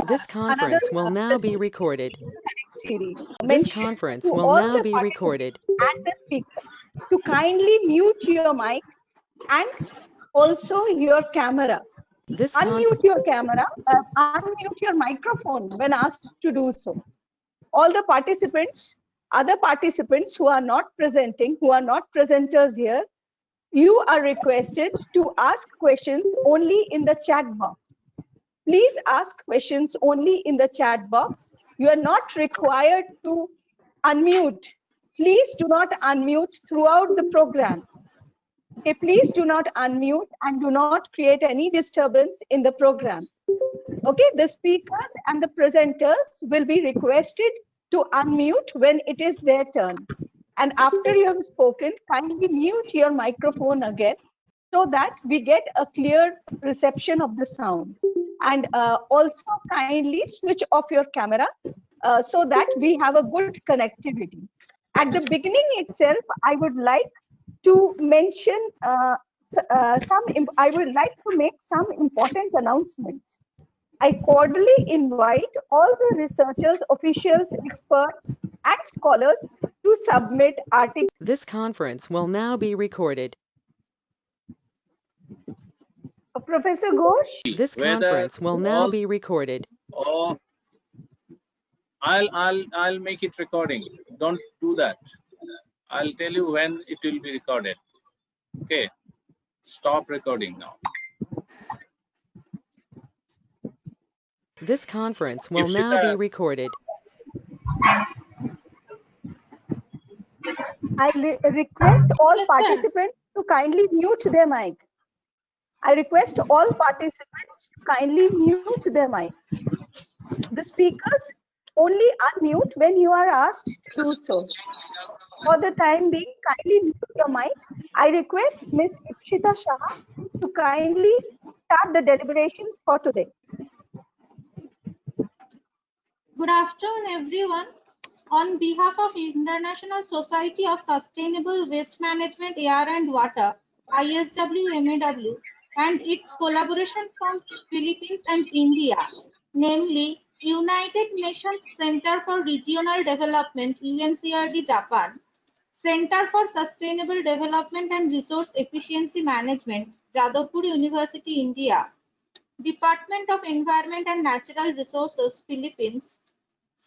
This another conference will now be recorded. series. This Mention conference to will all now the be recorded. participants and the speakers to kindly mute your mic and also your camera. This Unmute your camera, unmute your microphone when asked to do so. All the participants, other participants who are not presenting, who are not presenters here, you are requested to ask questions only in the chat box. Please ask questions only in the chat box. You are not required to unmute. Please do not unmute throughout the program. Okay, please do not unmute and do not create any disturbance in the program. Okay, the speakers and the presenters will be requested to unmute when it is their turn. And after you have spoken, kindly mute your microphone again so that we get a clear reception of the sound. And also kindly switch off your camera so that we have a good connectivity. At the beginning itself, I would like to mention I would like to make some important announcements. I cordially invite all the researchers, officials, experts, and scholars to submit articles. This conference will now be recorded. Professor Ghosh? This conference will now be recorded. Oh, I'll make it recording. Don't do that. I'll tell you when it will be recorded. Okay. Stop recording now. This conference will now be recorded. I request all participants to kindly mute their mic. I request all participants to kindly mute their mic. The speakers only unmute when you are asked to do so. For the time being, kindly mute your mic. I request Ms. Ikshita Shah to kindly start the deliberations for today. Good afternoon, everyone. On behalf of International Society of Sustainable Waste Management, Air and Water, ISWMAW, and its collaboration from Philippines and India, namely United Nations Center for Regional Development, UNCRD Japan, Center for Sustainable Development and Resource Efficiency Management, Jadavpur University, India, Department of Environment and Natural Resources, Philippines,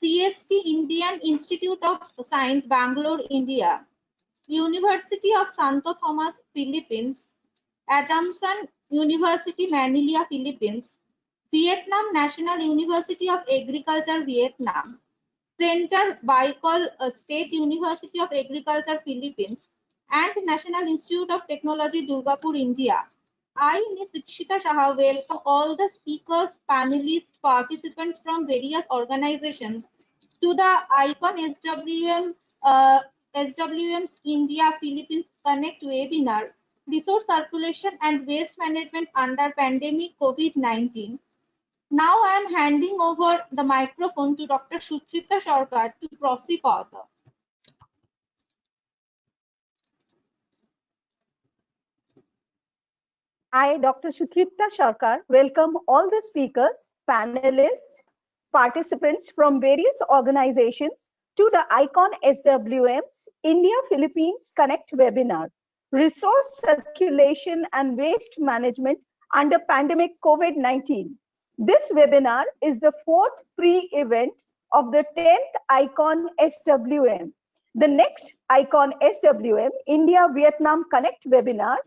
CST Indian Institute of Science, Bangalore, India, University of Santo Tomas, Philippines, Adamson University, Manila, Philippines, Vietnam National University of Agriculture, Vietnam, Center Baikal State University of Agriculture, Philippines, and National Institute of Technology, Durgapur, India. I, Ms. Ikshita Shah, welcome all the speakers, panelists, participants from various organizations to the IconSWM-India-Philippines Connect webinar, Resource Circulation and Waste Management under Pandemic COVID-19. Now I am handing over the microphone to Dr. Shondib Sharkar to proceed further. I, Dr. Shondib Sharkar, welcome all the speakers, panelists, participants from various organizations to the IconSWM's India-Philippines Connect webinar, Resource Circulation and Waste Management under Pandemic COVID-19. This webinar is the fourth pre-event of the 10th IconSWM. The next IconSWM India-Vietnam Connect webinar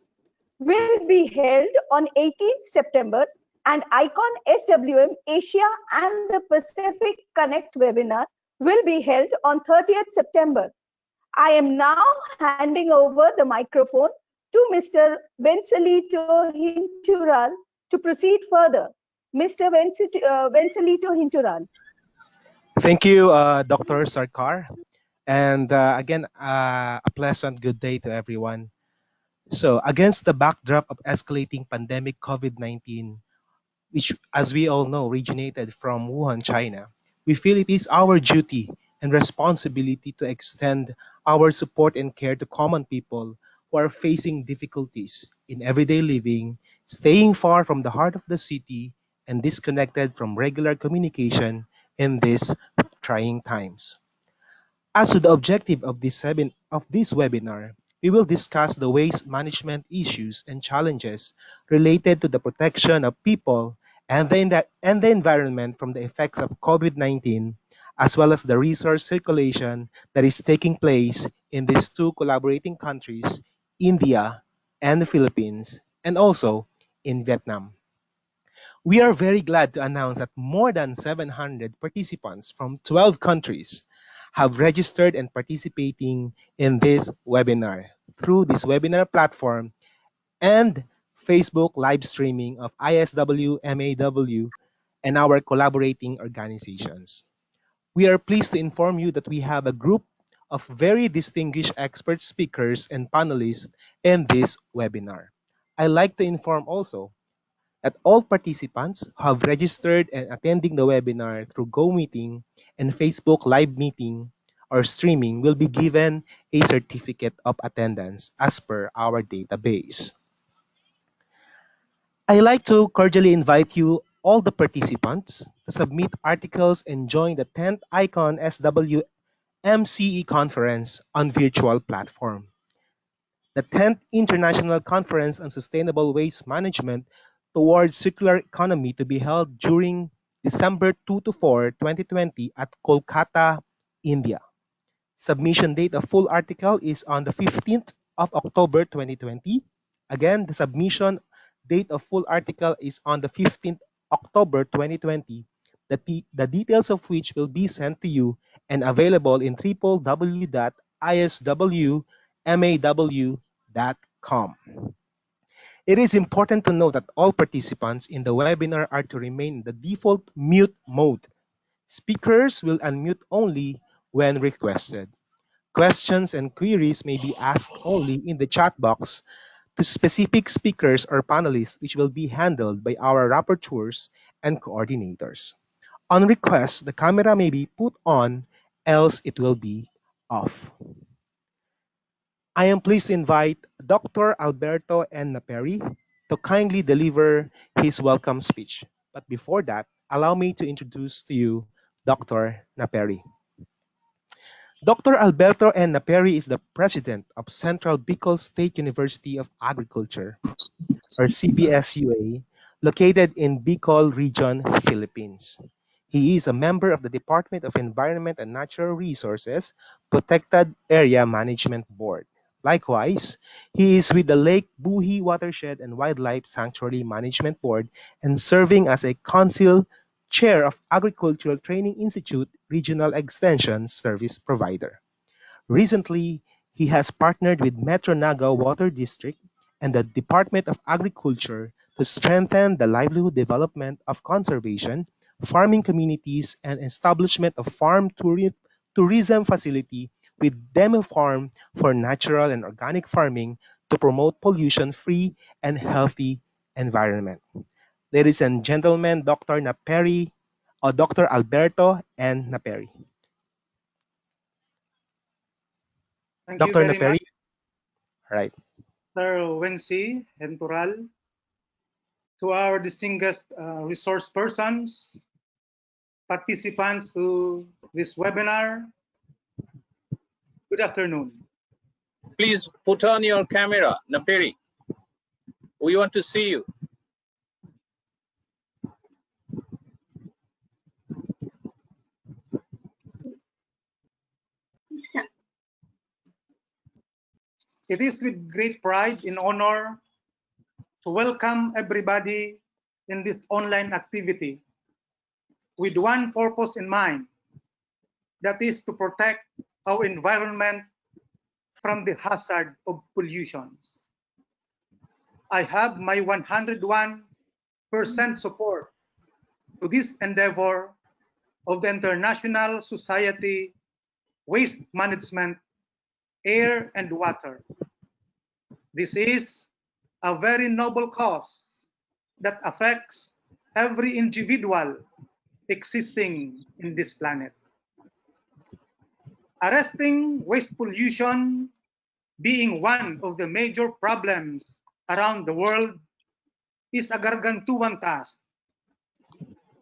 will be held on 18th September, and IconSWM Asia and the Pacific Connect webinar will be held on 30th September. I am now handing over the microphone to Mr. Vencelito Hintural to proceed further. Mr. Vencelito Hintural. Thank you, Dr. Sarkar. And again, a pleasant good day to everyone. So against the backdrop of escalating pandemic COVID-19, which, as we all know, originated from Wuhan, China, we feel it is our duty and responsibility to extend our support and care to common people who are facing difficulties in everyday living, staying far from the heart of the city, and disconnected from regular communication in these trying times. As to the objective of this webinar, we will discuss the waste management issues and challenges related to the protection of people and the environment from the effects of COVID-19, as well as the resource circulation that is taking place in these two collaborating countries, India and the Philippines, and also in Vietnam. We are very glad to announce that more than 700 participants from 12 countries have registered and participating in this webinar through this webinar platform and Facebook live streaming of ISWMAW and our collaborating organizations. We are pleased to inform you that we have a group of very distinguished expert speakers and panelists in this webinar. I'd like to inform also that all participants who have registered and attending the webinar through Go Meeting and Facebook Live Meeting or streaming will be given a certificate of attendance as per our database. I'd like to cordially invite you, all the participants, to submit articles and join the 10th ICON SWM-CE conference on virtual platform. The 10th International Conference on Sustainable Waste Management towards Circular Economy to be held during December 2 to 4, 2020 at Kolkata, India. Submission date of full article is on the 15th of October 2020. Again, the submission date of full article is on the 15th October 2020, the details of which will be sent to you and available in www.iswmaw.com. It is important to note that all participants in the webinar are to remain in the default mute mode. Speakers will unmute only when requested. Questions and queries may be asked only in the chat box to specific speakers or panelists, which will be handled by our rapporteurs and coordinators. On request, the camera may be put on, else it will be off. I am pleased to invite Dr. Alberto N. Naperi to kindly deliver his welcome speech. But before that, allow me to introduce to you Dr. Naperi. Dr. Alberto N. Naperi is the president of Central Bicol State University of Agriculture, or CBSUA, located in Bicol Region, Philippines. He is a member of the Department of Environment and Natural Resources Protected Area Management Board. Likewise, he is with the Lake Buhi Watershed and Wildlife Sanctuary Management Board and serving as a council chair of Agricultural Training Institute Regional Extension Service Provider. Recently, he has partnered with Metro Naga Water District and the Department of Agriculture to strengthen the livelihood development of conservation, farming communities, and establishment of farm tourism facility with demo farm for natural and organic farming to promote pollution-free and healthy environment. Ladies and gentlemen, Dr. Naperi, or Dr. Alberto N. Naperi. Thank you Dr. very Naperi, much, all right. Sir Wensi Hentural, to our distinguished resource persons, participants to this webinar. Good afternoon. Please put on your camera, Naperi. We want to see you. It is with great pride and honor to welcome everybody in this online activity with one purpose in mind, that is to protect our environment from the hazard of pollutions. I have my 101% support to this endeavor of the International Society Waste Management, Air and Water. This is a very noble cause that affects every individual existing in this planet. Arresting waste pollution being one of the major problems around the world is a gargantuan task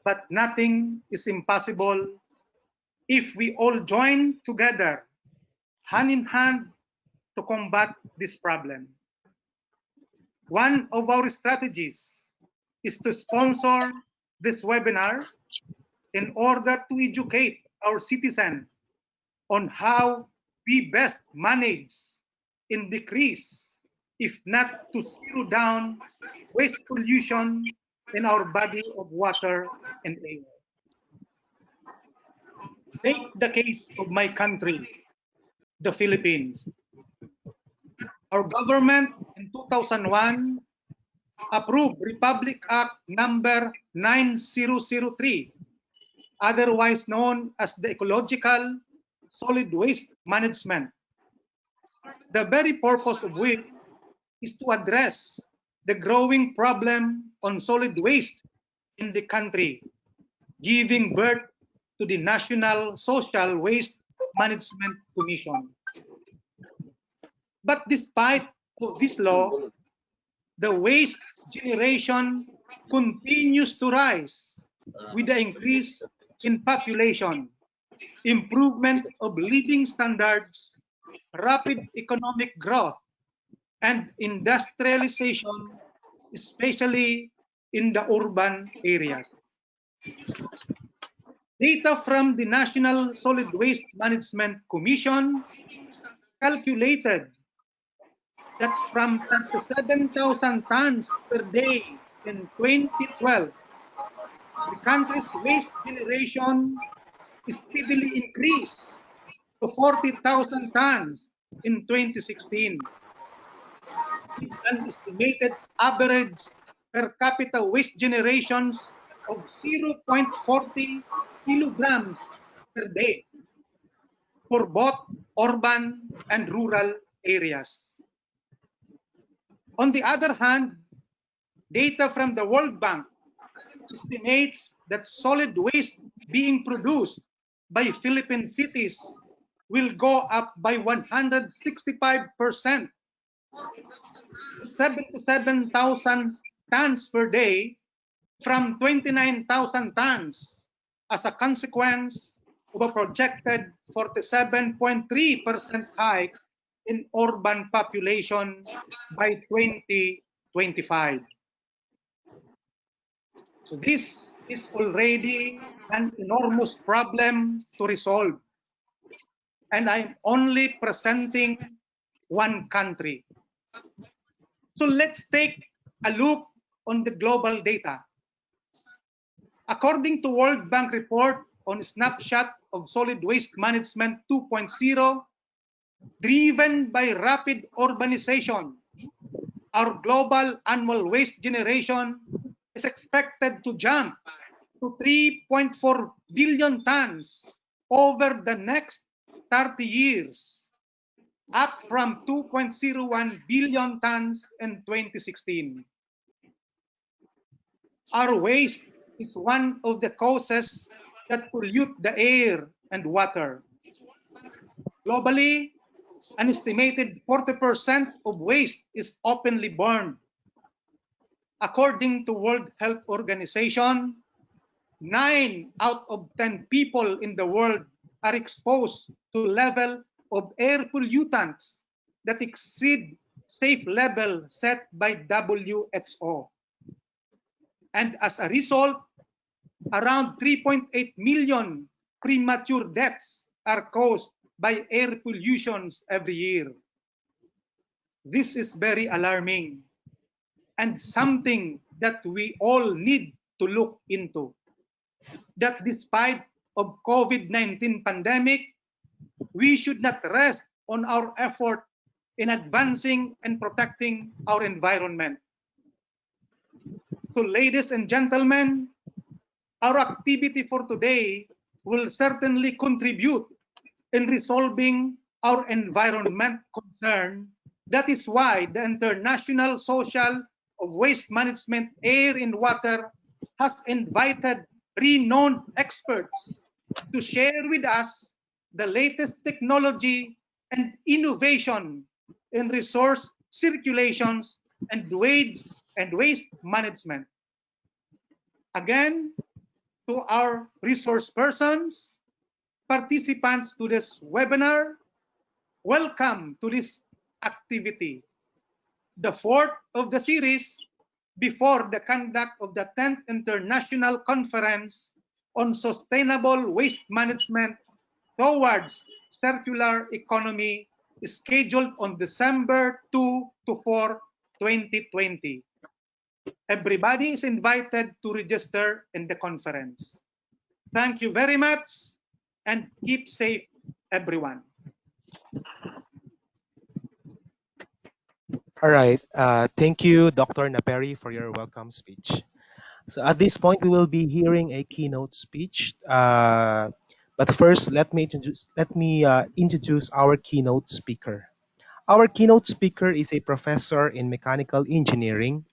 but nothing is impossible if we all join together, hand in hand, to combat this problem. One of our strategies is to sponsor this webinar in order to educate our citizens on how we best manage and decrease, if not to zero down, waste pollution in our body of water and air. Take the case of my country, the Philippines. Our government in 2001 approved Republic Act number 9003, otherwise known as the Ecological Solid Waste Management, the very purpose of which is to address the growing problem on solid waste in the country, giving birth to the National Social Waste Management Commission. But despite this law, the waste generation continues to rise with the increase in population, improvement of living standards, rapid economic growth, and industrialization, especially in the urban areas. Data from the National Solid Waste Management Commission calculated that from 37,000 tons per day in 2012, the country's waste generation steadily increased to 40,000 tons in 2016, with an estimated average per capita waste generations of 0.40 kilograms per day for both urban and rural areas. On the other hand, data from the World Bank estimates that solid waste being produced by Philippine cities will go up by 165% to 77,000 tons per day from 29,000 tons as a consequence of a projected 47.3% hike in urban population by 2025. So this is already an enormous problem to resolve. And I'm only presenting one country. So let's take a look on the global data. According to World Bank report on Snapshot of Solid Waste Management 2.0, driven by rapid urbanization, our global annual waste generation is expected to jump to 3.4 billion tons over the next 30 years, up from 2.01 billion tons in 2016. Our waste is one of the causes that pollute the air and water. Globally, an estimated 40% of waste is openly burned. According to World Health Organization, 9 out of 10 people in the world are exposed to level of air pollutants that exceed safe level set by WHO. And as a result, around 3.8 million premature deaths are caused by air pollutions every year. This is very alarming and something that we all need to look into. That despite of COVID-19 pandemic, we should not rest on our effort in advancing and protecting our environment. So ladies and gentlemen, our activity for today will certainly contribute in resolving our environment concern. That is why the International Social of Waste Management, Air and Water has invited renowned experts to share with us the latest technology and innovation in resource circulations and waste management. Again, to our resource persons, participants to this webinar, welcome to this activity, the fourth of the series before the conduct of the 10th International Conference on Sustainable Waste Management towards Circular Economy, scheduled on December 2 to 4, 2020. Everybody is invited to register in the conference. Thank you very much and keep safe, everyone. All right. Thank you, Dr. Naperi, for your welcome speech. So at this point, we will be hearing a keynote speech. But first, let me introduce our keynote speaker. Our keynote speaker is a professor in mechanical engineering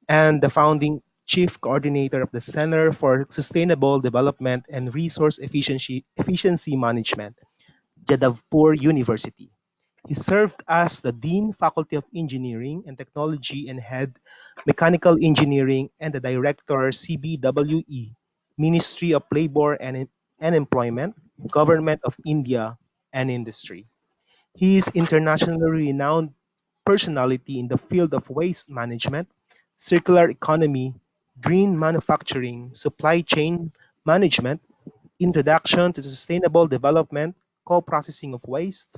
and the founding chief coordinator of the Center for Sustainable Development and Resource Efficiency Management, Jadavpur University. He served as the Dean, Faculty of Engineering and Technology and Head, Mechanical Engineering, and the Director, CBWE, Ministry of Labor and Employment, Government of India, and Industry. He is internationally renowned personality in the field of waste management, circular economy, green manufacturing, supply chain management, introduction to sustainable development, co-processing of waste,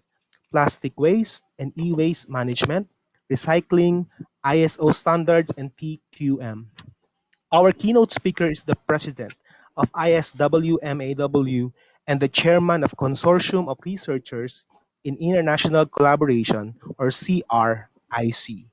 plastic waste and e-waste management, recycling, ISO standards, and PQM. Our keynote speaker is the president of ISWMAW and the chairman of Consortium of Researchers in International Collaboration, or CRIC.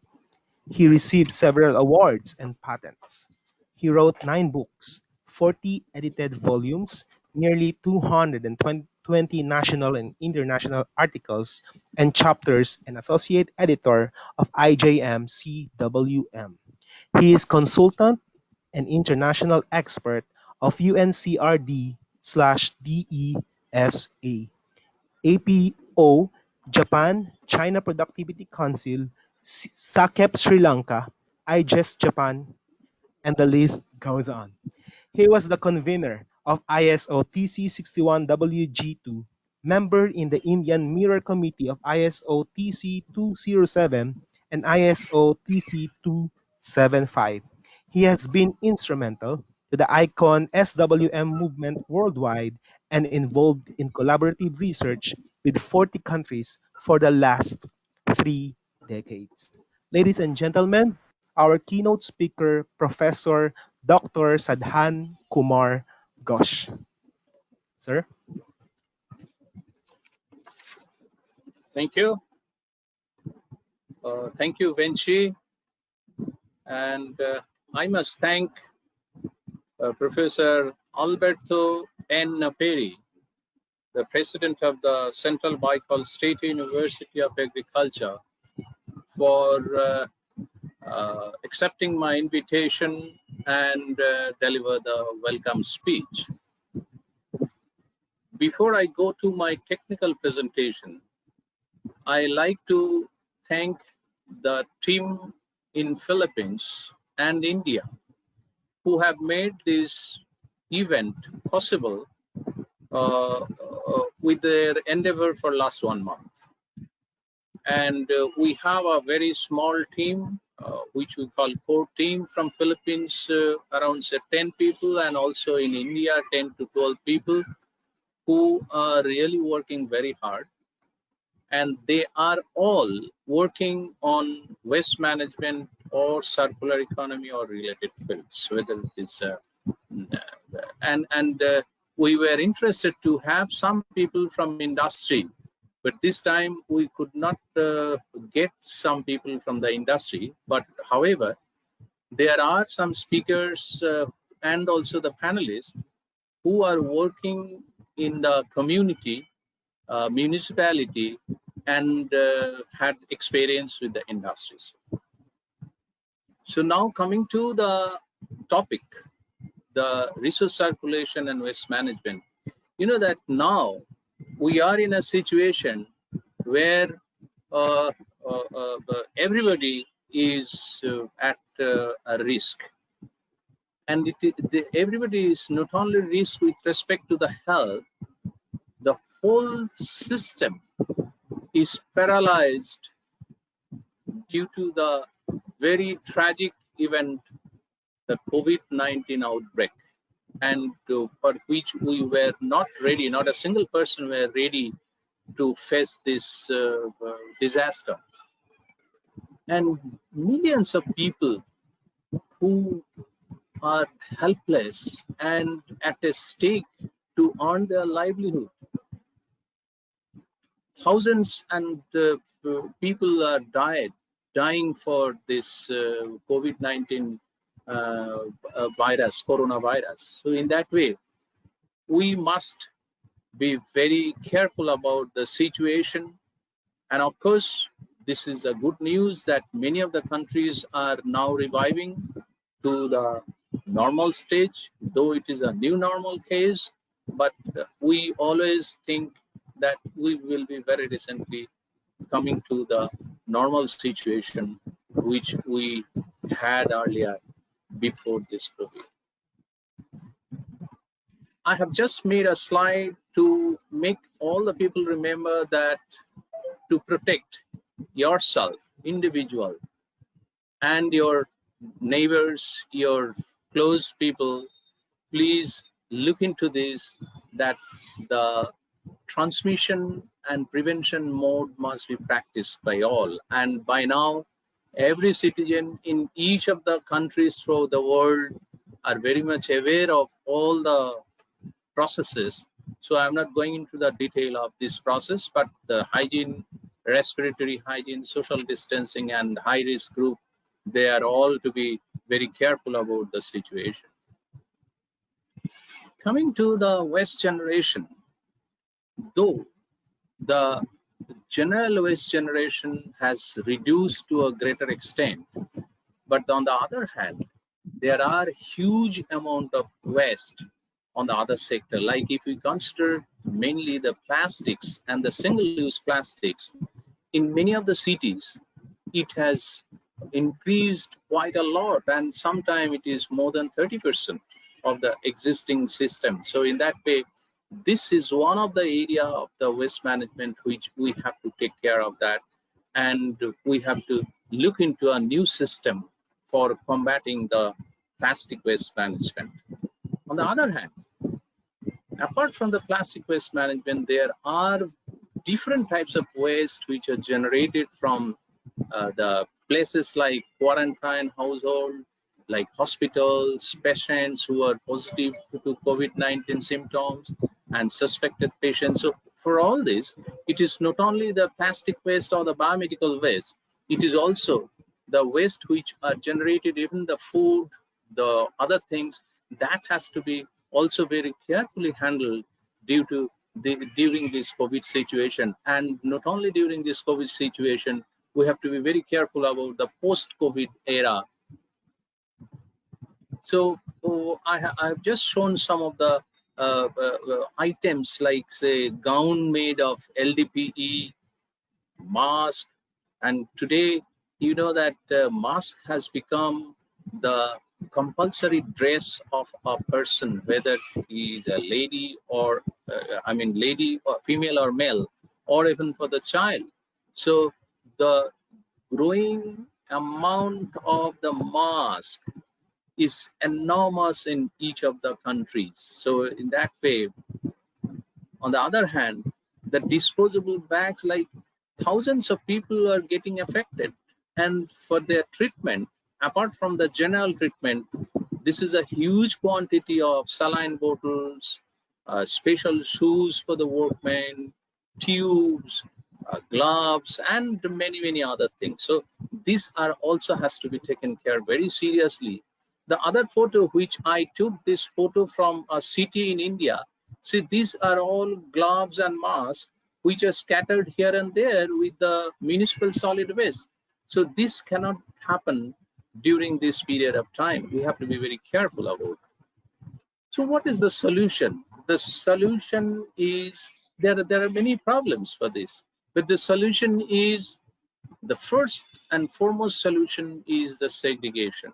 He received several awards and patents. He wrote 9 books, 40 edited volumes, nearly 220 national and international articles and chapters, and associate editor of IJM-CWM. He is consultant and international expert of UNCRD/DESA, APO, Japan, China Productivity Council, SACEP Sri Lanka, IGES Japan, and the list goes on. He was the convener of ISO TC61WG2, member in the Indian Mirror Committee of ISO TC207 and ISO TC275. He has been instrumental to the ICON SWM movement worldwide and involved in collaborative research with 40 countries for the last 3 decades. Ladies and gentlemen, our keynote speaker, Professor Dr. Sadhan Kumar Ghosh. Sir? Thank you. Thank you, Venchi. And I must thank Professor Alberto N. Naperi, the president of the Central Baikal State University of Agriculture, for accepting my invitation and deliver the welcome speech. Before I go to my technical presentation, I like to thank the team in Philippines and India who have made this event possible with their endeavor for last 1 month. And we have a very small team, which we call core team from Philippines, around say 10 people, and also in India 10 to 12 people who are really working very hard. And they are all working on waste management or circular economy or related fields, whether it's we were interested to have some people from industry, but this time we could not get some people from the industry. But however, there are some speakers and also the panelists who are working in the community, municipality, and had experience with the industries. So now coming to the topic, the resource circulation and waste management. You know that now we are in a situation where everybody is at a risk. and everybody is not only risk with respect to the health, the whole system is paralyzed due to the very tragic event, the COVID-19 outbreak, and for which we were not ready, not a single person were ready to face this disaster. And millions of people who are helpless and at a stake to earn their livelihood. Thousands and people are dying for this COVID-19 coronavirus. So in that way, we must be very careful about the situation. And of course, this is a good news that many of the countries are now reviving to the normal stage, though it is a new normal case, but we always think that we will be very recently coming to the normal situation which we had earlier before this COVID. I have just made a slide to make all the people remember that to protect yourself, individual, and your neighbors, your close people, please look into this, that the transmission and prevention mode must be practiced by all. And by now, every citizen in each of the countries throughout the world are very much aware of all the processes. So I'm not going into the detail of this process, but the hygiene, respiratory hygiene, social distancing, and high-risk group, they are all to be very careful about the situation. Coming to the waste generation, though the general waste generation has reduced to a greater extent, but on the other hand, there are huge amount of waste on the other sector. Like if we consider mainly the plastics and the single-use plastics, in many of the cities, it has increased quite a lot, and sometimes it is more than 30% of the existing system. So in that way, this is one of the area of the waste management which we have to take care of that, and we have to look into a new system for combating the plastic waste management. On the other hand, apart from the plastic waste management, there are different types of waste which are generated from the places like quarantine household, like hospitals, patients who are positive to COVID-19 symptoms, and suspected patients. So for all this, it is not only the plastic waste or the biomedical waste, it is also the waste which are generated, even the food, the other things, that has to be also very carefully handled during this COVID situation. And not only during this COVID situation, we have to be very careful about the post-COVID era. So I've just shown some of the items, like say gown made of LDPE, mask, and today you know that mask has become the compulsory dress of a person, whether he is a lady or lady or female or male, or even for the child. So the growing amount of the mask is enormous in each of the countries. So in that way, on the other hand, the disposable bags, like thousands of people are getting affected, and for their treatment, apart from the general treatment, this is a huge quantity of saline bottles, special shoes for the workmen, tubes, gloves, and many other things. So these are also has to be taken care very seriously. The other photo which I took, this photo from a city in India. See, these are all gloves and masks which are scattered here and there with the municipal solid waste. So this cannot happen during this period of time. We have to be very careful about it. So what is the solution? The solution is, there are many problems for this, but the solution is, the first and foremost solution is the segregation.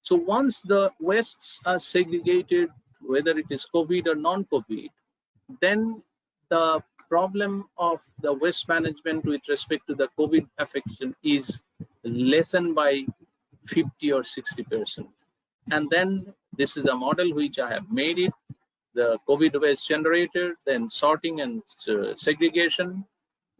So once the wastes are segregated, whether it is COVID or non-COVID, then the problem of the waste management with respect to the COVID affection is lessened by 50 or 60%. And then this is a model which I have made it, the COVID waste generator, then sorting and segregation,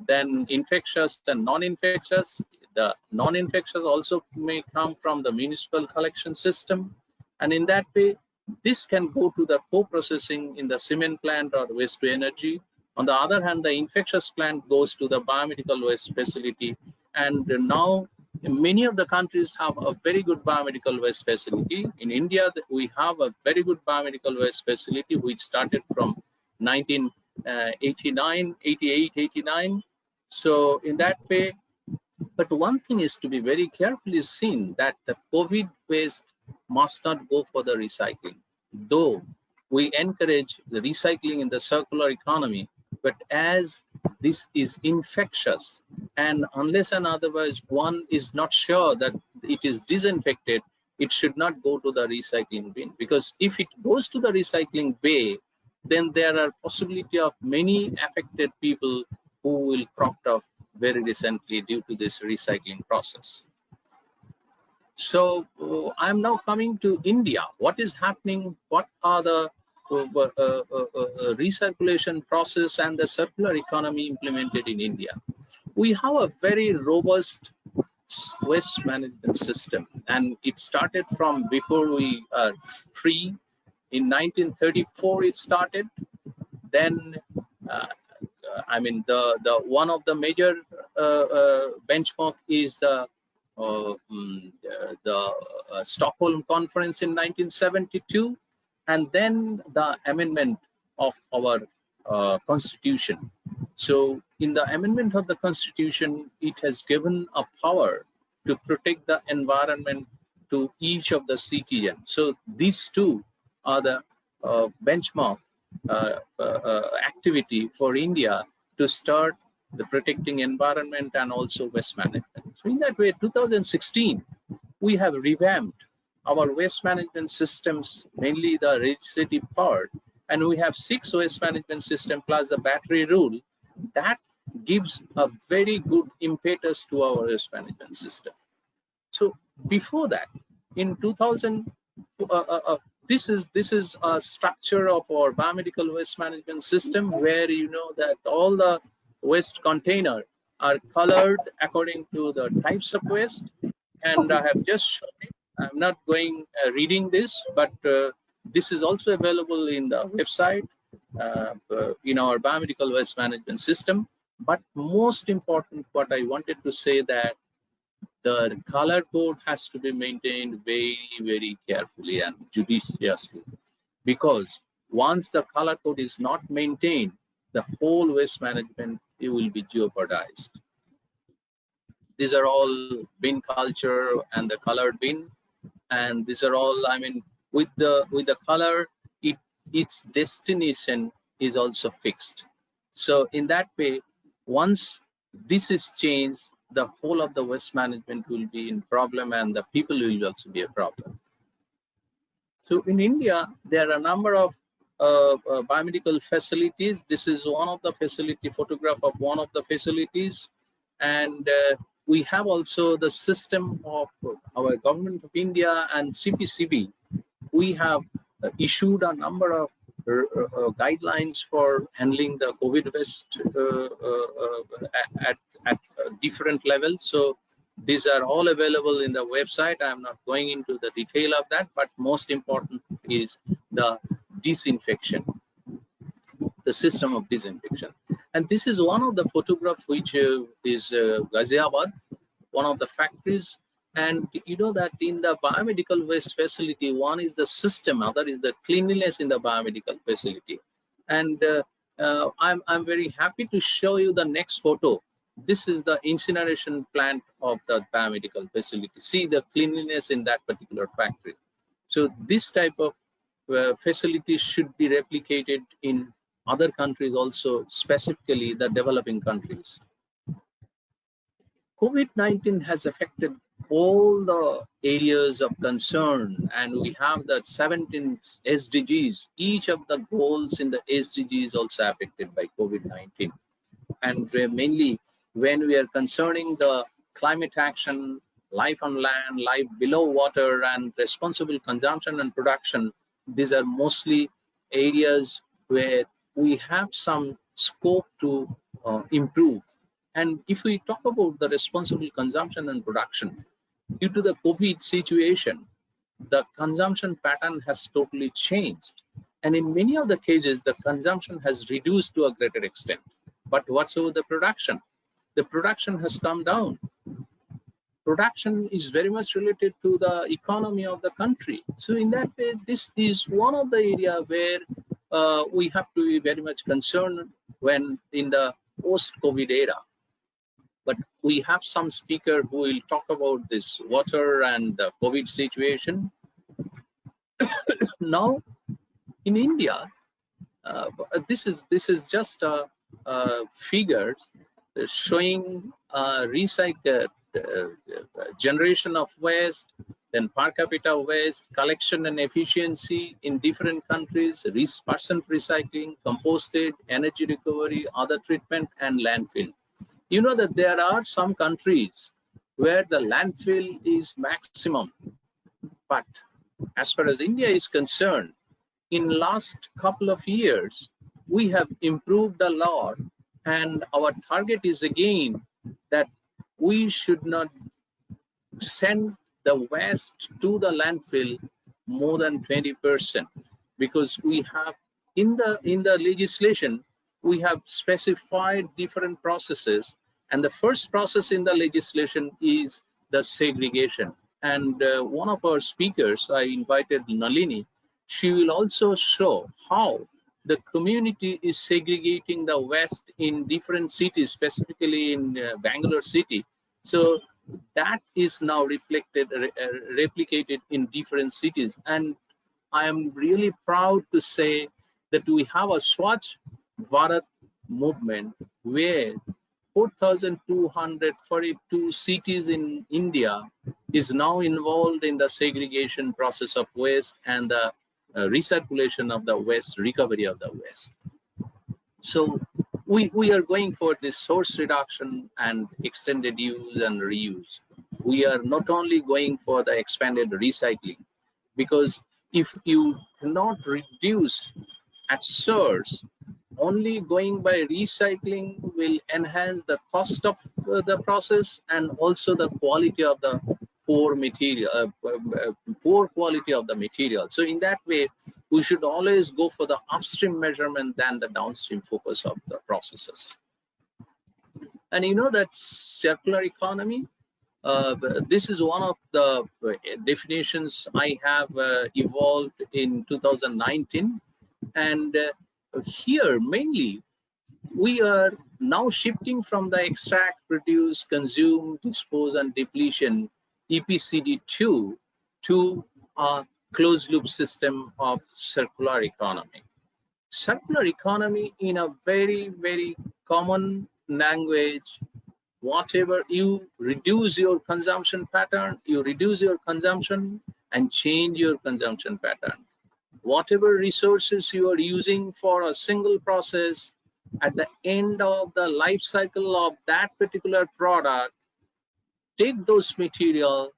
then infectious and non-infectious. The non-infectious also may come from the municipal collection system. And in that way, this can go to the co-processing in the cement plant or waste to energy. On the other hand, the infectious plant goes to the biomedical waste facility. And now many of the countries have a very good biomedical waste facility. In India, we have a very good biomedical waste facility, which started from 1989, 88, 89. So in that way, but one thing is to be very carefully seen that the COVID waste must not go for the recycling. Though we encourage the recycling in the circular economy, but as this is infectious, and unless and otherwise one is not sure that it is disinfected, it should not go to the recycling bin. Because if it goes to the recycling bay, then there are possibility of many affected people who will cropped off very recently due to this recycling process. So I'm now coming to India. What is happening? What are the recirculation process and the circular economy implemented in India? We have a very robust waste management system, and it started from before we are free. In 1934 it started. Then I mean the one of the major benchmark is the Stockholm Conference in 1972, and then the amendment of our constitution. So in the amendment of the constitution, it has given a power to protect the environment to each of the citizens. So these two are the benchmark activity for India to start the protecting environment and also waste management. So in that way, 2016, we have revamped our waste management systems, mainly the legislative part, and we have 6 waste management systems plus the battery rule. That gives a very good impetus to our waste management system. So before that, in 2000, this is a structure of our biomedical waste management system, where you know that all the waste container are colored according to the types of waste, and I have just shown it. I'm not going reading this, but this is also available in the website in our biomedical waste management system. But most important, what I wanted to say, that the color code has to be maintained very, very carefully and judiciously, because once the color code is not maintained, the whole waste management, it will be jeopardized. These are all bin culture and the colored bin, and these are all, I mean, with the color, its destination is also fixed. So in that way, once this is changed, the whole of the waste management will be in problem, and the people will also be a problem. So in India, there are a number of biomedical facilities. This is one of the facility, photograph of one of the facilities, and we have also the system of our government of India and CPCB. We have issued a number of guidelines for handling the COVID waste at different levels. So these are all available in the website. I'm not going into the detail of that, but most important is the disinfection, the system of disinfection. And this is one of the photographs which is Ghaziabad, one of the factories. And you know that in the biomedical waste facility, one is the system, other is the cleanliness in the biomedical facility. And I'm very happy to show you the next photo. This is the incineration plant of the biomedical facility. See the cleanliness in that particular factory. So this type of facilities should be replicated in other countries also, specifically the developing countries. COVID-19 has affected all the areas of concern, and we have the 17 SDGs. Each of the goals in the SDGs also affected by COVID-19. And mainly when we are concerning the climate action, life on land, life below water, and responsible consumption and production, these are mostly areas where we have some scope to improve. And if we talk about the responsible consumption and production, due to the COVID situation, the consumption pattern has totally changed. And in many of the cases, the consumption has reduced to a greater extent. But what's over the production? The production has come down. Production is very much related to the economy of the country. So in that way, this is one of the area where we have to be very much concerned when in the post-COVID era. But we have some speaker who will talk about this water and the COVID situation. Now in India, this is just figures showing recycle generation of waste, then per capita waste, collection and efficiency in different countries, percent recycling, composted, energy recovery, other treatment, and landfill. You know that there are some countries where the landfill is maximum, but as far as India is concerned, in last couple of years, we have improved a lot, and our target is again that we should not send the waste to the landfill more than 20%, because we have in the legislation we have specified different processes, and the first process in the legislation is the segregation. And one of our speakers, I invited Nalini, she will also show how the community is segregating the waste in different cities, specifically in Bangalore city. So that is now replicated in different cities. And I am really proud to say that we have a Swachh Bharat movement where 4,242 cities in India is now involved in the segregation process of waste and the recirculation of the waste, recovery of the waste. So we are going for this source reduction and extended use and reuse. We are not only going for the expanded recycling, because if you cannot reduce at source, only going by recycling will enhance the cost of the process and also the quality of the poor material, poor quality of the material. So in that way, we should always go for the upstream measurement than the downstream focus of the processes. And you know that circular economy, this is one of the definitions I have evolved in 2019. And here mainly we are now shifting from the extract, produce, consume, dispose, and depletion EPCD2 to a closed loop system of circular economy. Circular economy in a very, very common language, whatever you reduce your consumption pattern, you reduce your consumption and change your consumption pattern. Whatever resources you are using for a single process, at the end of the life cycle of that particular product, take those material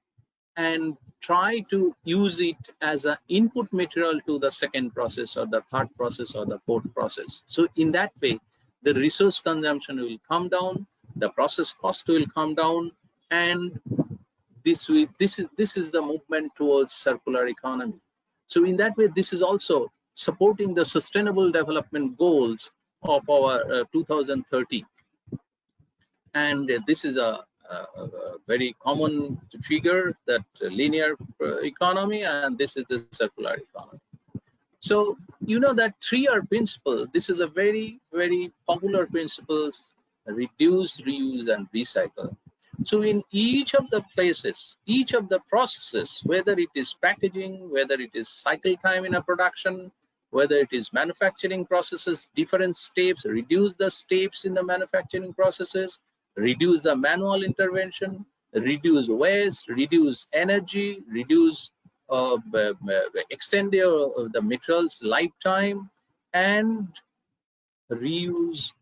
and try to use it as an input material to the second process or the third process or the fourth process. So in that way, the resource consumption will come down, the process cost will come down, and this is the movement towards circular economy. So in that way, this is also supporting the sustainable development goals of our 2030. And this is a very common figure, that linear economy, and this is the circular economy. So you know that 3R principle, this is a very, very popular principle: reduce, reuse, and recycle. So in each of the places, each of the processes, whether it is packaging, whether it is cycle time in a production, whether it is manufacturing processes, different steps, reduce the steps in the manufacturing processes, reduce the manual intervention, reduce waste, reduce energy, reduce extend the materials lifetime, and reuse,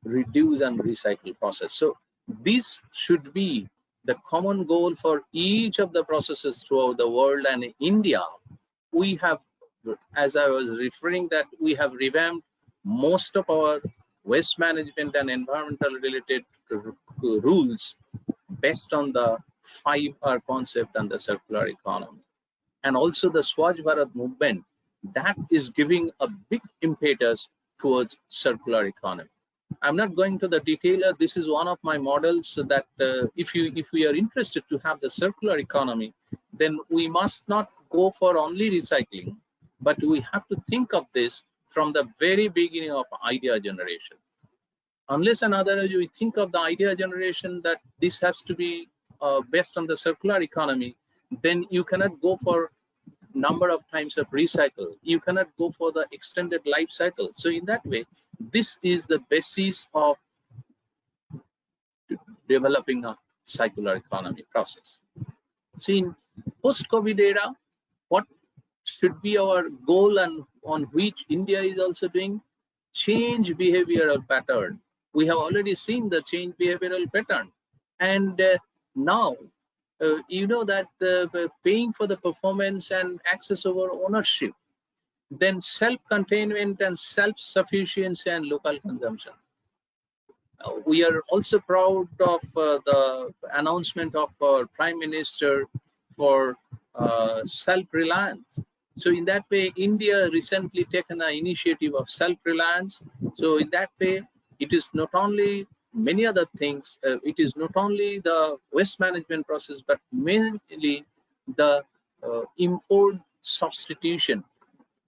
reduce, and recycle process. So this should be the common goal for each of the processes throughout the world. And in India, we have, as I was referring, that we have revamped most of our waste management and environmental related rules based on the 5R concept and the circular economy. And also the Swachh Bharat movement, that is giving a big impetus towards circular economy. I'm not going to the detailer. This is one of my models, so that if we are interested to have the circular economy, then we must not go for only recycling, but we have to think of this from the very beginning of idea generation. Unless and otherwise we think of the idea generation that this has to be based on the circular economy, then you cannot go for number of times of recycle. You cannot go for the extended life cycle. So in that way, this is the basis of developing a circular economy process. So in post-COVID era, what should be our goal, and on which India is also doing? Change behavioral pattern. We have already seen the change behavioral pattern, and now you know that paying for the performance and access over ownership, then self-containment and self-sufficiency and local consumption. We are also proud of the announcement of our Prime Minister for self-reliance. So in that way, India recently taken an initiative of self-reliance. So in that way, it is not only many other things, it is not only the waste management process, but mainly the import substitution.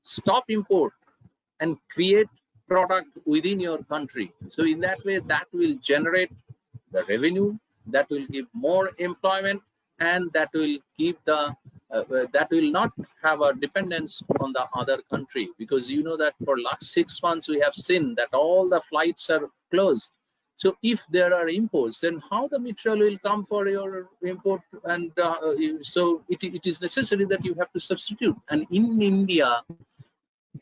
Stop import and create product within your country. So in that way, that will generate the revenue, that will give more employment, and that will give the that will not have a dependence on the other country, because you know that for last 6 months we have seen that all the flights are closed. So if there are imports, then how the material will come for your import? And so it is necessary that you have to substitute. And in India,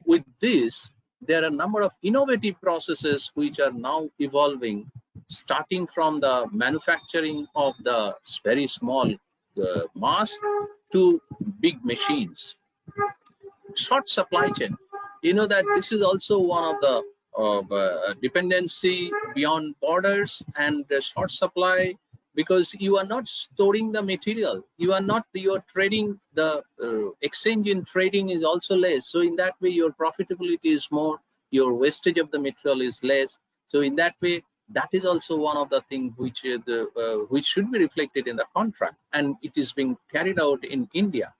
with this, there are a number of innovative processes which are now evolving, starting from the manufacturing of the very small mass to big machines. Short supply chain. You know that this is also one of the dependency beyond borders and short supply, because you are not storing the material, you are trading, the exchange in trading is also less. So in that way, your profitability is more, your wastage of the material is less. So in that way, that is also one of the things which which should be reflected in the contract, and it is being carried out in India.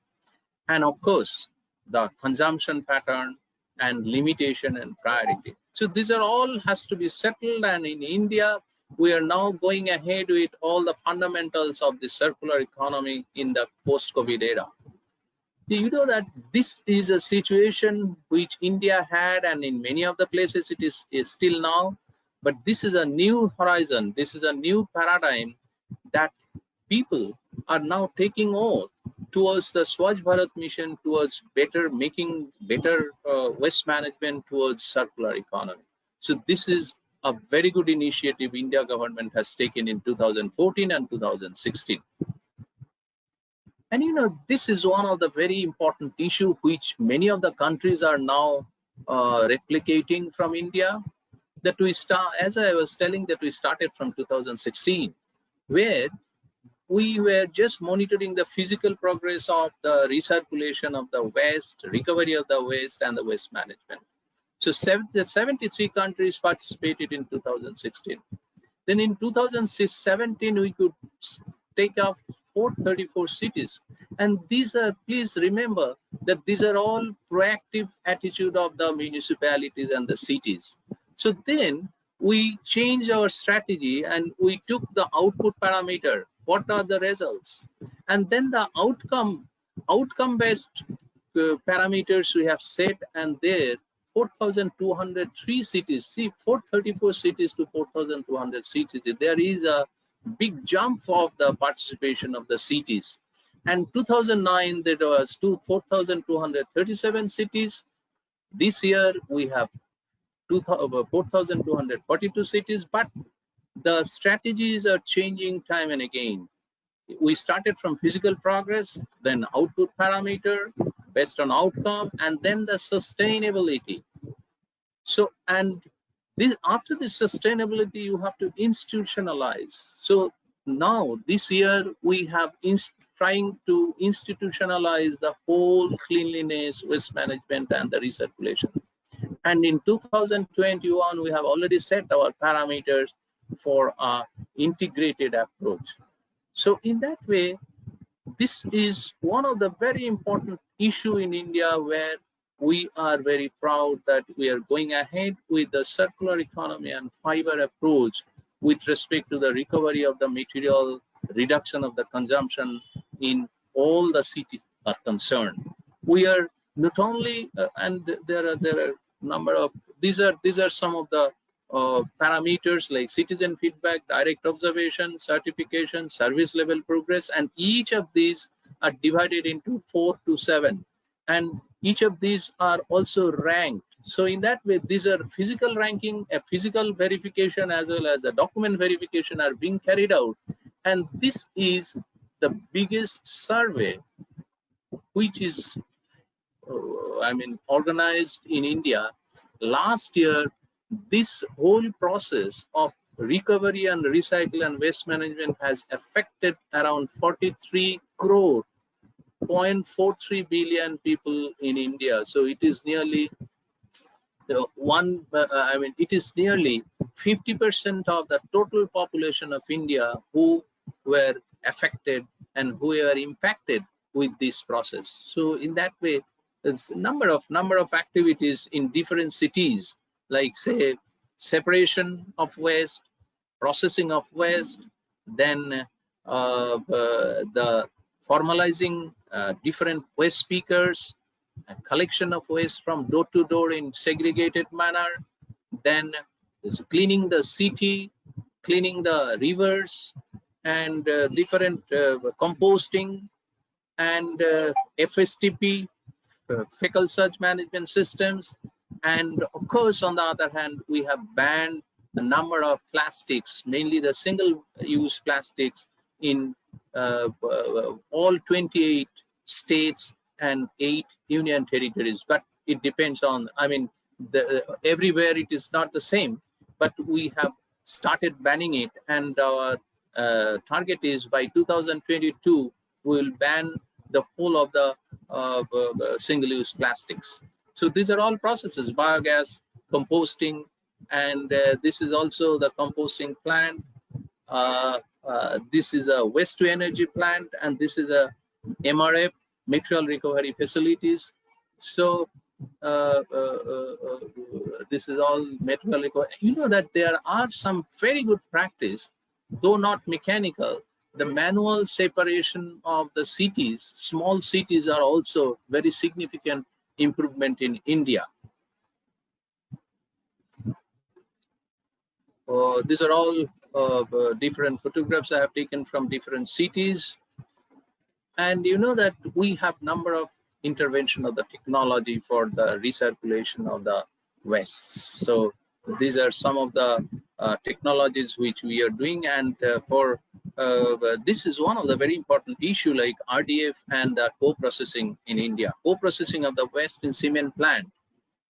And of course, the consumption pattern and limitation and priority. So these are all has to be settled, and in India, we are now going ahead with all the fundamentals of the circular economy in the post-COVID era. You know that this is a situation which India had, and in many of the places it is still now, but this is a new horizon, this is a new paradigm that people are now taking oath towards the Swachh Bharat mission, towards making better waste management, towards circular economy. So this is a very good initiative India government has taken in 2014 and 2016. And you know, this is one of the very important issue which many of the countries are now replicating from India, that we start, as I was telling, that we started from 2016, where we were just monitoring the physical progress of the recirculation of the waste, recovery of the waste, and the waste management. So 73 countries participated in 2016. Then in 2017, we could take up 434 cities. And these are, please remember that these are all proactive attitude of the municipalities and the cities. So then we changed our strategy and we took the output parameter. What are the results? And then the outcome-based parameters we have set, and there 4,203 cities. See, 434 cities to 4,200 cities. There is a big jump of the participation of the cities. And 2009 there was 4,237 cities. This year we have 4,242 cities, but the strategies are changing time and again. We started from physical progress, then output parameter based on outcome, and then the sustainability. So, and this, after the sustainability, you have to institutionalize. So now this year we have trying to institutionalize the whole cleanliness, waste management, and the recirculation. And in 2021, we have already set our parameters for an integrated approach. So in that way, this is one of the very important issue in India where we are very proud that we are going ahead with the circular economy and fiber approach with respect to the recovery of the material, reduction of the consumption in all the cities are concerned. We are not only, and there are number of, these are some of the parameters like citizen feedback, direct observation, certification, service level progress, and each of these are divided into 4 to 7, and each of these are also ranked. So in that way, these are physical ranking, a physical verification as well as a document verification are being carried out, and this is the biggest survey which is organized in India. Last year, this whole process of recovery and recycle and waste management has affected around 43 crore, 0.43 billion people in India. So it is nearly it is nearly 50% of the total population of India who were affected and who were impacted with this process. So in that way, there's a number of activities in different cities, like say separation of waste, processing of waste, then the formalizing different waste speakers, collection of waste from door to door in segregated manner, then cleaning the city, cleaning the rivers, and different composting and FSTP, fecal sludge management systems. And of course, on the other hand, we have banned a number of plastics, mainly the single-use plastics in all 28 states and 8 union territories. But it depends on, everywhere it is not the same, but we have started banning it, and our target is by 2022 we will ban the whole of the single-use plastics. So these are all processes: biogas, composting, and this is also the composting plant. This is a waste to energy plant, and this is a MRF, material recovery facilities. So this is all material recovery. You know that there are some very good practice, though not mechanical. The manual separation of the cities, small cities, are also very significant improvement in India. These are all different photographs I have taken from different cities. And you know that we have number of intervention of the technology for the recirculation of the waste. So these are some of the technologies which we are doing, and this is one of the very important issue, like RDF and the co-processing in India. Co-processing of the waste in cement plant.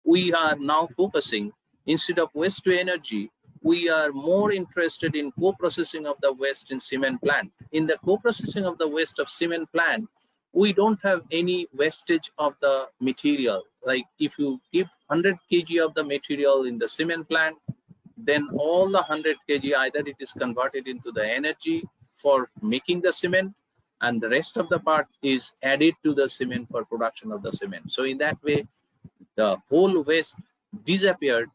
We are now focusing, instead of waste to energy, we are more interested in co-processing of the waste in cement plant. In the co-processing of the waste of cement plant, we don't have any wastage of the material. Like if you give 100 kg of the material in the cement plant, then all the 100 kg, either it is converted into the energy for making the cement, and the rest of the part is added to the cement for production of the cement. So in that way, the whole waste disappeared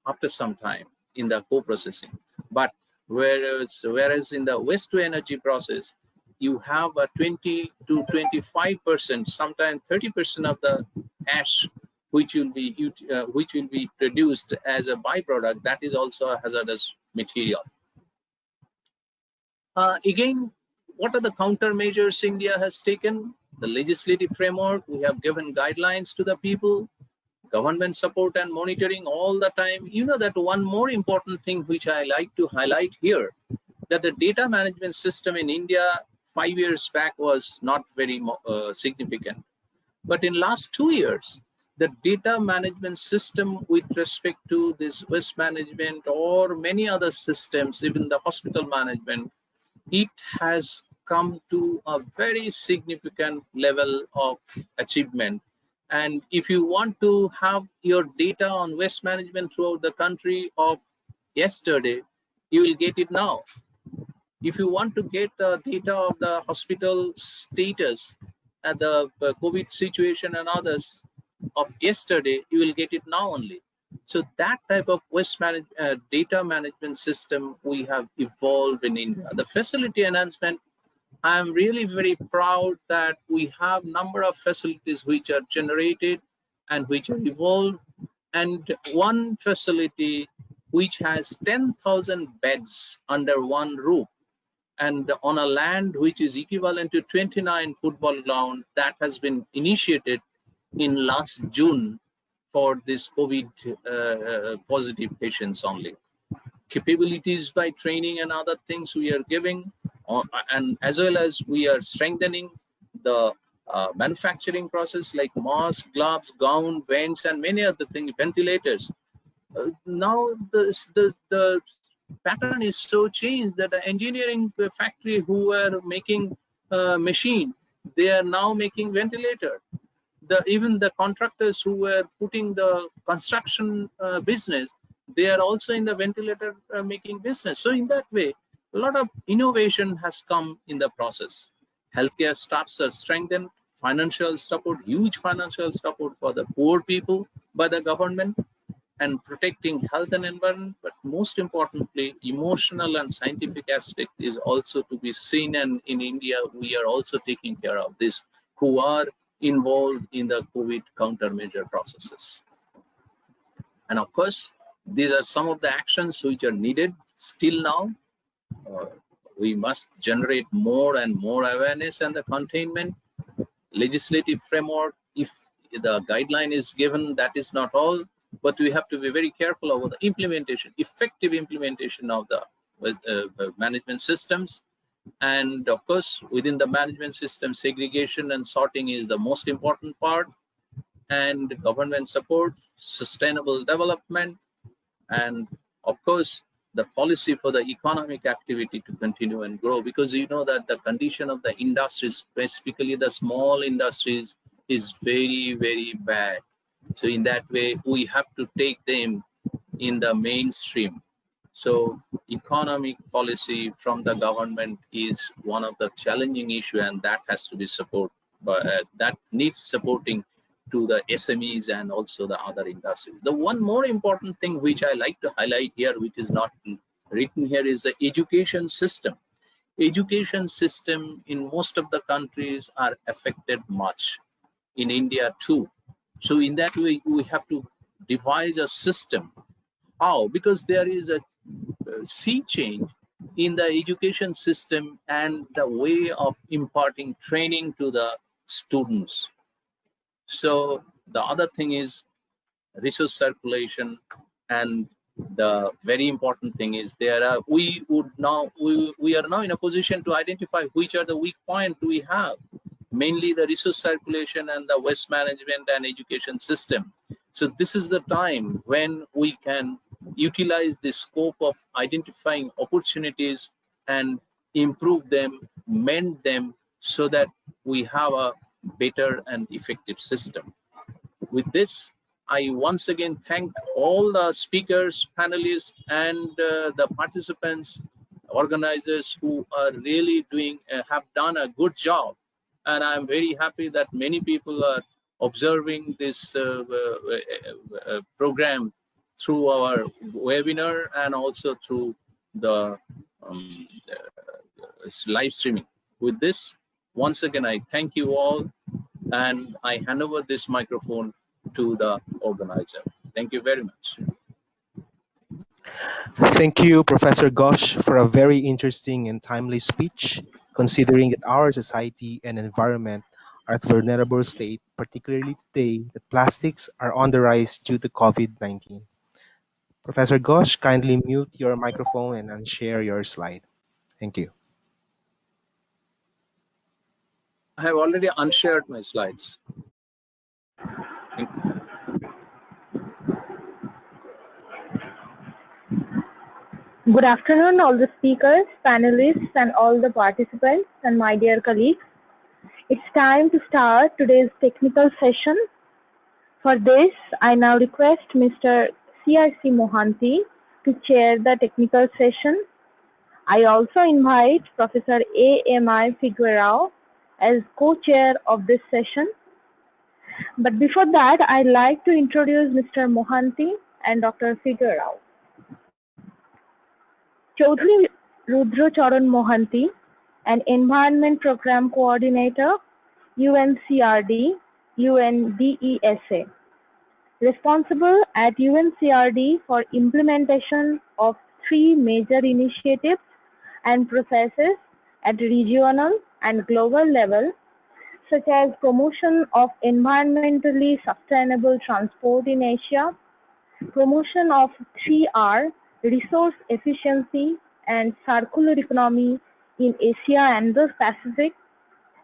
after some time in the co-processing. But whereas in the waste to energy process, you have a 20 to 25%, sometimes 30% of the ash which will be produced as a byproduct. That is also a hazardous material. Again, what are the countermeasures India has taken? The legislative framework, we have given guidelines to the people, government support and monitoring all the time. You know that one more important thing which I like to highlight here, that the data management system in India 5 years back was not very significant. But in last 2 years, the data management system with respect to this waste management or many other systems, even the hospital management, it has come to a very significant level of achievement. And if you want to have your data on waste management throughout the country of yesterday, you will get it now. If you want to get the data of the hospital status and the COVID situation and others of yesterday, you will get it now only. So that type of data management system we have evolved in India. The facility enhancement, I am really very proud that we have number of facilities which are generated and which are evolved, and one facility which has 10,000 beds under one roof and on a land which is equivalent to 29 football ground, that has been initiated in last June for this COVID positive patients only. Capabilities by training and other things we are giving, and as well as we are strengthening the manufacturing process like masks, gloves, gown, vents, and many other things, ventilators. Now the pattern is so changed that the engineering factory who were making machine, they are now making ventilator. Even the contractors who were putting the construction business, they are also in the ventilator making business. So in that way, a lot of innovation has come in the process. Healthcare staffs are strengthened, financial support, huge financial support for the poor people by the government, and protecting health and environment. But most importantly, emotional and scientific aspect is also to be seen, and in India we are also taking care of this, who are involved in the COVID countermeasure processes. And of course, these are some of the actions which are needed still now. We must generate more and more awareness and the containment. Legislative framework, if the guideline is given, that is not all, but we have to be very careful about the implementation, effective implementation of the management systems. And of course, within the management system, segregation and sorting is the most important part, and government support, sustainable development, and of course, the policy for the economic activity to continue and grow, because you know that the condition of the industries, specifically the small industries, is very, very bad. So in that way, we have to take them in the mainstream. So economic policy from the government is one of the challenging issue, and that has to be supported, but that needs supporting to the SMEs and also the other industries. The one more important thing which I like to highlight here, which is not written here, is the education system. Education system in most of the countries are affected much, in India too. So in that way, we have to devise a system. How? Because there is a sea change in the education system and the way of imparting training to the students. So the other thing is resource circulation, and the very important thing is we are now in a position to identify which are the weak points we have, mainly the resource circulation and the waste management and education system. So this is the time when we can utilize the scope of identifying opportunities and improve them, mend them, so that we have a better and effective system. With this, I once again thank all the speakers, panelists, and the participants, organizers who are really have done a good job. And I'm very happy that many people are observing this program through our webinar and also through the live streaming. With this, once again, I thank you all, and I hand over this microphone to the organizer. Thank you very much. Thank you, Professor Ghosh, for a very interesting and timely speech, considering that our society and environment are at a vulnerable state, particularly today that plastics are on the rise due to COVID-19. Professor Ghosh, kindly mute your microphone and unshare your slide. Thank you. I have already unshared my slides. Good afternoon, all the speakers, panelists, and all the participants, and my dear colleagues. It's time to start today's technical session. For this, I now request Mr. C.R.C. Mohanty to chair the technical session. I also invite Professor A.M.I. Figueroa as co-chair of this session. But before that, I'd like to introduce Mr. Mohanty and Dr. Figueroa. Chaudhary Rudra Charan Mohanty, an Environment Program Coordinator, UNCRD, UNDESA, responsible at UNCRD for implementation of 3 major initiatives and processes at regional and global level, such as promotion of environmentally sustainable transport in Asia, promotion of 3R, resource efficiency and circular economy in Asia and the Pacific,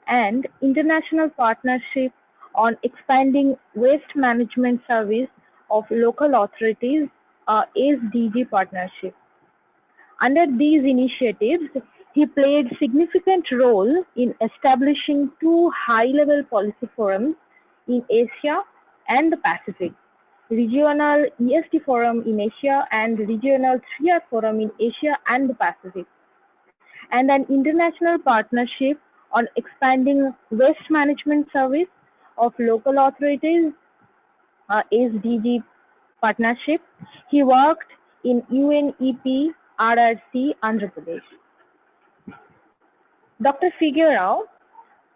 and international partnership on expanding waste management service of local authorities, SDG partnership. Under these initiatives, he played significant role in establishing 2 high-level policy forums in Asia and the Pacific, Regional ESD Forum in Asia and Regional 3R Forum in Asia and the Pacific, and an international partnership on expanding waste management service of local authorities, SDG partnership. He worked in UNEP RRC, Andhra Pradesh. Dr. Figueroa,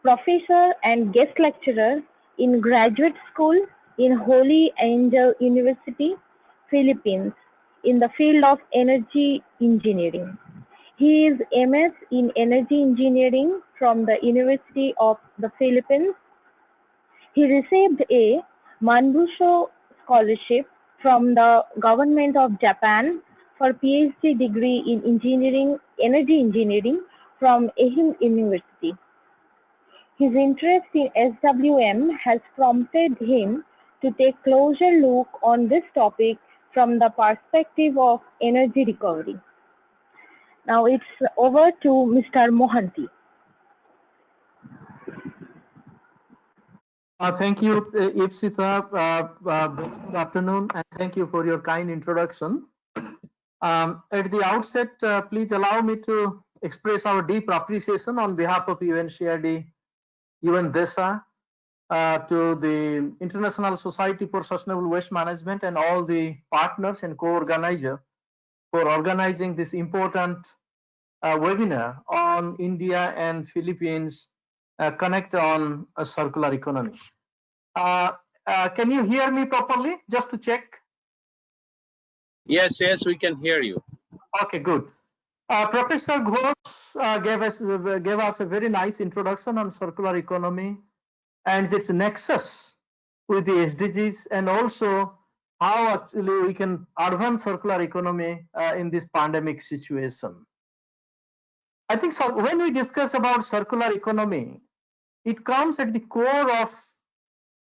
professor and guest lecturer in graduate school in Holy Angel University, Philippines, in the field of energy engineering. He is MS in energy engineering from the University of the Philippines. He received a Manbusho scholarship from the government of Japan for PhD degree in engineering, energy engineering from Ehime University. His interest in SWM has prompted him to take closer look on this topic from the perspective of energy recovery. Now it's over to Mr. Mohanty. Thank you, Ipsita. Good afternoon, and thank you for your kind introduction. At the outset, please allow me to express our deep appreciation on behalf of UNCRD, UNDESA, to the International Society for Sustainable Waste Management and all the partners and co-organizers for organizing this important webinar on India and Philippines connect on a circular economy. Can you hear me properly? Just to check. Yes, we can hear you. Okay, good. Professor Ghosh gave us a very nice introduction on circular economy and its nexus with the SDGs, and also how actually we can advance circular economy in this pandemic situation. I think so, when we discuss about circular economy, it comes at the core of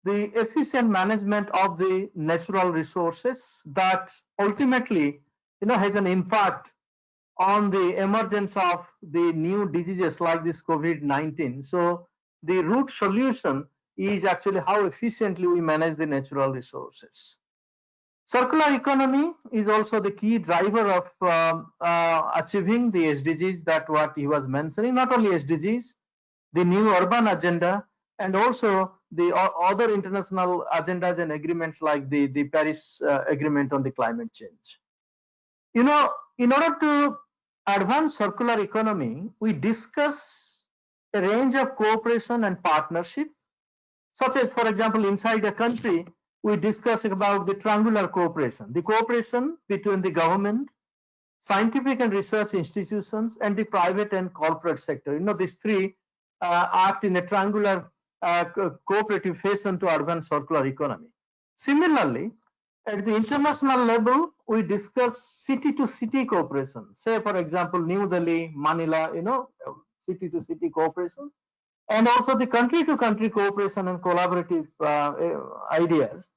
the efficient management of the natural resources that ultimately, has an impact on the emergence of the new diseases like this COVID-19. So the root solution is actually how efficiently we manage the natural resources. Circular economy is also the key driver of achieving the SDGs that what he was mentioning, not only SDGs, the new urban agenda, and also the other international agendas and agreements like the Paris Agreement on the climate change. In order to advance circular economy, we discuss a range of cooperation and partnership, such as, for example, inside a country, we discuss about the triangular cooperation, the cooperation between the government, scientific and research institutions, and the private and corporate sector. You know, these three act in a triangular cooperative fashion to advance circular economy. Similarly, at the international level, we discuss city-to-city cooperation. Say, for example, New Delhi, Manila, you know, city-to-city cooperation, and also the country-to-country cooperation and collaborative ideas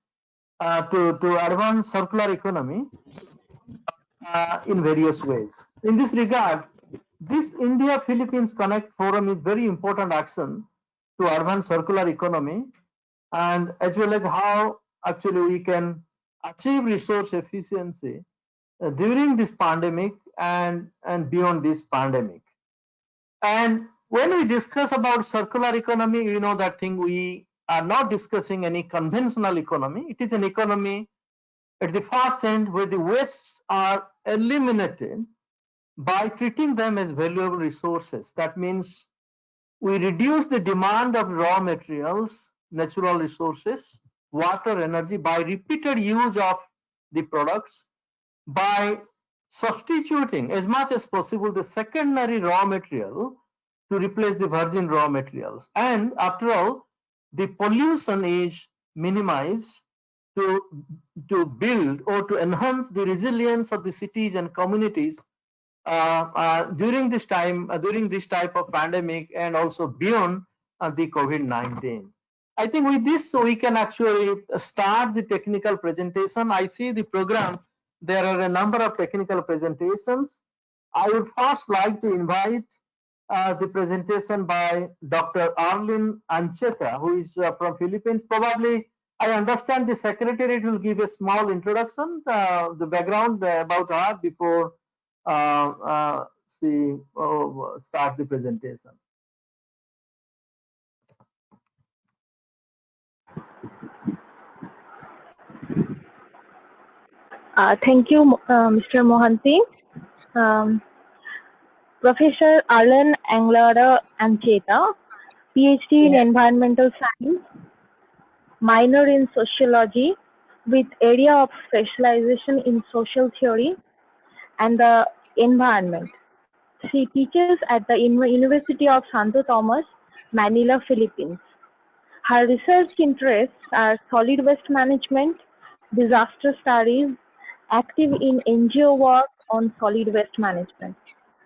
to advance circular economy in various ways. In this regard, this India-Philippines Connect Forum is very important action to advance circular economy, and as well as how actually we can achieve resource efficiency during this pandemic and beyond this pandemic. And when we discuss about circular economy, you know that thing, we are not discussing any conventional economy. It is an economy at the first end where the wastes are eliminated by treating them as valuable resources. That means we reduce the demand of raw materials, natural resources, water, energy by repeated use of the products, by substituting as much as possible the secondary raw material to replace the virgin raw materials. And after all, the pollution is minimized to build or to enhance the resilience of the cities and communities during this time, during this type of pandemic, and also beyond the COVID-19. I think with this, so we can actually start the technical presentation. I see the program, there are a number of technical presentations. I would first like to invite the presentation by Dr. Arlene Ancheta, who is from Philippines. Probably, I understand the Secretariat will give a small introduction, the background about her before she start the presentation. Thank you, Mr. Mohanty. Professor Arlen Anglada Ancheta, PhD in Environmental Science, minor in Sociology, with area of specialization in Social Theory and the Environment. She teaches at the University of Santo Tomas, Manila, Philippines. Her research interests are solid waste management, disaster studies, active in NGO work on solid waste management.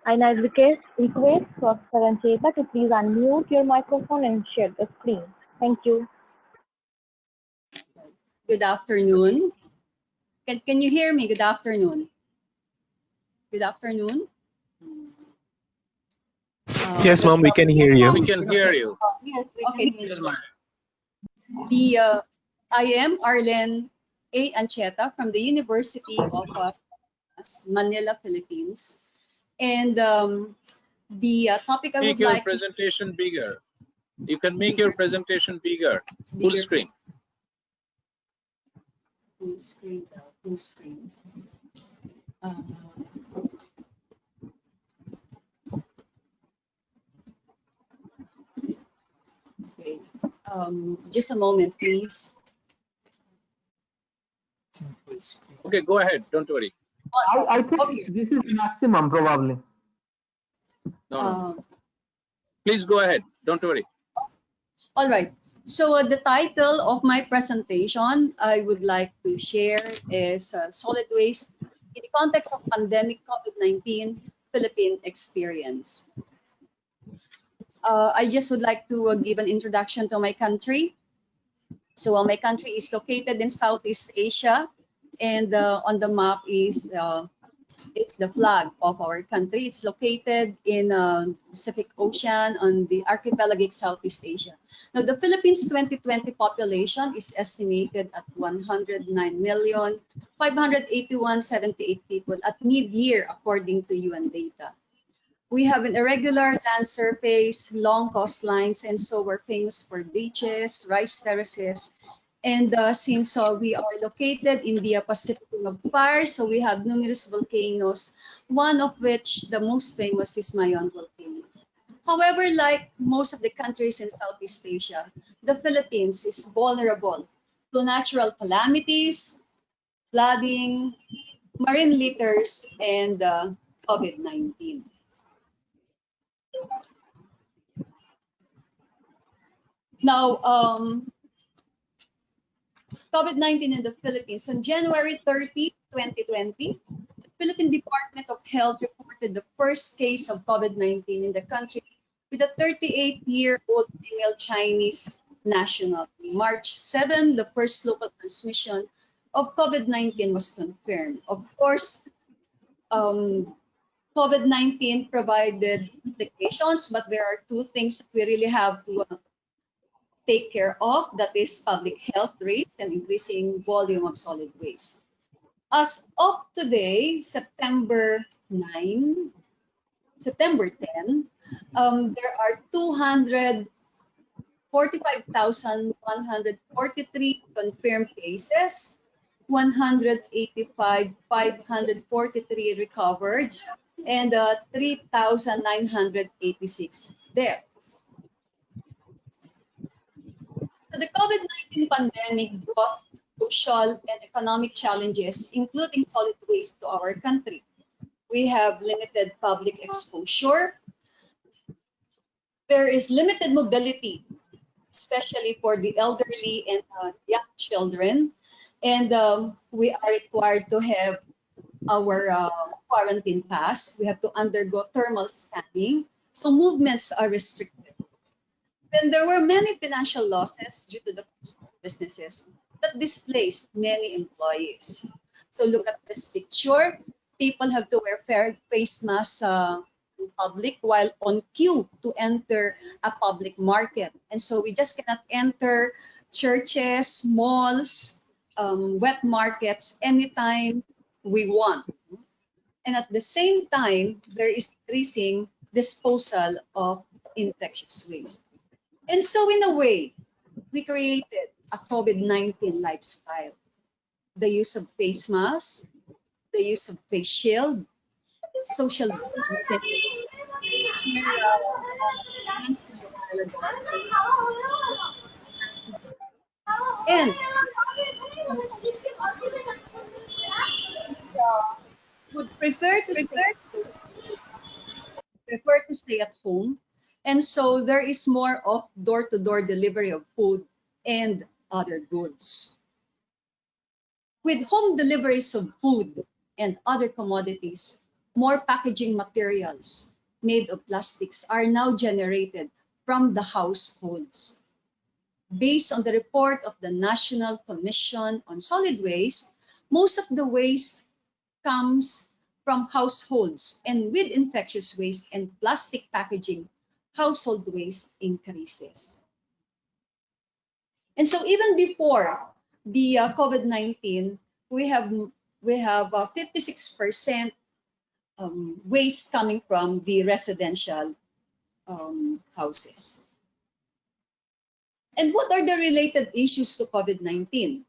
And I request Professor Ancheta to please unmute your microphone and share the screen. Thank you. Good afternoon. Can you hear me? Good afternoon. Good afternoon. Yes, ma'am, we can hear you. We can hear you. Yes, Okay. I am Arlen A. Ancheta from the University of Manila, Philippines. And the topic I would like to... Make your presentation bigger. You can make your presentation bigger. Full screen. Full screen. Full screen. Okay. Just a moment, please. Okay, go ahead. Don't worry. I think this is maximum probably. No. Please go ahead. Don't worry. All right. So the title of my presentation I would like to share is Solid Waste in the Context of Pandemic COVID-19 Philippine Experience. I just would like to give an introduction to my country. So my country is located in Southeast Asia, and on the map is it's the flag of our country. It's located in Pacific Ocean on the archipelagic Southeast Asia. Now, the Philippines 2020 population is estimated at 109,581,78 people at mid-year, according to UN data. We have an irregular land surface, long coastlines, and so we're famous for beaches, rice terraces. And since we are located in the Pacific Ring of Fire, so we have numerous volcanoes, one of which the most famous is Mayon volcano. However, like most of the countries in Southeast Asia, the Philippines is vulnerable to natural calamities, flooding, marine litters, and COVID-19. Now, COVID-19 in the Philippines. On January 30, 2020, the Philippine Department of Health reported the first case of COVID-19 in the country with a 38-year-old female Chinese national. March 7, the first local transmission of COVID-19 was confirmed. Of course, COVID-19 provided implications, but there are two things that we really have to take care of, that is public health risks and increasing volume of solid waste. As of today, September 10, there are 245,143 confirmed cases, 185,543 recovered, and 3,986 deaths. So the COVID-19 pandemic brought social and economic challenges, including solid waste, to our country. We have limited public exposure. There is limited mobility, especially for the elderly and young children. And we are required to have our quarantine pass. We have to undergo thermal scanning. So movements are restricted. Then there were many financial losses due to the businesses that displaced many employees. So look at this picture. People have to wear face masks in public while on queue to enter a public market. And so we just cannot enter churches, malls, wet markets anytime we want. And at the same time, there is increasing disposal of infectious waste. And so in a way, we created a COVID-19 lifestyle. The use of face masks, the use of face shield, social distancing, and would prefer to stay at home. And so there is more of door-to-door delivery of food and other goods. With home deliveries of food and other commodities, more packaging materials made of plastics are now generated from the households. Based on the report of the National Commission on Solid Waste, most of the waste comes from households, and with infectious waste and plastic packaging, household waste increases. And so even before the COVID-19, we have 56% waste coming from the residential houses. And what are the related issues to COVID-19?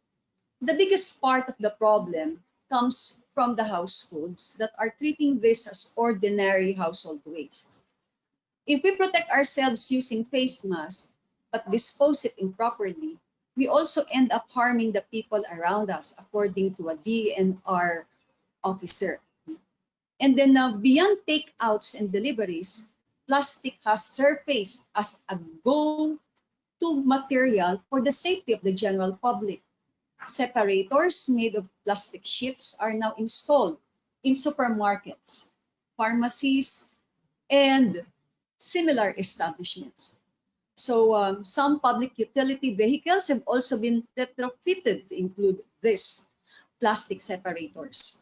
The biggest part of the problem comes from the households that are treating this as ordinary household waste. If we protect ourselves using face masks but dispose it improperly, we also end up harming the people around us, according to a DNR officer. And then beyond takeouts and deliveries, plastic has surfaced as a go-to material for the safety of the general public. Separators made of plastic sheets are now installed in supermarkets, pharmacies, and similar establishments. So some public utility vehicles have also been retrofitted to include these plastic separators.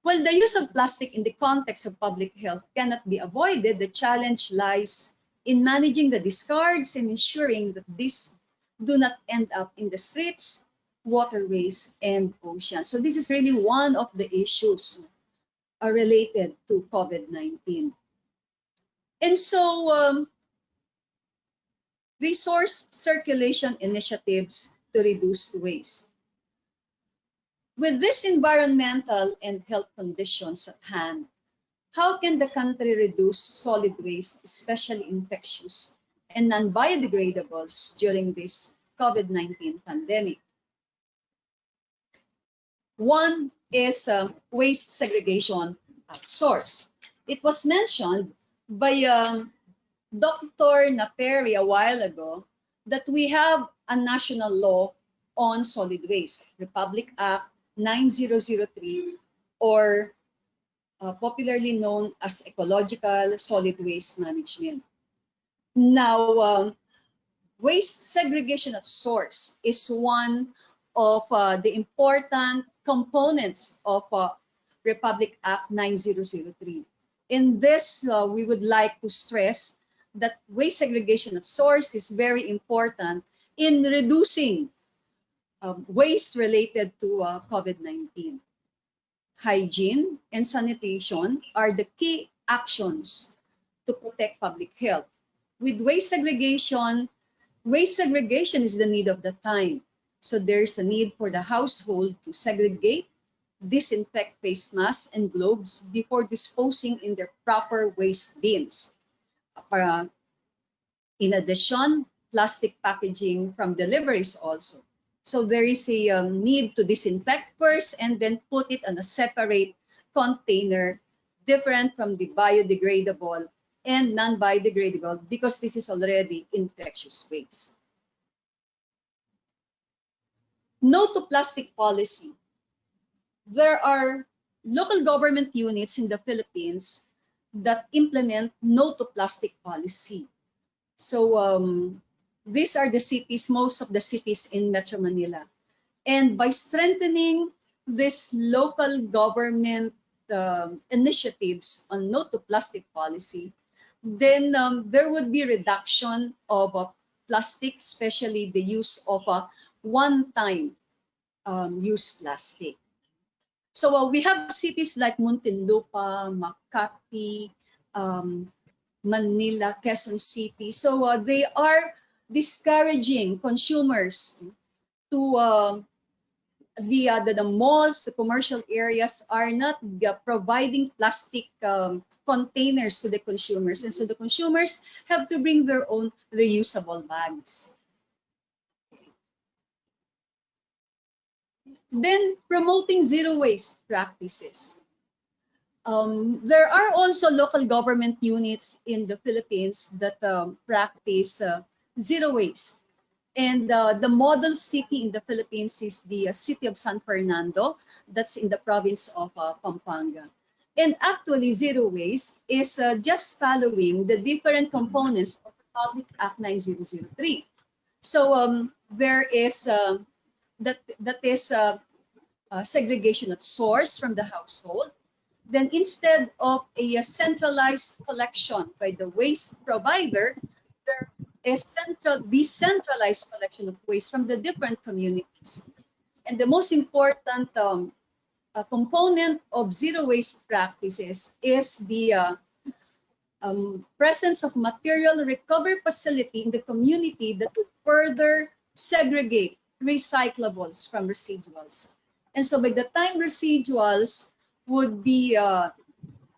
While the use of plastic in the context of public health cannot be avoided, the challenge lies in managing the discards and ensuring that these do not end up in the streets, waterways, and oceans. So this is really one of the issues related to COVID-19. And so resource circulation initiatives to reduce waste. With these environmental and health conditions at hand, how can the country reduce solid waste, especially infectious and non-biodegradables, during this COVID-19 pandemic. One is waste segregation at source. It was mentioned by Dr. Naperi a while ago that we have a national law on solid waste, Republic Act 9003, or popularly known as Ecological Solid Waste Management. Now, waste segregation at source is one of the important components of Republic Act 9003. In this, we would like to stress that waste segregation at source is very important in reducing waste related to COVID-19. Hygiene and sanitation are the key actions to protect public health. With waste segregation is the need of the time. So there's a need for the household to segregate, disinfect face masks and gloves before disposing in their proper waste bins. In addition, plastic packaging from deliveries also. So there is a need to disinfect first and then put it on a separate container, different from the biodegradable and non-biodegradable, because this is already infectious waste. No to plastic policy. There are local government units in the Philippines that implement no to plastic policy. So these are the cities, most of the cities in Metro Manila. And by strengthening this local government initiatives on no to plastic policy, then there would be reduction of plastic, especially the use of one-time use plastic. So we have cities like Muntinlupa, Makati, Manila, Quezon City. So they are discouraging consumers to the malls, the commercial areas are not providing plastic containers to the consumers. And so the consumers have to bring their own reusable bags. Then promoting zero waste practices. There are also local government units in the Philippines that practice zero waste. And the model city in the Philippines is the city of San Fernando, that's in the province of Pampanga. And actually, zero waste is just following the different components of Republic Act 9003. So there is that is segregation at source from the household. Then instead of a centralized collection by the waste provider, there is decentralized collection of waste from the different communities. And the most important component of zero waste practices is the presence of material recovery facility in the community that would further segregate recyclables from residuals. And so by the time residuals would be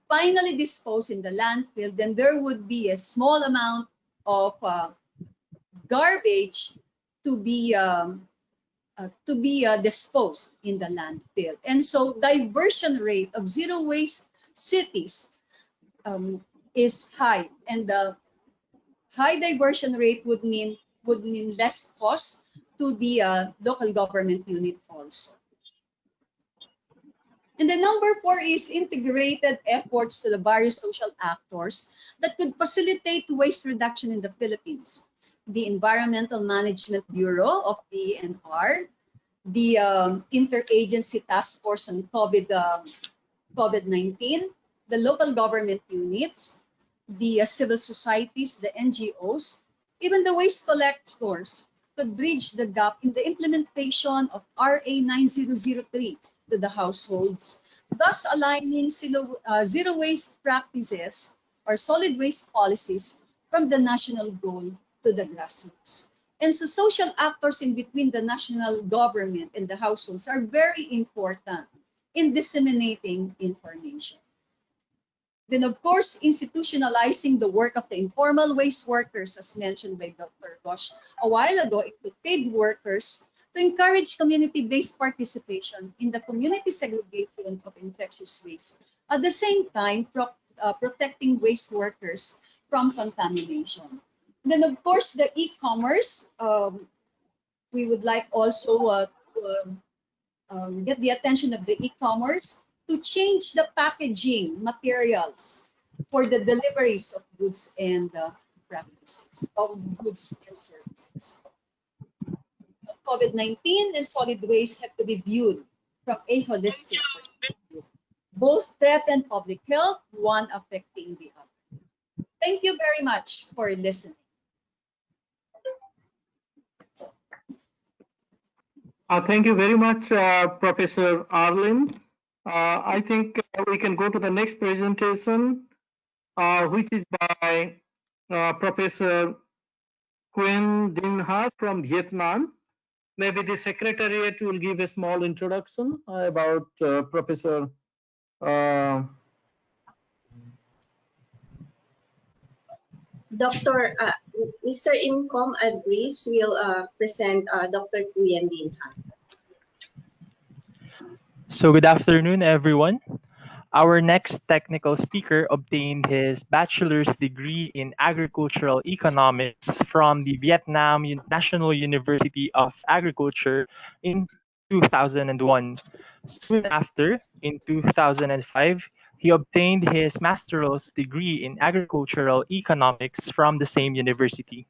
finally disposed in the landfill, then there would be a small amount of garbage to be disposed in the landfill. And so diversion rate of zero waste cities is high, and the high diversion rate would mean less cost to the local government unit also. And then number 4 is integrated efforts to the various social actors that could facilitate waste reduction in the Philippines. The Environmental Management Bureau of DENR, the Interagency Task Force on COVID-19, the local government units, the civil societies, the NGOs, even the waste collectors could bridge the gap in the implementation of RA 9003 to the households, thus aligning zero waste practices or solid waste policies from the national goal to the grassroots. And so social actors in between the national government and the households are very important in disseminating information. Then, of course, institutionalizing the work of the informal waste workers, as mentioned by Dr. Bosch a while ago, to paid workers to encourage community-based participation in the community segregation of infectious waste. At the same time, protecting waste workers from contamination. Then, of course, the e-commerce. We would like also to get the attention of the e-commerce to change the packaging materials for the deliveries of goods and practices, of goods and services. COVID-19 and solid waste have to be viewed from a holistic perspective. Both threaten public health, one affecting the other. Thank you very much for listening. Thank you very much, Professor Arlin. I think we can go to the next presentation, which is by Professor Nguyen Dinh Ha from Vietnam. Maybe the Secretariat will give a small introduction about Professor Mr. Incom agrees will present Dr. Nguyen Dinh Ha. So good afternoon, everyone. Our next technical speaker obtained his bachelor's degree in agricultural economics from the Vietnam National University of Agriculture in 2001. Soon after, in 2005, he obtained his master's degree in agricultural economics from the same university.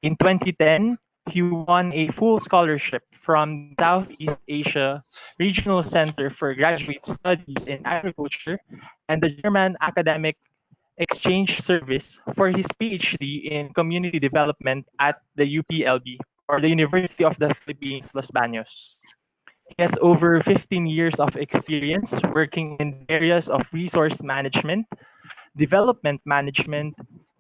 In 2010, he won a full scholarship from the Southeast Asia Regional Center for Graduate Studies in Agriculture and the German Academic Exchange Service for his PhD in Community Development at the UPLB, or the University of the Philippines, Los Baños. He has over 15 years of experience working in the areas of resource management, development management,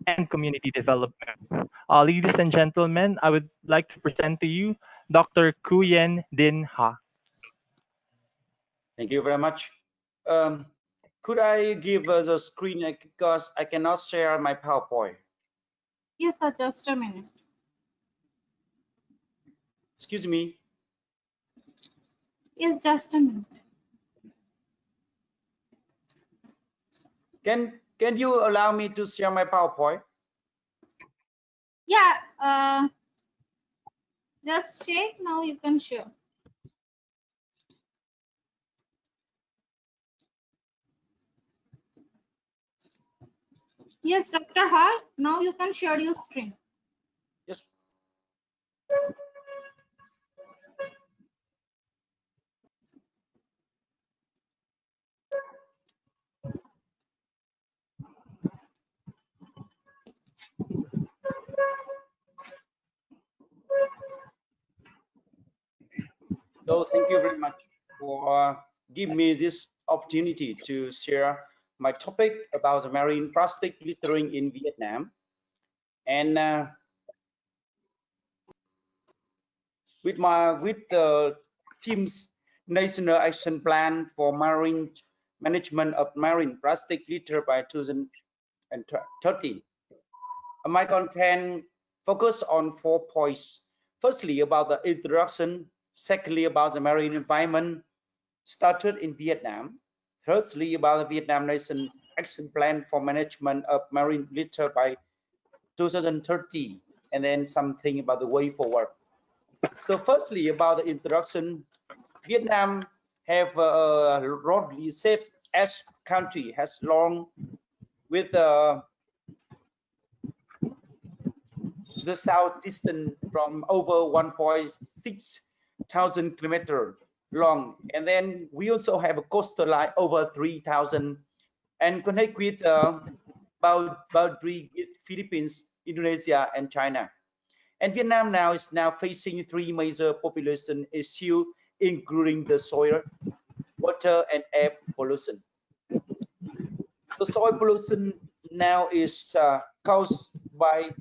and community development. Ladies and gentlemen, I would like to present to you Dr. Nguyen Dinh Ha. Thank you very much. Could I give the screen because I cannot share my PowerPoint? Yes, sir, just a minute. Excuse me. Yes, just a minute. Can you allow me to share my PowerPoint? Yeah, just check now, you can share. Yes, Dr. Ha, now you can share your screen. Yes. So thank you very much for giving me this opportunity to share my topic about the marine plastic littering in Vietnam. And with the team's National Action Plan for Marine Management of Marine Plastic Litter by 2030. My content focus on 4 points. Firstly, about the introduction. Secondly, about the marine environment started in Vietnam. Thirdly, about the Vietnam Nation Action Plan for Management of Marine Litter by 2030, and then something about the way forward. So firstly, about the introduction, Vietnam have a broadly safe as country has long with the south distance from over 1.6 thousand kilometers long, and then we also have a coastal line over 3,000 and connect with boundary with Philippines, Indonesia, and China. And Vietnam now is facing 3 major population issues, including the soil, water, and air pollution. The soil pollution now is caused by,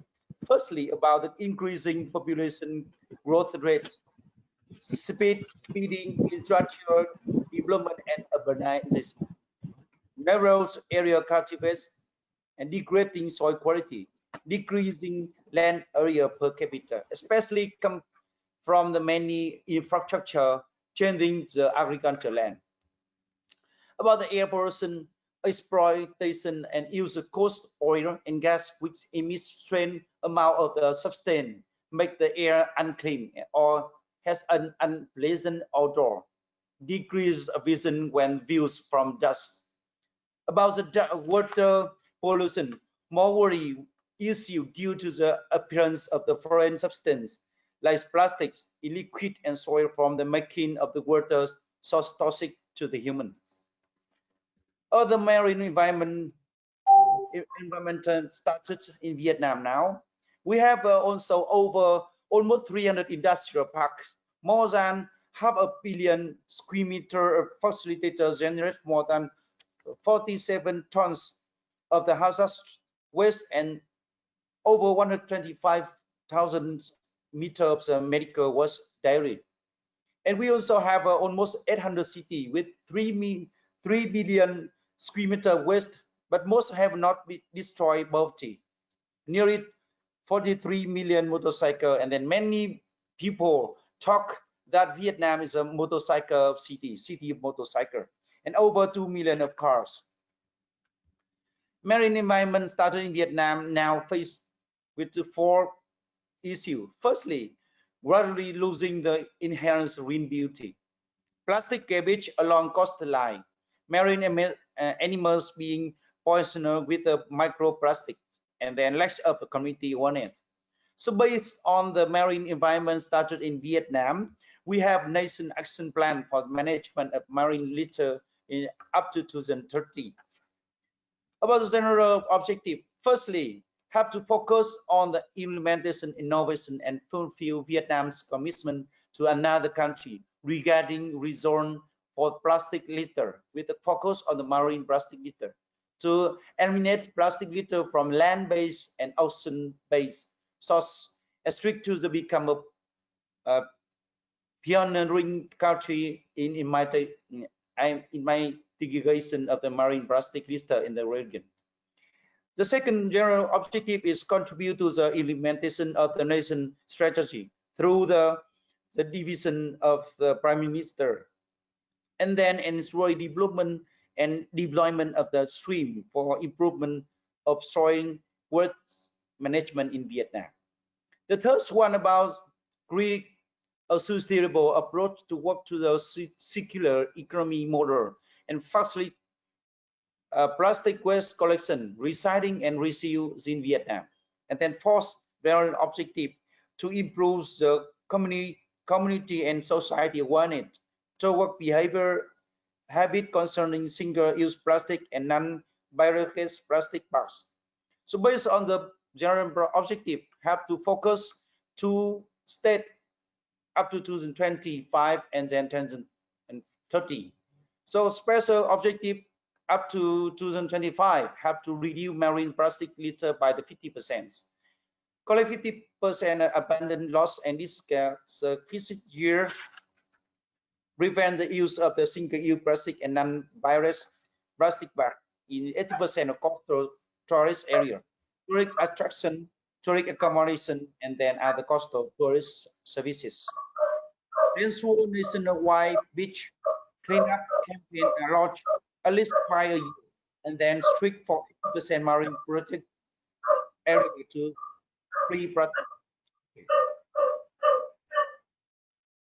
firstly, about the increasing population growth rates, speeding infrastructure development, and urbanization. narrows area cultivates, and degrading soil quality, decreasing land area per capita, especially from the many infrastructure changing the agriculture land. About the air pollution, exploitation, and use of coast oil and gas which emits strange amount of the substance make the air unclean or has an unpleasant odor, decrease vision when views from dust. About the water pollution, more worry issue due to the appearance of the foreign substance like plastics in liquid and soil from the making of the water so toxic to the humans. Other marine environment started in Vietnam now. We have also over almost 300 industrial parks, more than 500 million square meter of facilitators generate more than 47 tons of the hazardous waste and over 125,000 meters of medical waste daily. And we also have almost 800 cities with 3 billion square meter waste, but most have not been destroyed poverty. Nearly 43 million motorcycle, and then many people talk that Vietnam is a motorcycle city of motorcycle, and over 2 million of cars. Marine environment started in Vietnam now faced with the 4 issues. Firstly, gradually losing the inherent marine beauty. Plastic garbage along coastline, marine animals being poisoned with the microplastic, and then lack of community awareness. So based on the marine environment started in Vietnam, we have nation action plan for management of marine litter in up to 2030. About the general objective, firstly, have to focus on the implementation, innovation, and fulfill Vietnam's commitment to another country regarding return for plastic litter, with a focus on the marine plastic litter, to eliminate plastic litter from land-based and ocean-based source, as strict to become a pioneering country in mitigation of the marine plastic litter in the region. The second general objective is contribute to the implementation of the nation strategy through the division of the Prime Minister, and then ensure development and deployment of the stream for improvement of soil waste management in Vietnam. The third one about create a sustainable approach to work to the circular economy model and facilitate plastic waste collection, recycling, and reuse in Vietnam. And then fourth general objective to improve the community and society awareness toward behavior habit concerning single-use plastic and non-biodegradable plastic bags. So based on the general objective, have to focus to state up to 2025 and then 2030. So special objective up to 2025 have to reduce marine plastic litter by the 50%. Collect 50% abandoned loss and discard the visit year. Prevent the use of the single-use plastic and non-biodegradable plastic bag in 80% of coastal tourist area. Tourist attraction, tourist accommodation, and then other coastal tourist services. Ensure nationwide beach cleanup campaign launch at least 5 a year, and then strict for 80% marine protected area to free protect.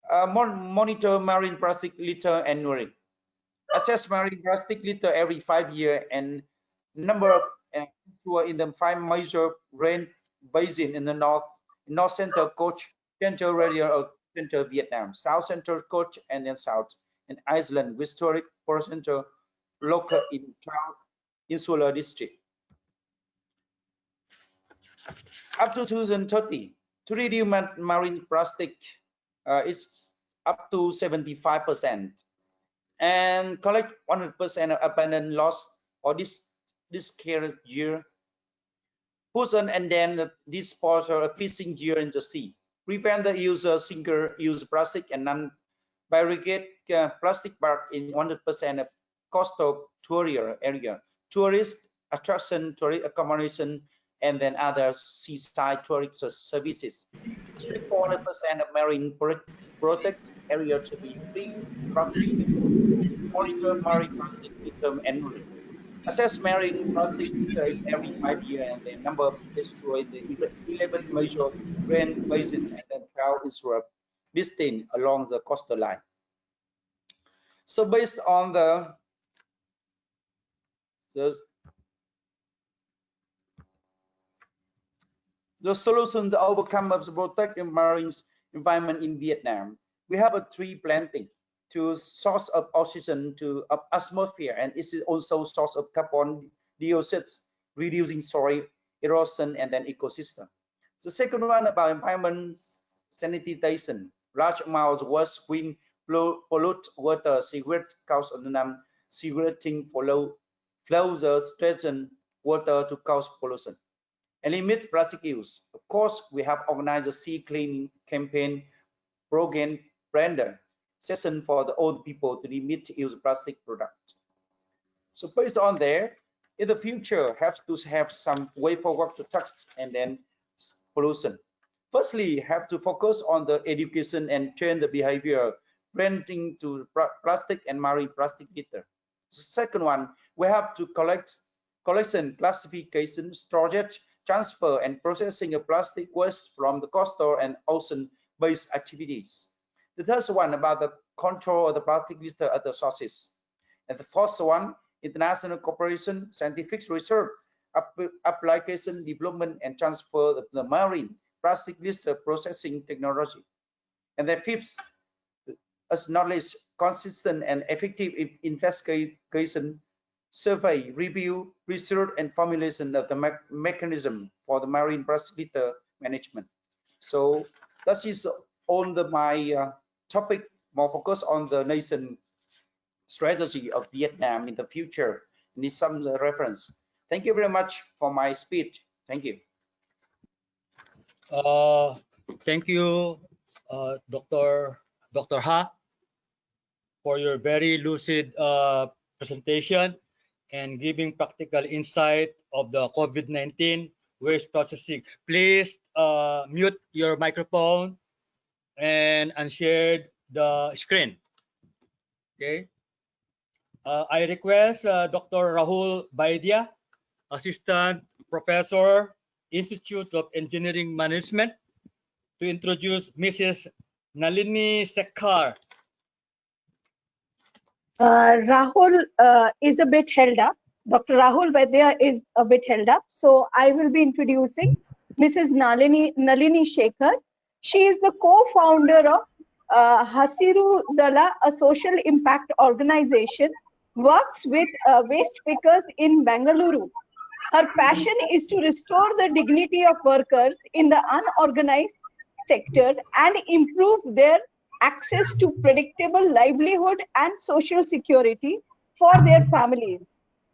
Monitor marine plastic litter annually. Assess marine plastic litter every 5 years and number of in the 5 major rain basin in the north central coast, central region of central Vietnam, south central coast, and then south and Iceland, historic percentile local in insular district. Up to 2030, to reduce marine plastic, it's up to 75%, and collect 100% of abandoned loss or this care year. Put on and then disposal of fishing gear in the sea. Prevent the use of single-use plastic and non-biodegradable plastic bag in 100% of coastal tourist area, tourist attraction, tourist accommodation, and then other seaside tourist services. Strict 400% of marine protect area to be free from plastic. Monitor marine plastic litter annually. Assess marine plastic litter every 5 years, and the number of destroyed the 11 major grand basin and then 12 inshore basin along the coastal line. So based on the solution to overcome of the protect marine environment in Vietnam, we have a tree planting to source of oxygen to atmosphere, and it's also source of carbon dioxide, reducing soil erosion and then ecosystem. The second one about environment sanitation. Large amounts of waste wind pollute water, cigarette cause cigaretting flows the strengthen water to cause pollution. And limit plastic use. Of course, we have organized a sea cleaning campaign program branded session for the old people to limit use of plastic products. So based on there, in the future, have to have some way forward to tax and then pollution. Firstly, have to focus on the education and train the behavior preventing to plastic and marine plastic litter. Second one, we have to collection, classification, storage, transfer, and processing of plastic waste from the coastal and ocean-based activities. The third one about the control of the plastic litter at the sources. And the fourth one, international cooperation, scientific research, application, development, and transfer of the marine plastic litter processing technology. And the fifth, as knowledge, consistent and effective investigation, survey, review, research, and formulation of the mechanism for the marine plastic litter management. So that is on my topic, more focus on the nation strategy of Vietnam in the future. Need some reference. Thank you very much for my speech. Thank you. Thank you, Dr. Ha, for your very lucid presentation and giving practical insight of the COVID-19 waste processing. Please mute your microphone and unshare the screen. Okay. I request Dr. Rahul Baidia, Assistant Professor, Institute of Engineering Management, to introduce Mrs. Nalini Sharkar. Rahul is a bit held up. Dr. Rahul Baidia is a bit held up. So I will be introducing Mrs. Nalini Sharkar. She is the co-founder of Hasiru Dala, a social impact organization, works with waste pickers in Bengaluru. Her passion is to restore the dignity of workers in the unorganized sector and improve their access to predictable livelihood and social security for their families.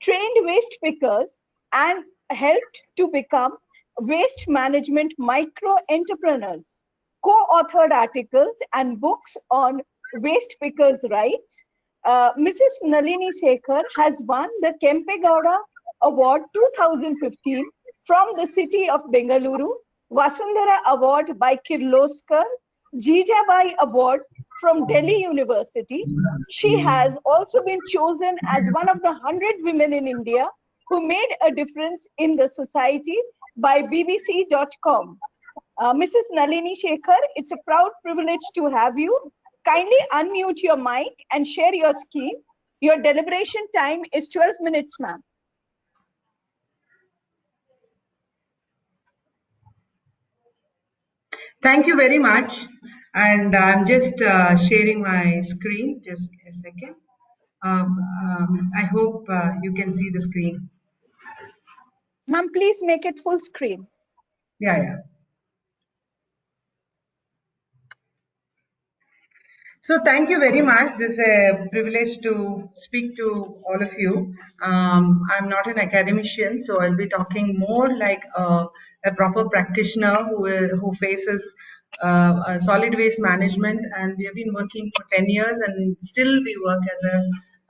Trained waste pickers and helped to become waste management micro entrepreneurs. Co-authored articles and books on waste pickers' rights. Mrs. Nalini Sharkar has won the Kempegowda Award 2015 from the city of Bengaluru, Vasundhara Award by Kirloskar, Jijabai Award from Delhi University. She has also been chosen as one of the 100 women in India who made a difference in the society by BBC.com. Mrs. Nalini Sharkar, it's a proud privilege to have you. Kindly unmute your mic and share your scheme. Your deliberation time is 12 minutes, ma'am. Thank you very much. And I'm just sharing my screen. Just a second. I hope you can see the screen. Ma'am, please make it full screen. Yeah. So thank you very much. This is a privilege to speak to all of you. I'm not an academician, so I'll be talking more like a proper practitioner who faces solid waste management, and we have been working for 10 years, and still we work as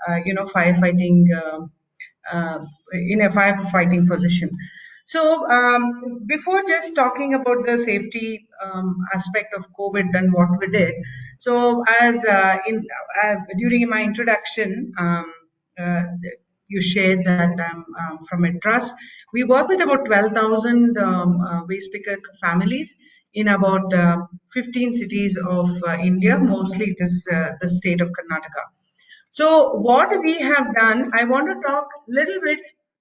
firefighting in a firefighting position. So before just talking about the safety aspect of COVID and what we did, so as during my introduction, you shared that I'm from a trust. We work with about 12,000 waste picker families in about 15 cities of India, mostly it is the state of Karnataka. So what we have done, I want to talk a little bit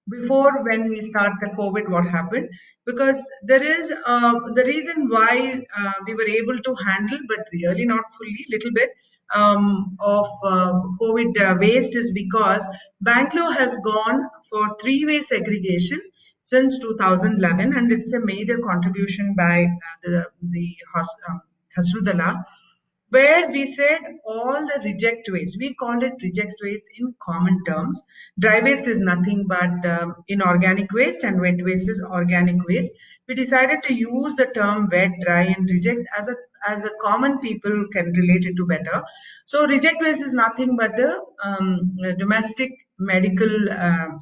before when we start the COVID, what happened, because there is the reason why we were able to handle, but really not fully, little bit of COVID waste is because Bangalore has gone for three-way segregation since 2011, and it's a major contribution by the Hasrudala, where we said all the reject waste, we called it reject waste in common terms. Dry waste is nothing but inorganic waste, and wet waste is organic waste. We decided to use the term wet, dry, and reject as a common people can relate it to better. So reject waste is nothing but the domestic medical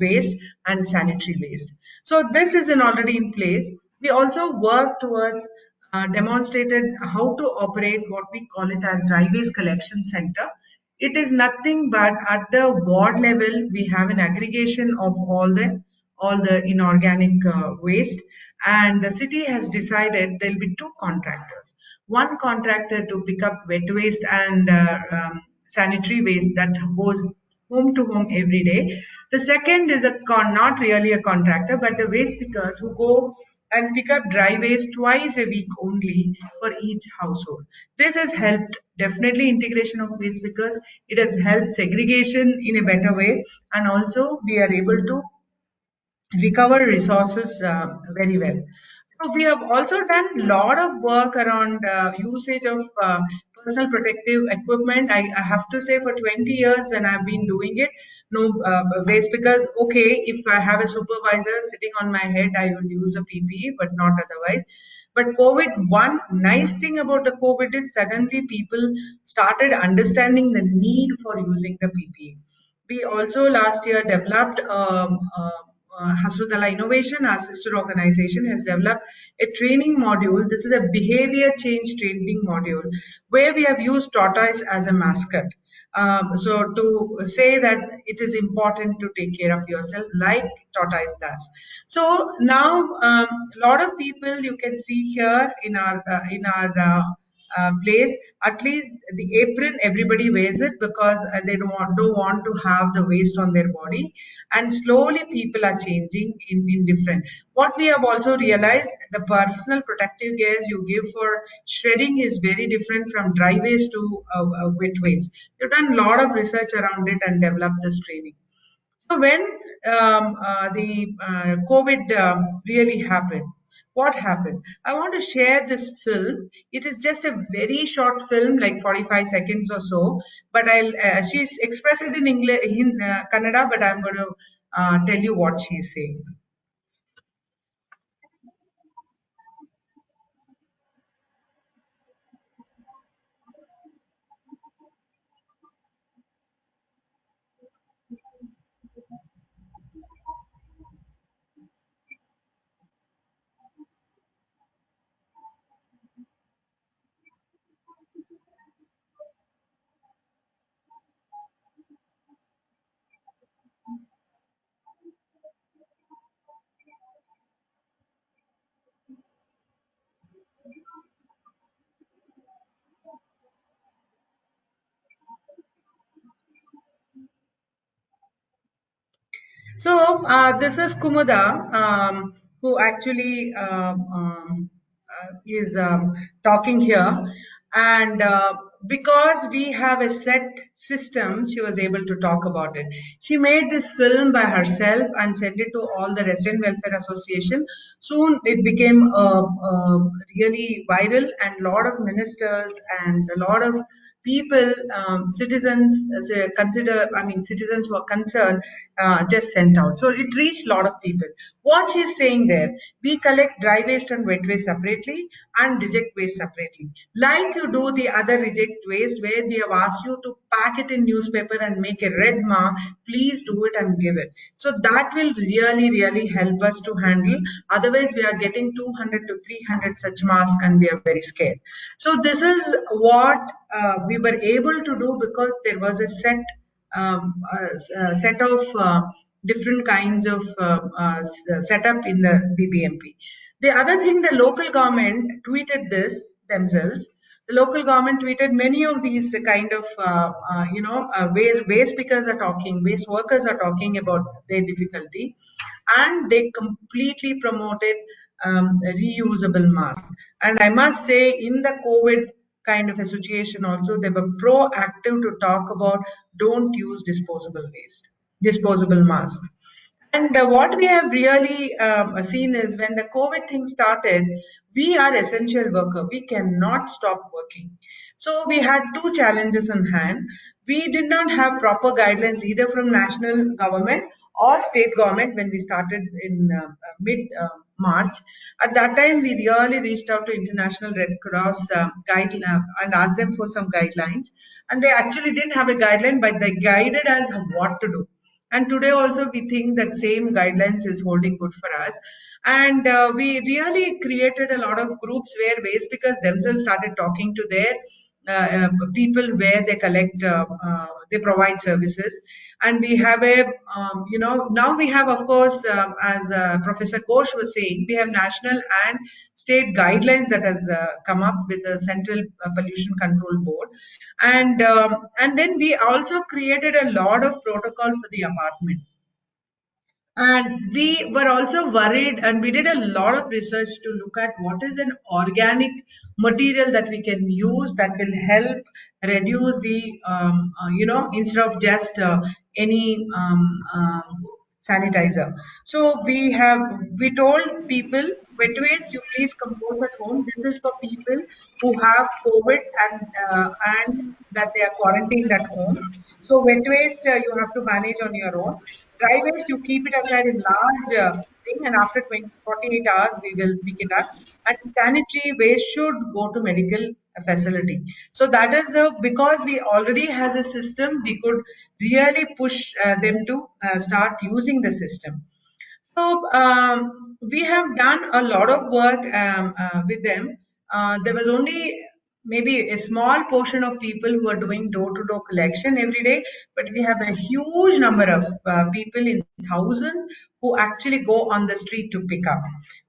waste and sanitary waste. So this is already in place. We also work towards demonstrated how to operate what we call it as dry waste collection center. It is nothing but at the ward level, we have an aggregation of all the inorganic waste, and the city has decided there will be two contractors. One contractor to pick up wet waste and sanitary waste that goes home to home every day. The second is not really a contractor, but the waste pickers who go and pick up dry waste twice a week only for each household. This has helped definitely integration of waste because it has helped segregation in a better way, and also we are able to recover resources very well. So we have also done a lot of work around usage of personal protective equipment. I have to say for 20 years when I've been doing it, no waste, because okay, if I have a supervisor sitting on my head, I would use a PPE, but not otherwise. But COVID, one nice thing about the COVID is suddenly people started understanding the need for using the PPE. We also last year developed Hasrudala Innovation, our sister organization, has developed a training module. This is a behavior change training module where we have used tortoise as a mascot. So to say that it is important to take care of yourself like tortoise does. So now a lot of people you can see here in our place, at least the apron everybody wears it because they don't want to have the waste on their body, and slowly people are changing in different. What we have also realized, the personal protective gears you give for shredding is very different from dry waste to wet waste. We've done a lot of research around it and developed this training. So when the COVID really happened, what happened? I want to share this film. It is just a very short film, like 45 seconds or so. But she's expressed it in English, in Kannada, but I'm going to tell you what she's saying. So this is Kumuda, who actually is talking here, and because we have a set system, she was able to talk about it. She made this film by herself and sent it to all the Resident Welfare Association. Soon it became really viral, and a lot of ministers and a lot of people, citizens citizens who are concerned just sent out. So it reached a lot of people. What she's saying there, we collect dry waste and wet waste separately and reject waste separately. Like you do the other reject waste where we have asked you to pack it in newspaper and make a red mark, please do it and give it. So that will really help us to handle. Otherwise, we are getting 200 to 300 such masks and we are very scared. So this is what we were able to do because there was a set of different kinds of setup in the BBMP. The other thing, the local government tweeted this themselves. The local government tweeted many of these kind of, where waste pickers are talking, waste workers are talking about their difficulty, and they completely promoted reusable masks. And I must say, in the COVID kind of a situation also, they were proactive to talk about don't use disposable masks. And what we have really seen is when the COVID thing started, we are essential worker. We cannot stop working. So we had two challenges in hand. We did not have proper guidelines either from national government or state government when we started in mid-March. At that time, we really reached out to International Red Cross guideline and asked them for some guidelines. And they actually didn't have a guideline, but they guided us what to do. And today also we think that same guidelines is holding good for us. And we really created a lot of groups where waste pickers themselves started talking to their people where they collect, they provide services. And we have now we have, of course, as Professor Ghosh was saying, we have national and state guidelines that has come up with the Central Pollution Control Board. And then we also created a lot of protocol for the apartment. And we were also worried, and we did a lot of research to look at what is an organic material that we can use that will help reduce the, instead of just any sanitizer. So we told people, wet waste, you please compose at home. This is for people who have COVID and that they are quarantined at home. So wet waste you have to manage on your own. Dry waste, you keep it aside in large thing, and after 48 hours, we will pick it up. And sanitary waste should go to medical facility. So that is because we already has a system, we could really push them to start using the system. So we have done a lot of work with them. There was only maybe a small portion of people who are doing door-to-door collection every day, but we have a huge number of people in thousands who actually go on the street to pick up.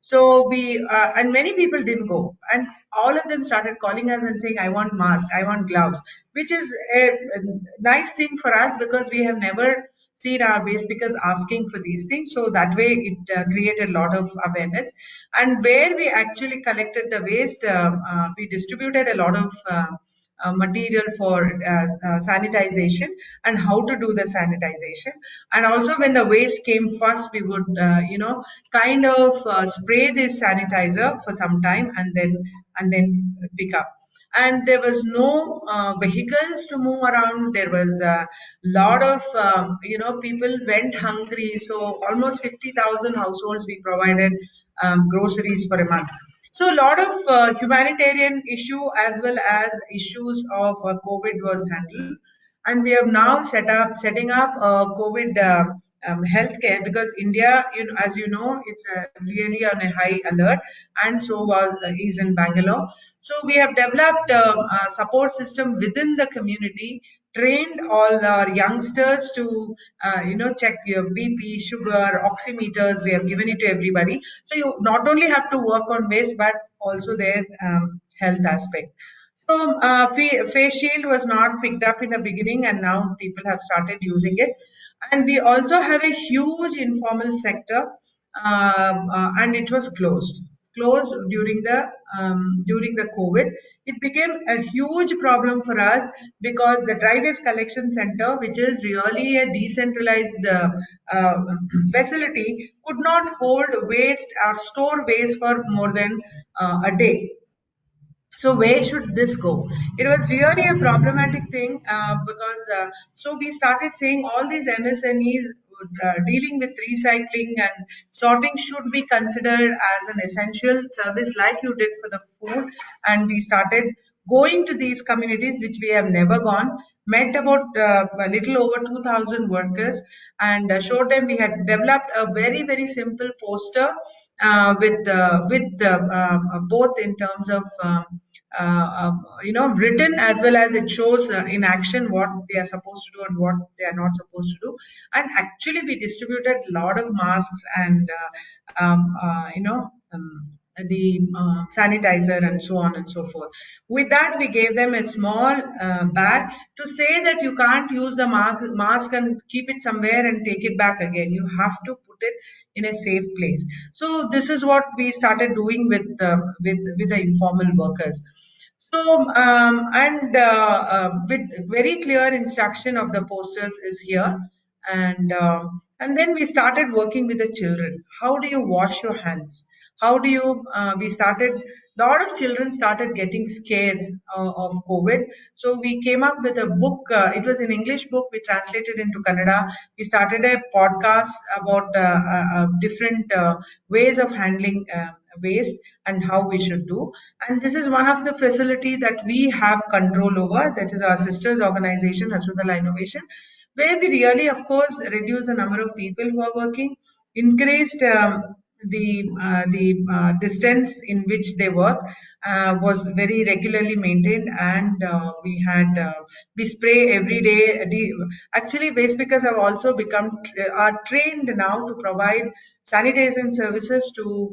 So and many people didn't go, and all of them started calling us and saying, I want mask, I want gloves, which is a nice thing for us because we have never seen our waste pickers asking for these things. So that way it created a lot of awareness. And where we actually collected the waste, we distributed a lot of material for sanitization and how to do the sanitization. And also when the waste came first, we would, kind of spray this sanitizer for some time and then pick up. And there was no vehicles to move around. There was a lot of, people went hungry. So almost 50,000 households we provided groceries for a month. So a lot of humanitarian issue as well as issues of COVID was handled. And we have now setting up COVID healthcare because India, as you know, it's really on a high alert, and so is in Bangalore. So we have developed a support system within the community, trained all our youngsters to, check your BP, sugar, oximeters. We have given it to everybody. So you not only have to work on waste, but also their health aspect. So face shield was not picked up in the beginning, and now people have started using it. And we also have a huge informal sector, and it was closed during the COVID. It became a huge problem for us because the dry waste collection center, which is really a decentralized facility, could not hold waste or store waste for more than a day. So where should this go? It was really a problematic thing because so we started saying all these MSMEs dealing with recycling and sorting should be considered as an essential service like you did for the food. And we started going to these communities which we have never gone, met about a little over 2,000 workers and showed them. We had developed a very, very simple poster with both in terms of written as well as it shows in action what they are supposed to do and what they are not supposed to do. And actually we distributed a lot of masks and the sanitizer and so on and so forth. With that, we gave them a small bag to say that you can't use the mask and keep it somewhere and take it back again. You have to put it in a safe place. So this is what we started doing with the informal workers. So with very clear instruction of the posters is here, and then we started working with the children. How do you wash your hands? How do you? We started. A lot of children started getting scared of COVID. So we came up with a book. It was an English book. We translated into Kannada. We started a podcast about different ways of handling waste and how we should do. And this is one of the facility that we have control over. That is our sisters organization, Hasudala Innovation, where we really, of course, reduce the number of people who are working, increased the distance in which they work was very regularly maintained, and we spray every day. Actually, waste pickers have also are trained now to provide sanitation services to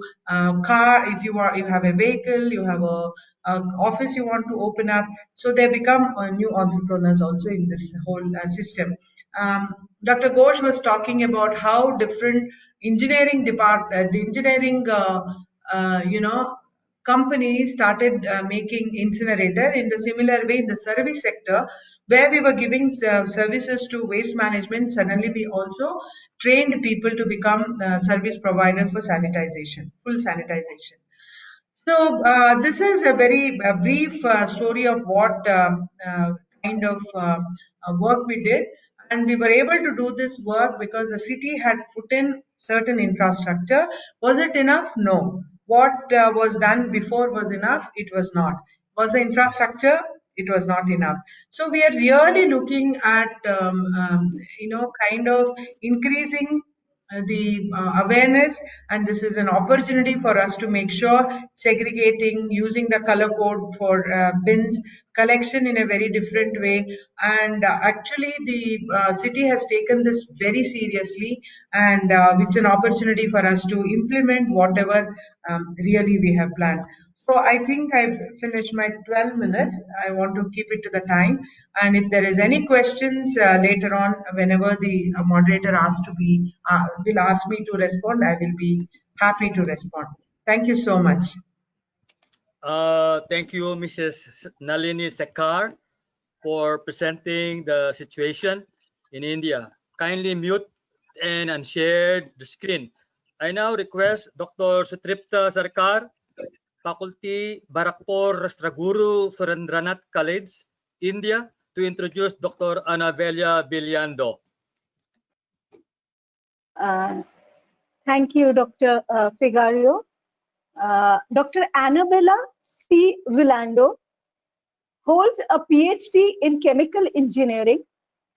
car. If you have a vehicle, you have a office you want to open up, so they become new entrepreneurs also in this whole system. Dr. Ghosh was talking about how different engineering companies started making incinerator in the similar way in the service sector, where we were giving services to waste management. Suddenly we also trained people to become service provider for sanitization, full sanitization. So this is a very brief story of what kind of work we did. And we were able to do this work because the city had put in certain infrastructure. Was it enough? No. What was done before was enough? It was not. Was the infrastructure? It was not enough. So we are really looking at, kind of increasing the awareness, and this is an opportunity for us to make sure segregating, using the color code for bins, collection in a very different way. And actually the city has taken this very seriously, and it's an opportunity for us to implement whatever really we have planned. So I think I've finished my 12 minutes. I want to keep it to the time. And if there is any questions later on, whenever the moderator will ask me to respond, I will be happy to respond. Thank you so much. Thank you, Mrs. Nalini Sekar, for presenting the situation in India. Kindly mute and unshare the screen. I now request Dr. Sutripta Sarkar, Faculty, Barakpur Rastraguru Surendranath College, India, to introduce Dr. Anavelia Villando. Thank you, Dr. Figario. Dr. Annabella C. Villando holds a PhD in chemical engineering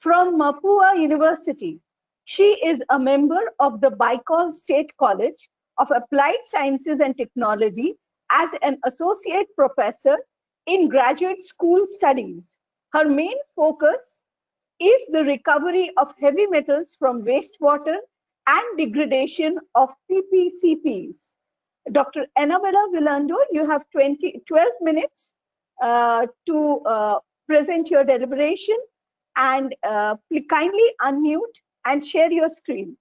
from Mapua University. She is a member of the Bicol State College of Applied Sciences and Technology as an associate professor in graduate school studies. Her main focus is the recovery of heavy metals from wastewater and degradation of PPCPs. Dr. Annabella Villando, you have 12 minutes to present your deliberation, and kindly unmute and share your screen.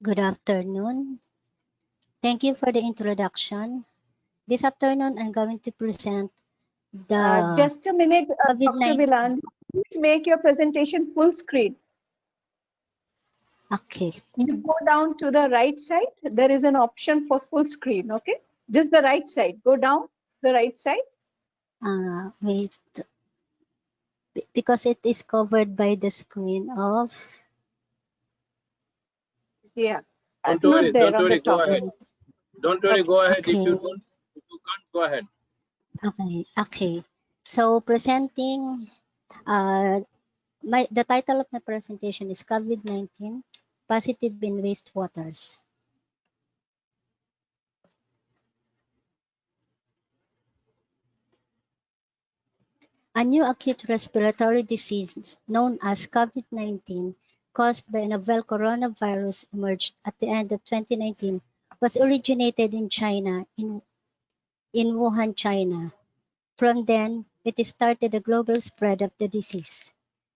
Good afternoon. Thank you for the introduction. This afternoon, I'm going to present The Just a minute, Dr. COVID-19. Vilan. Please make your presentation full screen. Okay. You go down to the right side. There is an option for full screen. Okay, just the right side. Go down the right side. Wait, because it is covered by the screen of. Yeah. Don't Not worry, there don't on the worry, go top. ahead. Don't worry, go ahead. Okay. If you can't, go ahead. Okay. So presenting, the title of my presentation is COVID-19, Positive in Wastewaters. A new acute respiratory disease known as COVID-19, caused by a novel coronavirus, emerged at the end of 2019, was originated in China, in Wuhan, China. From then, it started a global spread of the disease.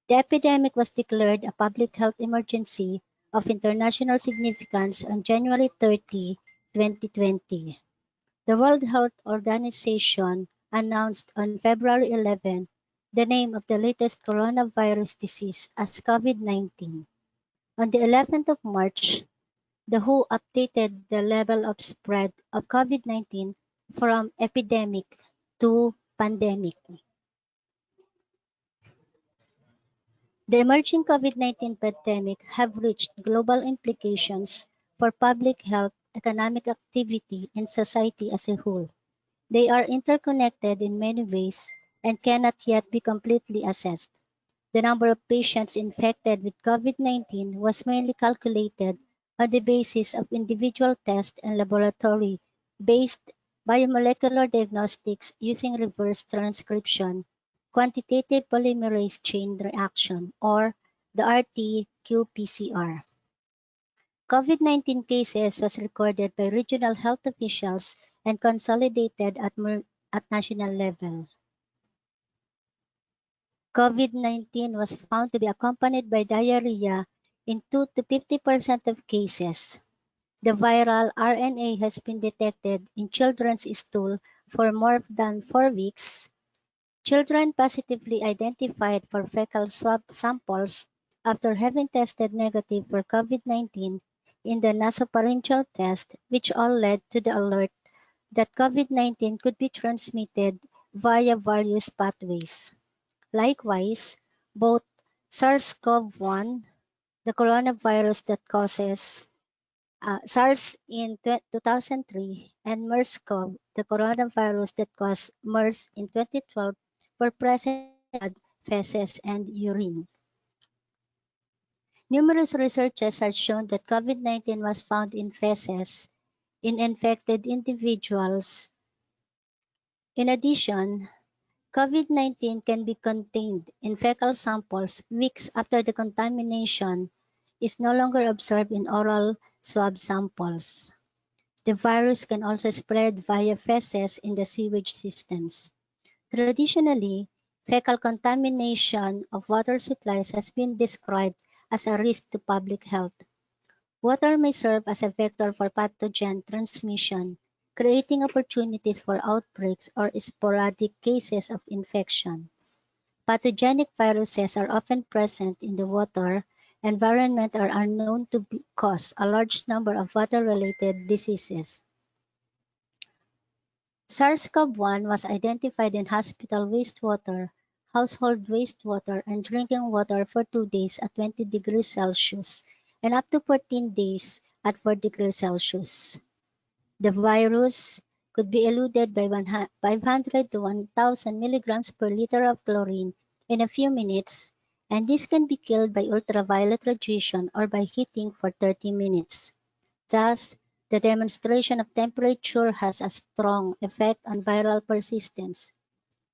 The epidemic was declared a public health emergency of international significance on January 30, 2020. The World Health Organization announced on February 11 the name of the latest coronavirus disease as COVID-19. On the 11th of March, the WHO updated the level of spread of COVID-19 from epidemic to pandemic. The emerging COVID-19 pandemic have reached global implications for public health, economic activity, and society as a whole. They are interconnected in many ways and cannot yet be completely assessed. The number of patients infected with COVID-19 was mainly calculated on the basis of individual tests and laboratory-based biomolecular diagnostics using reverse transcription, quantitative polymerase chain reaction, or the RT-qPCR. COVID-19 cases was recorded by regional health officials and consolidated at national level. COVID-19 was found to be accompanied by diarrhea in 2 to 50% of cases. The viral RNA has been detected in children's stool for more than 4 weeks. Children positively identified for fecal swab samples after having tested negative for COVID-19 in the nasopharyngeal test, which all led to the alert that COVID-19 could be transmitted via various pathways. Likewise, both SARS-CoV-1, the coronavirus that causes SARS in 2003, and MERS-CoV, the coronavirus that caused MERS in 2012, were present in blood, feces, and urine. Numerous researches have shown that COVID-19 was found in feces in infected individuals. In addition, COVID-19 can be contained in fecal samples weeks after the contamination is no longer observed in oral swab samples. The virus can also spread via feces in the sewage systems. Traditionally, fecal contamination of water supplies has been described as a risk to public health. Water may serve as a vector for pathogen transmission, creating opportunities for outbreaks or sporadic cases of infection. Pathogenic viruses are often present in the water environment and are known to cause a large number of water-related diseases. SARS-CoV-1 was identified in hospital wastewater, household wastewater, and drinking water for 2 days at 20 degrees Celsius and up to 14 days at 4 degrees Celsius. The virus could be eluded by 500 to 1,000 milligrams per liter of chlorine in a few minutes, and this can be killed by ultraviolet radiation or by heating for 30 minutes. Thus, the demonstration of temperature has a strong effect on viral persistence.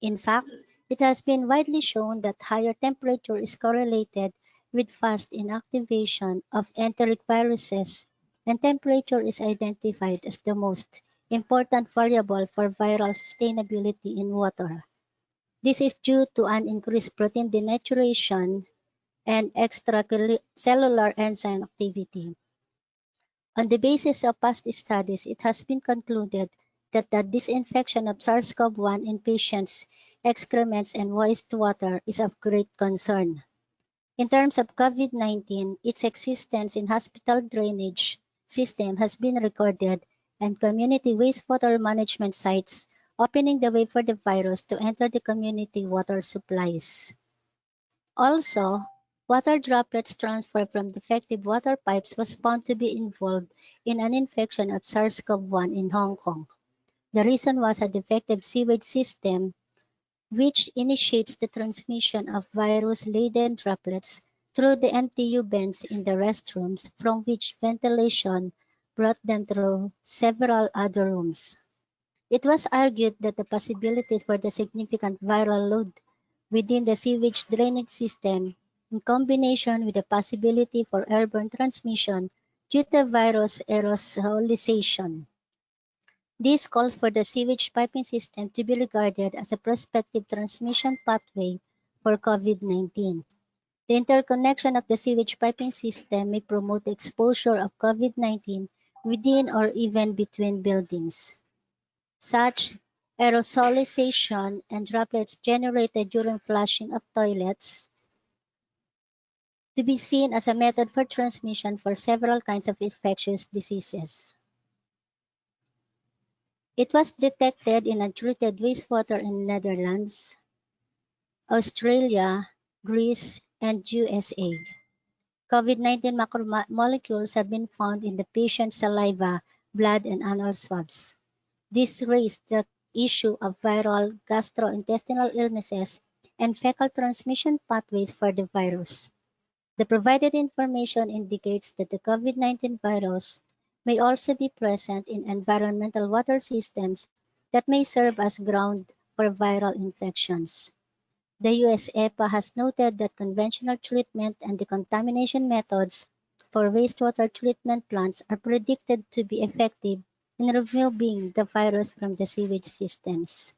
In fact, it has been widely shown that higher temperature is correlated with fast inactivation of enteric viruses, and temperature is identified as the most important variable for viral sustainability in water. This is due to an increased protein denaturation and extracellular enzyme activity. On the basis of past studies, it has been concluded that the disinfection of SARS-CoV-1 in patients excrements, and wastewater is of great concern. In terms of COVID-19, its existence in hospital drainage system has been recorded and community wastewater management sites, opening the way for the virus to enter the community water supplies. Also, water droplets transferred from defective water pipes was found to be involved in an infection of SARS-CoV-1 in Hong Kong. The reason was a defective sewage system which initiates the transmission of virus-laden droplets through the MTU vents in the restrooms, from which ventilation brought them through several other rooms. It was argued that the possibilities for the significant viral load within the sewage drainage system, in combination with the possibility for airborne transmission due to virus aerosolization. This calls for the sewage piping system to be regarded as a prospective transmission pathway for COVID-19. The interconnection of the sewage piping system may promote the exposure of COVID-19 within or even between buildings. Such aerosolization and droplets generated during flushing of toilets to be seen as a method for transmission for several kinds of infectious diseases. It was detected in untreated wastewater in Netherlands, Australia, Greece, and USA. COVID-19 macromolecules have been found in the patient's saliva, blood, and anal swabs. This raised the issue of viral gastrointestinal illnesses and fecal transmission pathways for the virus. The provided information indicates that the COVID-19 virus may also be present in environmental water systems that may serve as ground for viral infections. The US EPA has noted that conventional treatment and decontamination methods for wastewater treatment plants are predicted to be effective in removing the virus from the sewage systems.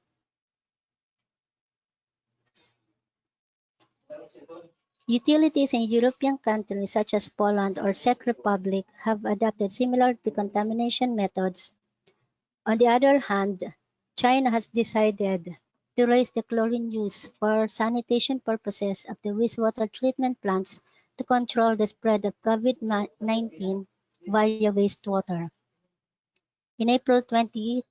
Utilities in European countries such as Poland or Czech Republic have adopted similar decontamination methods. On the other hand, China has decided to raise the chlorine use for sanitation purposes of the wastewater treatment plants to control the spread of COVID-19 via wastewater. In April 23,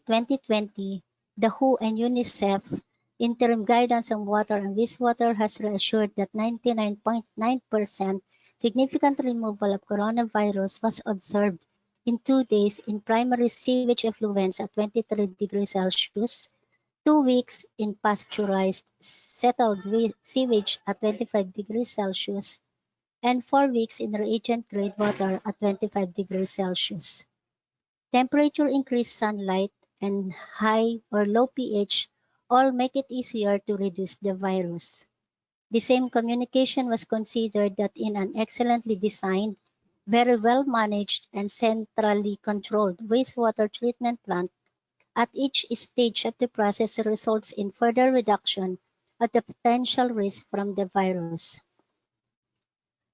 2020, the WHO and UNICEF interim guidance on water and wastewater has reassured that 99.9% significant removal of coronavirus was observed in 2 days in primary sewage effluents at 23 degrees Celsius, 2 weeks in pasteurized settled sewage at 25 degrees Celsius, and 4 weeks in reagent-grade water at 25 degrees Celsius. Temperature increase, sunlight, and high or low pH all make it easier to reduce the virus. The same communication was considered that in an excellently designed, very well managed, and centrally controlled wastewater treatment plant, at each stage of the process results in further reduction of the potential risk from the virus.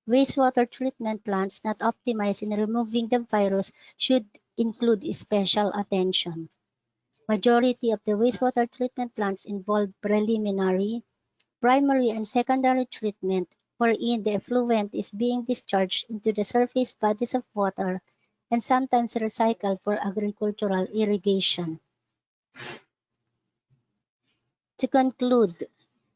Wastewater treatment plants not optimized in removing the virus should include special attention. Majority of the wastewater treatment plants involve preliminary, primary, and secondary treatment, wherein the effluent is being discharged into the surface bodies of water and sometimes recycled for agricultural irrigation. To conclude,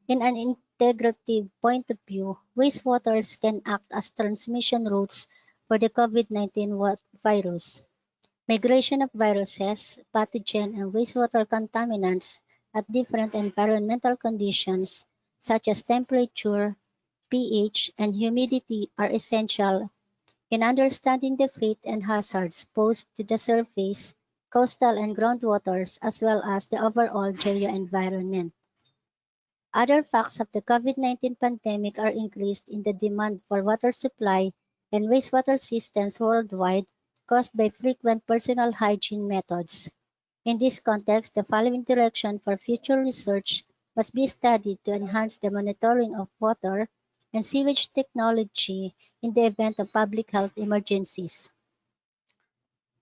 in an integrative point of view, wastewaters can act as transmission routes for the COVID-19 virus. Migration of viruses, pathogen, and wastewater contaminants at different environmental conditions, such as temperature, pH, and humidity, are essential in understanding the fate and hazards posed to the surface, coastal, and groundwaters, as well as the overall geo-environment. Other facts of the COVID-19 pandemic are increased in the demand for water supply and wastewater systems worldwide caused by frequent personal hygiene methods. In this context, the following direction for future research must be studied to enhance the monitoring of water and sewage technology in the event of public health emergencies.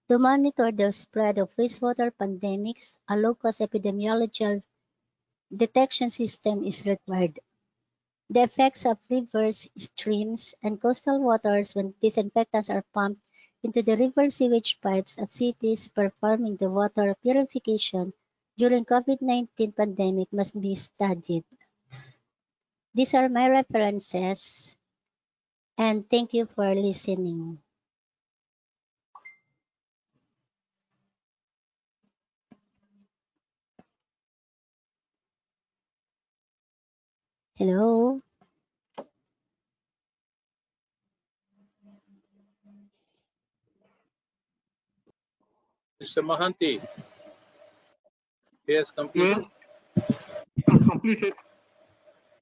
To monitor the spread of wastewater pandemics, a low-cost epidemiological detection system is required. The effects of rivers, streams, and coastal waters when disinfectants are pumped into the river sewage pipes of cities performing the water purification during COVID-19 pandemic must be studied. These are my references, and thank you for listening. Hello? Mr. Mahanti, he has completed. Yes, completed.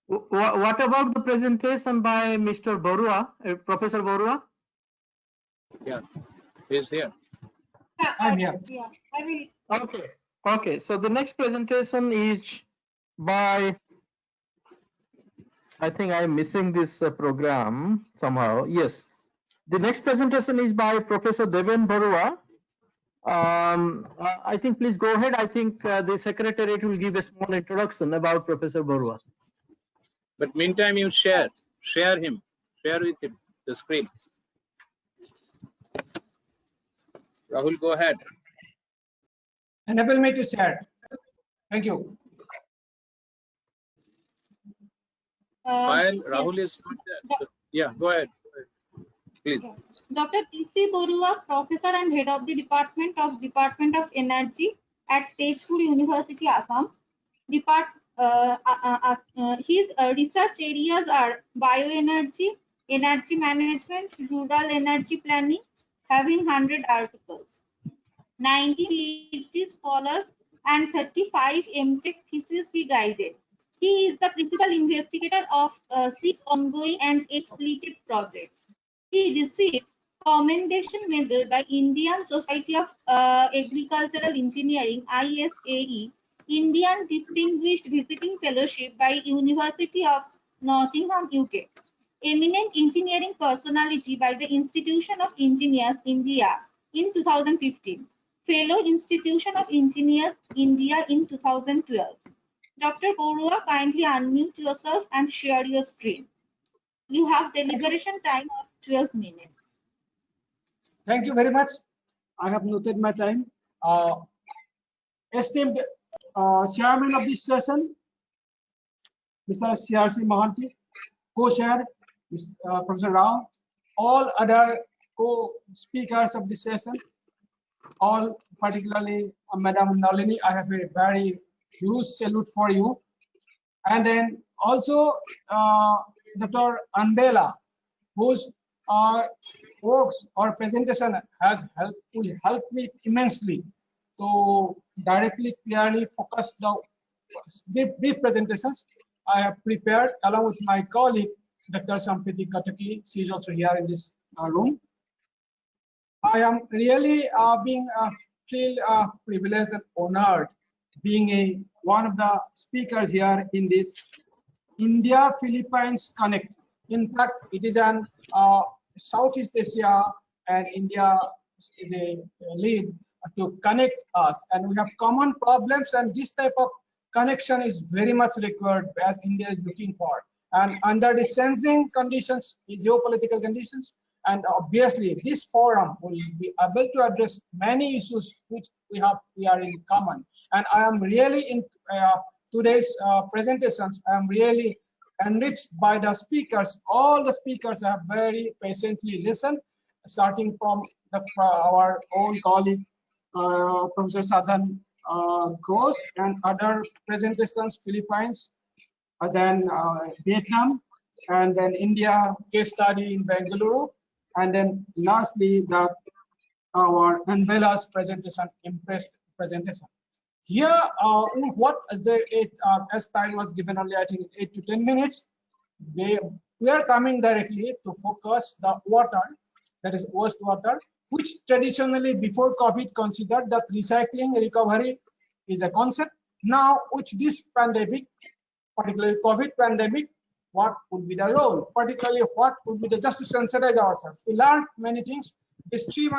What about the presentation by Mr. Borua, Professor Borua? Yeah, he is here. I'm here. Yeah, I will. Okay. Okay. So the next presentation is by, I think I'm missing this program somehow. Yes. The next presentation is by Professor Deven Borua. I think please go ahead. I think the Secretariat will give a small introduction about Professor Borua. But meantime, you share with him the screen. Rahul, go ahead. Enable me to share. Thank you. While Rahul is not there. So, yeah, go ahead. Please. Dr. T.C. Borua, Professor and Head of the Department of Energy at Tezpur University, Assam. His research areas are bioenergy, energy management, rural energy planning, having 100 articles, 19 PhD scholars, and 35 MTech theses he guided. He is the principal investigator of 6 ongoing and 8 completed projects. He received Commendation Medal by Indian Society of Agricultural Engineering (ISAE), Indian Distinguished Visiting Fellowship by University of Nottingham, UK, Eminent Engineering Personality by the Institution of Engineers, India in 2015, Fellow Institution of Engineers, India in 2012. Dr. Borua, kindly unmute yourself and share your screen. You have deliberation time of 12 minutes. Thank you very much. I have noted my time. Esteemed chairman of this session, Mr. C.R.C. Mahanti, co-chair, Professor Rao, all other co-speakers of this session, all particularly Madam Nalini, I have a very huge salute for you. And then also Dr. Andela, whose works or presentation will help me immensely to directly, clearly focus the brief presentations I have prepared along with my colleague, Dr. Sampiti Kataki. She is also here in this room. I am really feel privileged and honored being one of the speakers here in this India-Philippines Connect. In fact, it is an Southeast Asia and India is a lead to connect us, and we have common problems, and this type of connection is very much required as India is looking for. And under the sensing conditions, geopolitical conditions, and obviously this forum will be able to address many issues which we are in common. And I am really in today's presentations, I am really enriched by the speakers. All the speakers have very patiently listened, starting from our own colleague, Professor Sadhan Ghosh, and other presentations, Philippines, then Vietnam, and then India case study in Bengaluru, and then lastly our Anvela's presentation, impressed presentation. Here, what as time was given only, I think 8 to 10 minutes, we are coming directly to focus the water, that is wastewater, which traditionally before COVID considered that recycling recovery is a concept. Now, with this pandemic, particularly COVID pandemic, what would be the role? Particularly, what would be the, just to sensitize ourselves. We learned many things. This 6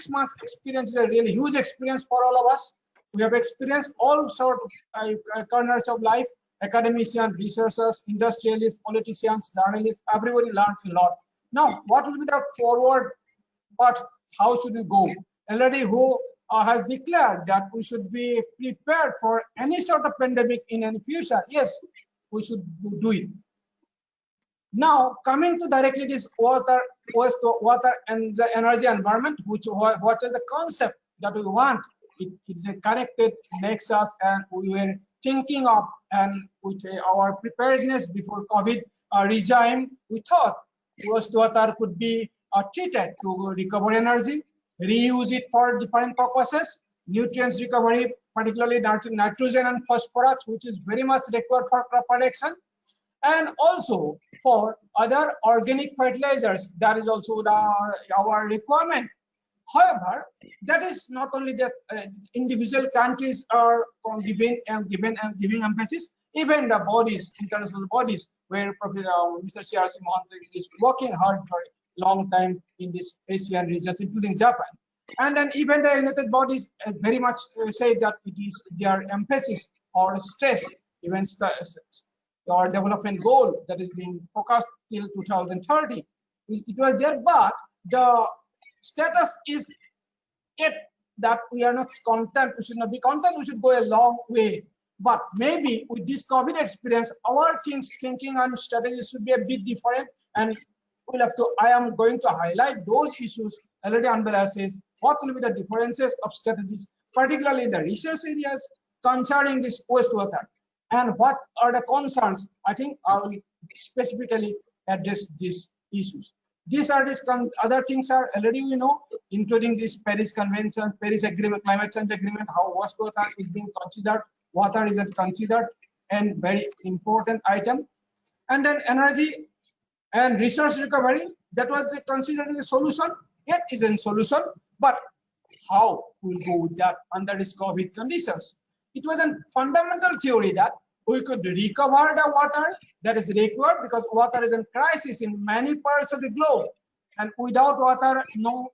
months experience is a really huge experience for all of us We have experienced all sort of corners of life: academicians, researchers, industrialists, politicians, journalists. Everybody learned a lot. Now, what will be the forward part? How should we go? Already who has declared that we should be prepared for any sort of pandemic in any future. Yes, we should do it. Now, coming to directly this water and the energy environment, what is the concept that we want? It is a connected nexus, and we were thinking of, and with our preparedness before COVID regime, we thought wastewater could be treated to recover energy, reuse it for different purposes, nutrients recovery, particularly nitrogen and phosphorus, which is very much required for crop production, and also for other organic fertilizers. That is also our requirement. However, that is not only that individual countries are giving emphasis, even the bodies, international bodies, where Mr. C.R.C. Mohan is working hard for a long time in this Asian regions, including Japan. And then even the United bodies very much say that it is their emphasis or stress, even or development goal that is being focused till 2030. It was there, but the status is yet that we are not content. We should not be content. We should go a long way. But maybe with this COVID experience, our thinking and strategies should be a bit different. And we'll have to. I am going to highlight those issues. Already Anbela says what will be the differences of strategies, particularly in the research areas concerning this wastewater, and what are the concerns. I think I will specifically address these issues. These are these other things are already we know, including this Paris Convention, Paris Agreement, Climate Change Agreement, how wastewater is being considered, water isn't considered, and very important item. And then energy and resource recovery, that was considered a solution, yet is a solution, but how we'll go with that under these COVID conditions. It was a fundamental theory that we could recover the water that is required, because water is in crisis in many parts of the globe, and without water, no,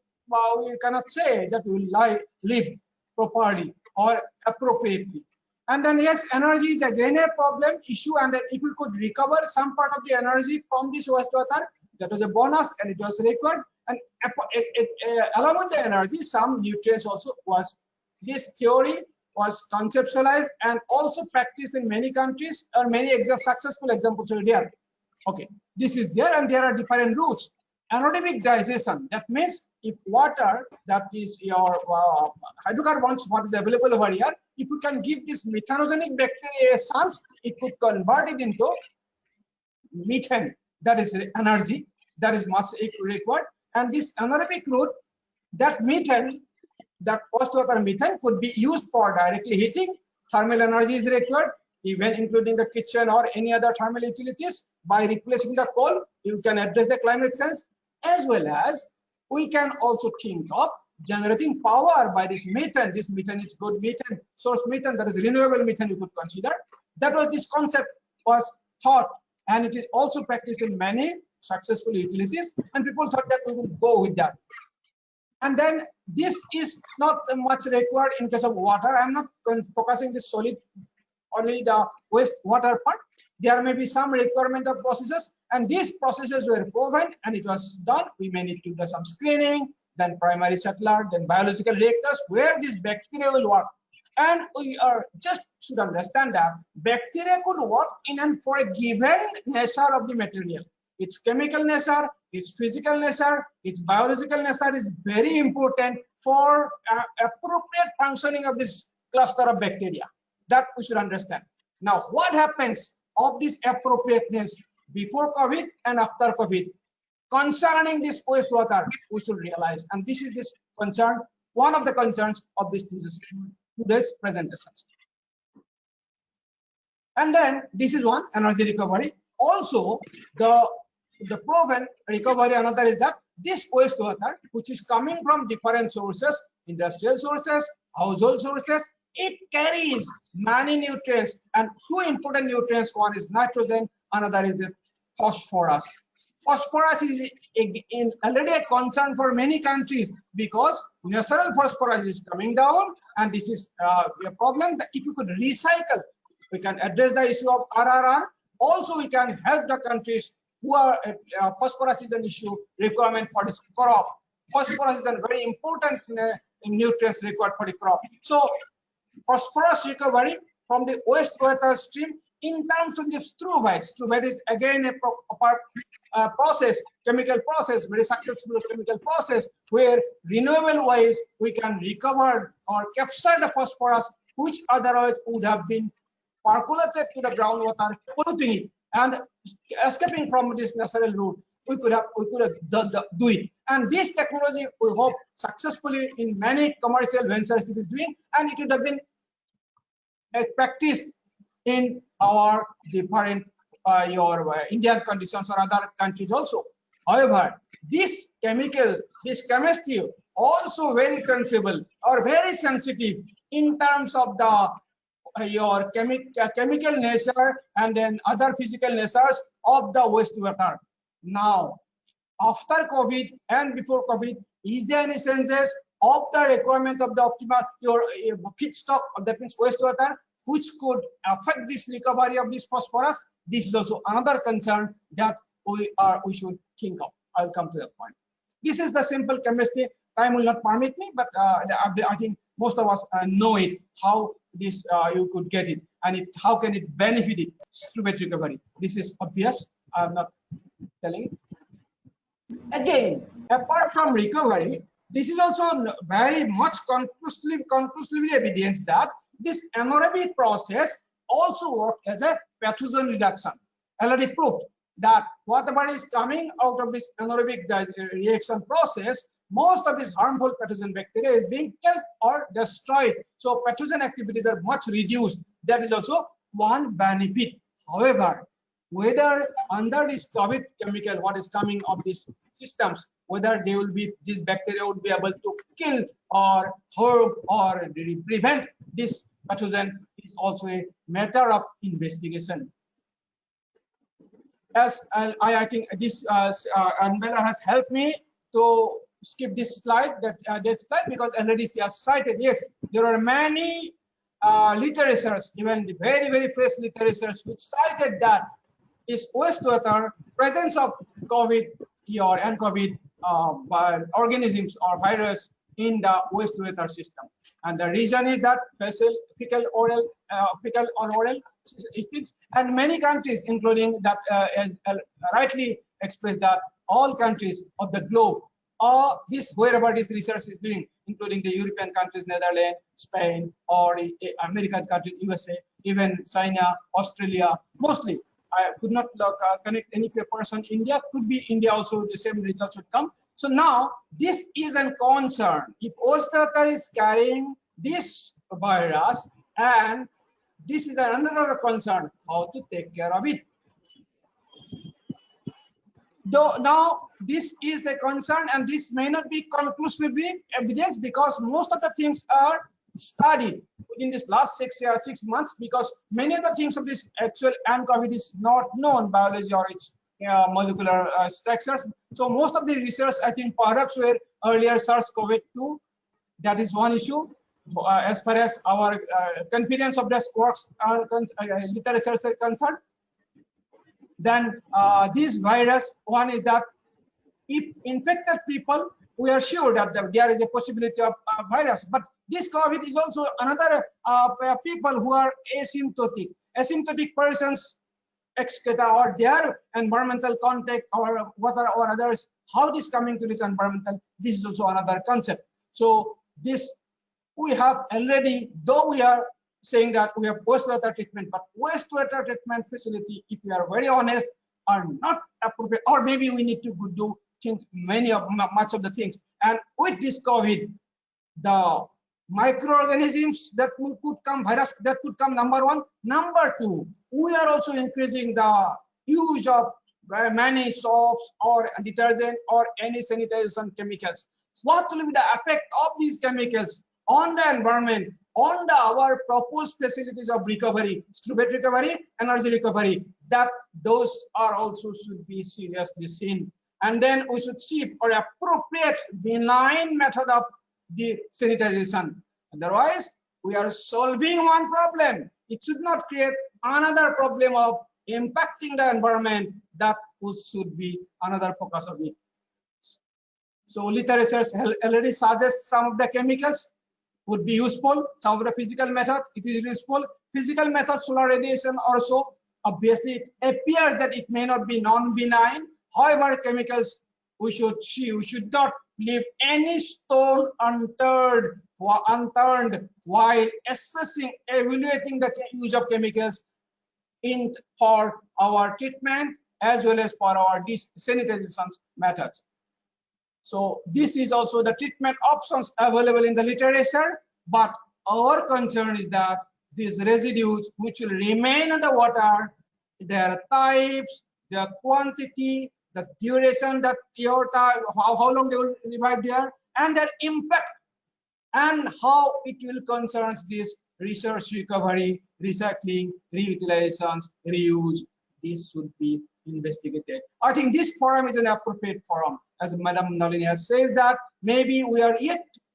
we cannot say that we will live properly or appropriately. And then yes, energy is again a problem issue, and then if we could recover some part of the energy from this wastewater, that was a bonus and it was required. And along with the energy, some nutrients also was. This theory was conceptualized and also practiced in many countries, or many successful examples are there. Okay, this is there, and there are different routes. Anaerobic digestion, that means if water that is your hydrocarbons, what is available over here, if you can give this methanogenic bacteria a chance, it could convert it into methane. That is energy that is much required. And this anaerobic route, that methane, that wastewater methane could be used for directly heating. Thermal energy is required, even including the kitchen or any other thermal utilities. By replacing the coal, you can address the climate change, as well as we can also think of generating power by this methane. This methane is good methane, source methane, that is renewable methane you could consider. That was this concept was thought, and it is also practiced in many successful utilities, and people thought that we will go with that. And then this is not much required in case of water. I'm not focusing this solid only the wastewater part. There may be some requirement of processes, and these processes were proven and it was done. We may need to do some screening, then primary settler, then biological reactors where this bacteria will work. And we are just should understand that bacteria could work in and for a given nature of the material. Its chemical nature, its physical nature, its biological nature is very important for appropriate functioning of this cluster of bacteria. That we should understand. Now, what happens of this appropriateness before COVID and after COVID? Concerning this wastewater, we should realize, and this is this concern, one of the concerns of this today's presentations. And then this is one, energy recovery. Also, the proven recovery, another is that this wastewater, which is coming from different sources, industrial sources, household sources, it carries many nutrients, and two important nutrients. One is nitrogen, another is the phosphorus. phosphorus is already a concern for many countries because natural phosphorus is coming down, and this is a problem. That if you could recycle, we can address the issue of RRR. Also, we can help the countries who are phosphorus is an issue requirement for this crop. Phosphorus is a very important nutrients required for the crop. So phosphorus recovery from the wastewater stream in terms of the struvite is again a proper process, chemical process, very successful chemical process where renewable ways we can recover or capture the phosphorus which otherwise would have been percolated to the groundwater, polluting it and escaping from this natural route. We could have do it, and this technology we hope successfully in many commercial ventures it is doing, and it would have been practiced in our different Indian conditions or other countries also. However, this chemical, this chemistry also very sensible or very sensitive in terms of the your chemical nature and then other physical natures of the wastewater. Now, after COVID and before COVID, is there any senses of the requirement of the optimal feedstock, that means wastewater, which could affect this recovery of this phosphorus? This is also another concern that we should think of. I'll come to that point. This is the simple chemistry. Time will not permit me, but I think most of us know it, how this you could get it, and how can it benefit it through recovery. This is obvious. I'm not telling it. Again, apart from recovery, this is also very much conclusively evidence that this anaerobic process also works as a pathogen reduction. Already proved that whatever is coming out of this anaerobic reaction process, most of this harmful pathogen bacteria is being killed or destroyed. So pathogen activities are much reduced. That is also one benefit. However, whether under this COVID chemical, what is coming of these systems, whether they will be, this bacteria would be able to kill or harm or prevent this pathogen is also a matter of investigation. As I think this Anbela has helped me to skip this slide, because already she has cited, yes, there are many literatures, even the very fresh literatures, which cited that is wastewater presence of COVID or COVID organisms or virus in the wastewater system, and the reason is that fecal or oral ethics, and many countries, including that, as rightly expressed, that all countries of the globe, or this wherever this research is doing, including the European countries, Netherlands, Spain, or American countries, USA, even China, Australia, mostly. I could not connect any papers on India. Could be India also, the same results would come. So now this is a concern. If wastewater is carrying this virus, and this is another concern, how to take care of it. Though now this is a concern, and this may not be conclusively evidence, because most of the things are studied within this last 6 months, because many of the things of this actual COVID is not known biology or its molecular structures. So most of the research, I think, perhaps were earlier SARS-CoV-2. That is one issue. As far as our confidence of this works literature are concerned, then this virus, one is that if infected people, we are sure that there is a possibility of virus, but this COVID is also another people who are asymptotic. Asymptotic persons, or their environmental contact or water or others, how this coming to this environmental, this is also another concept. So this we have already, though we are saying that we have wastewater treatment, but wastewater treatment facility, if we are very honest, are not appropriate, or maybe we need to do much of the things. And with this COVID, the microorganisms that could come, virus that could come, number one. Number two, we are also increasing the use of many soaps or detergent or any sanitization chemicals. What will be the effect of these chemicals on the environment, on our proposed facilities of recovery, struvite recovery, energy recovery? that those are also should be seriously seen. And then we should see or appropriate benign method of the sanitization. Otherwise, we are solving one problem. It should not create another problem of impacting the environment. That should be another focus of it. So literature already suggests some of the chemicals would be useful. Some of the physical method, it is useful. Physical method, solar radiation also, obviously it appears that it may not be non-benign. However, chemicals, we should not leave any stone unturned while assessing, evaluating the use of chemicals for our treatment as well as for our sanitization methods. So this is also the treatment options available in the literature, but our concern is that these residues which will remain in the water, their types, their quantity, the duration that your time, how long they will revive there, and their impact, and how it will concern this research, recovery, recycling, reutilizations, reuse. This should be investigated. I think this forum is an appropriate forum. As Madam Nalini has says that maybe we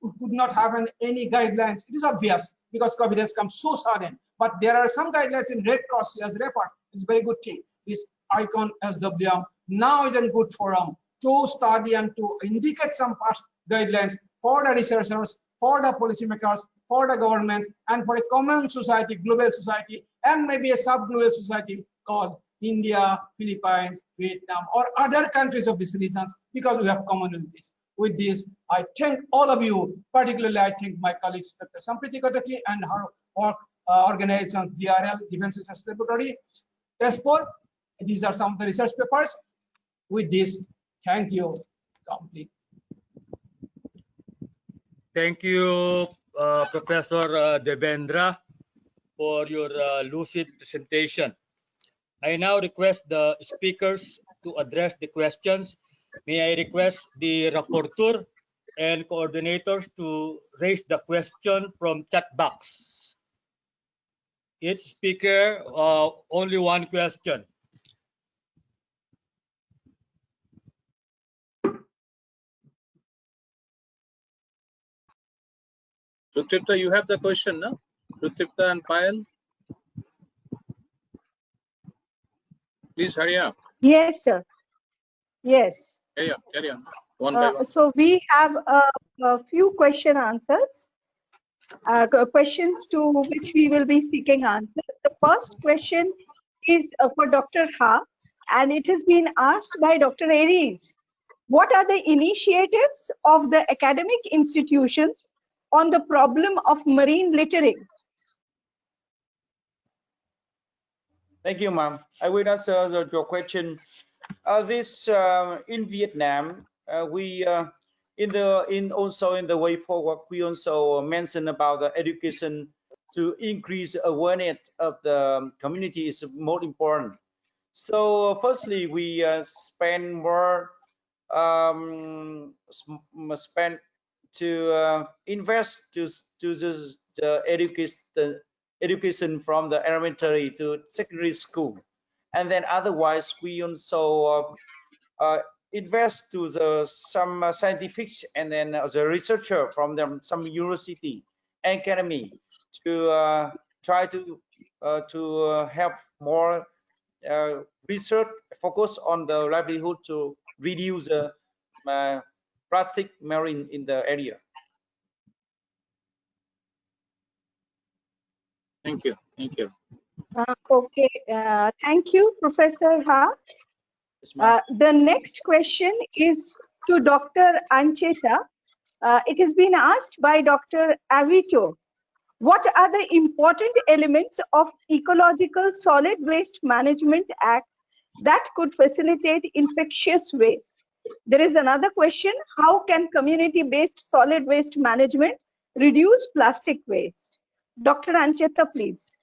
could not have any guidelines. It is obvious because COVID has come so sudden. But there are some guidelines in Red Cross as report. It's a very good thing. This ICON SWM now is a good forum to study and to indicate some past guidelines for the researchers, for the policymakers, for the governments, and for a common society, global society, and maybe a sub-global society called India, Philippines, Vietnam, or other countries of these regions, because we have commonalities. With this, I thank all of you. Particularly, I thank my colleagues, Dr. Sampriti Kataki and her work organizations, DRL, Defense Research Laboratory, TESPOR. These are some of the research papers. With this, thank you. Complete. Thank you, Professor Devendra, for your lucid presentation. I now request the speakers to address the questions. May I request the rapporteur and coordinators to raise the question from chat box. Each speaker, only one question. Rutripta, you have the question, no? Rutripta and Payal. Please hurry up. Yes, sir. Yes. Carry on. One by one. So we have a few question answers. Questions to which we will be seeking answers. The first question is for Dr. Ha, and it has been asked by Dr. Aries. What are the initiatives of the academic institutions on the problem of marine littering? Thank you, ma'am. I will answer your question. In Vietnam, we also in the way forward, we also mentioned about the education to increase awareness of the community is more important. So firstly, we spend more spend to invest to the education from the elementary to secondary school, and then otherwise we also invest to some scientific and then the researcher from some university academy to try to have more research focus on the livelihood to reduce plastic marine in the area. Thank you. Thank you. Okay. Thank you, Professor Ha. The next question is to Dr. Ancheta. It has been asked by Dr. Avito. What are the important elements of Ecological Solid Waste Management Act that could facilitate infectious waste? There is another question. How can community-based solid waste management reduce plastic waste? Dr. Ancheta, please.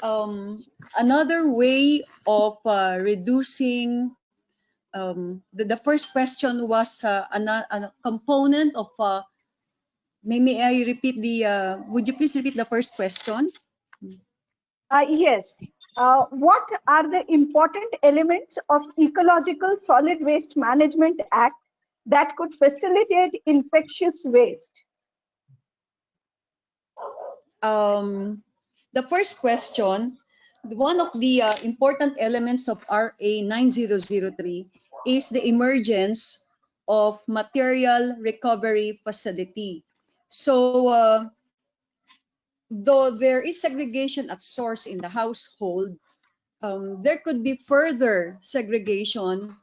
Another way of reducing the first question was a component of may I repeat the would you please repeat the first question? Yes. what are the important elements of Ecological Solid Waste Management Act that could facilitate infectious waste? The first question, one of the important elements of RA 9003 is the emergence of material recovery facility. So though there is segregation at source in the household, there could be further segregation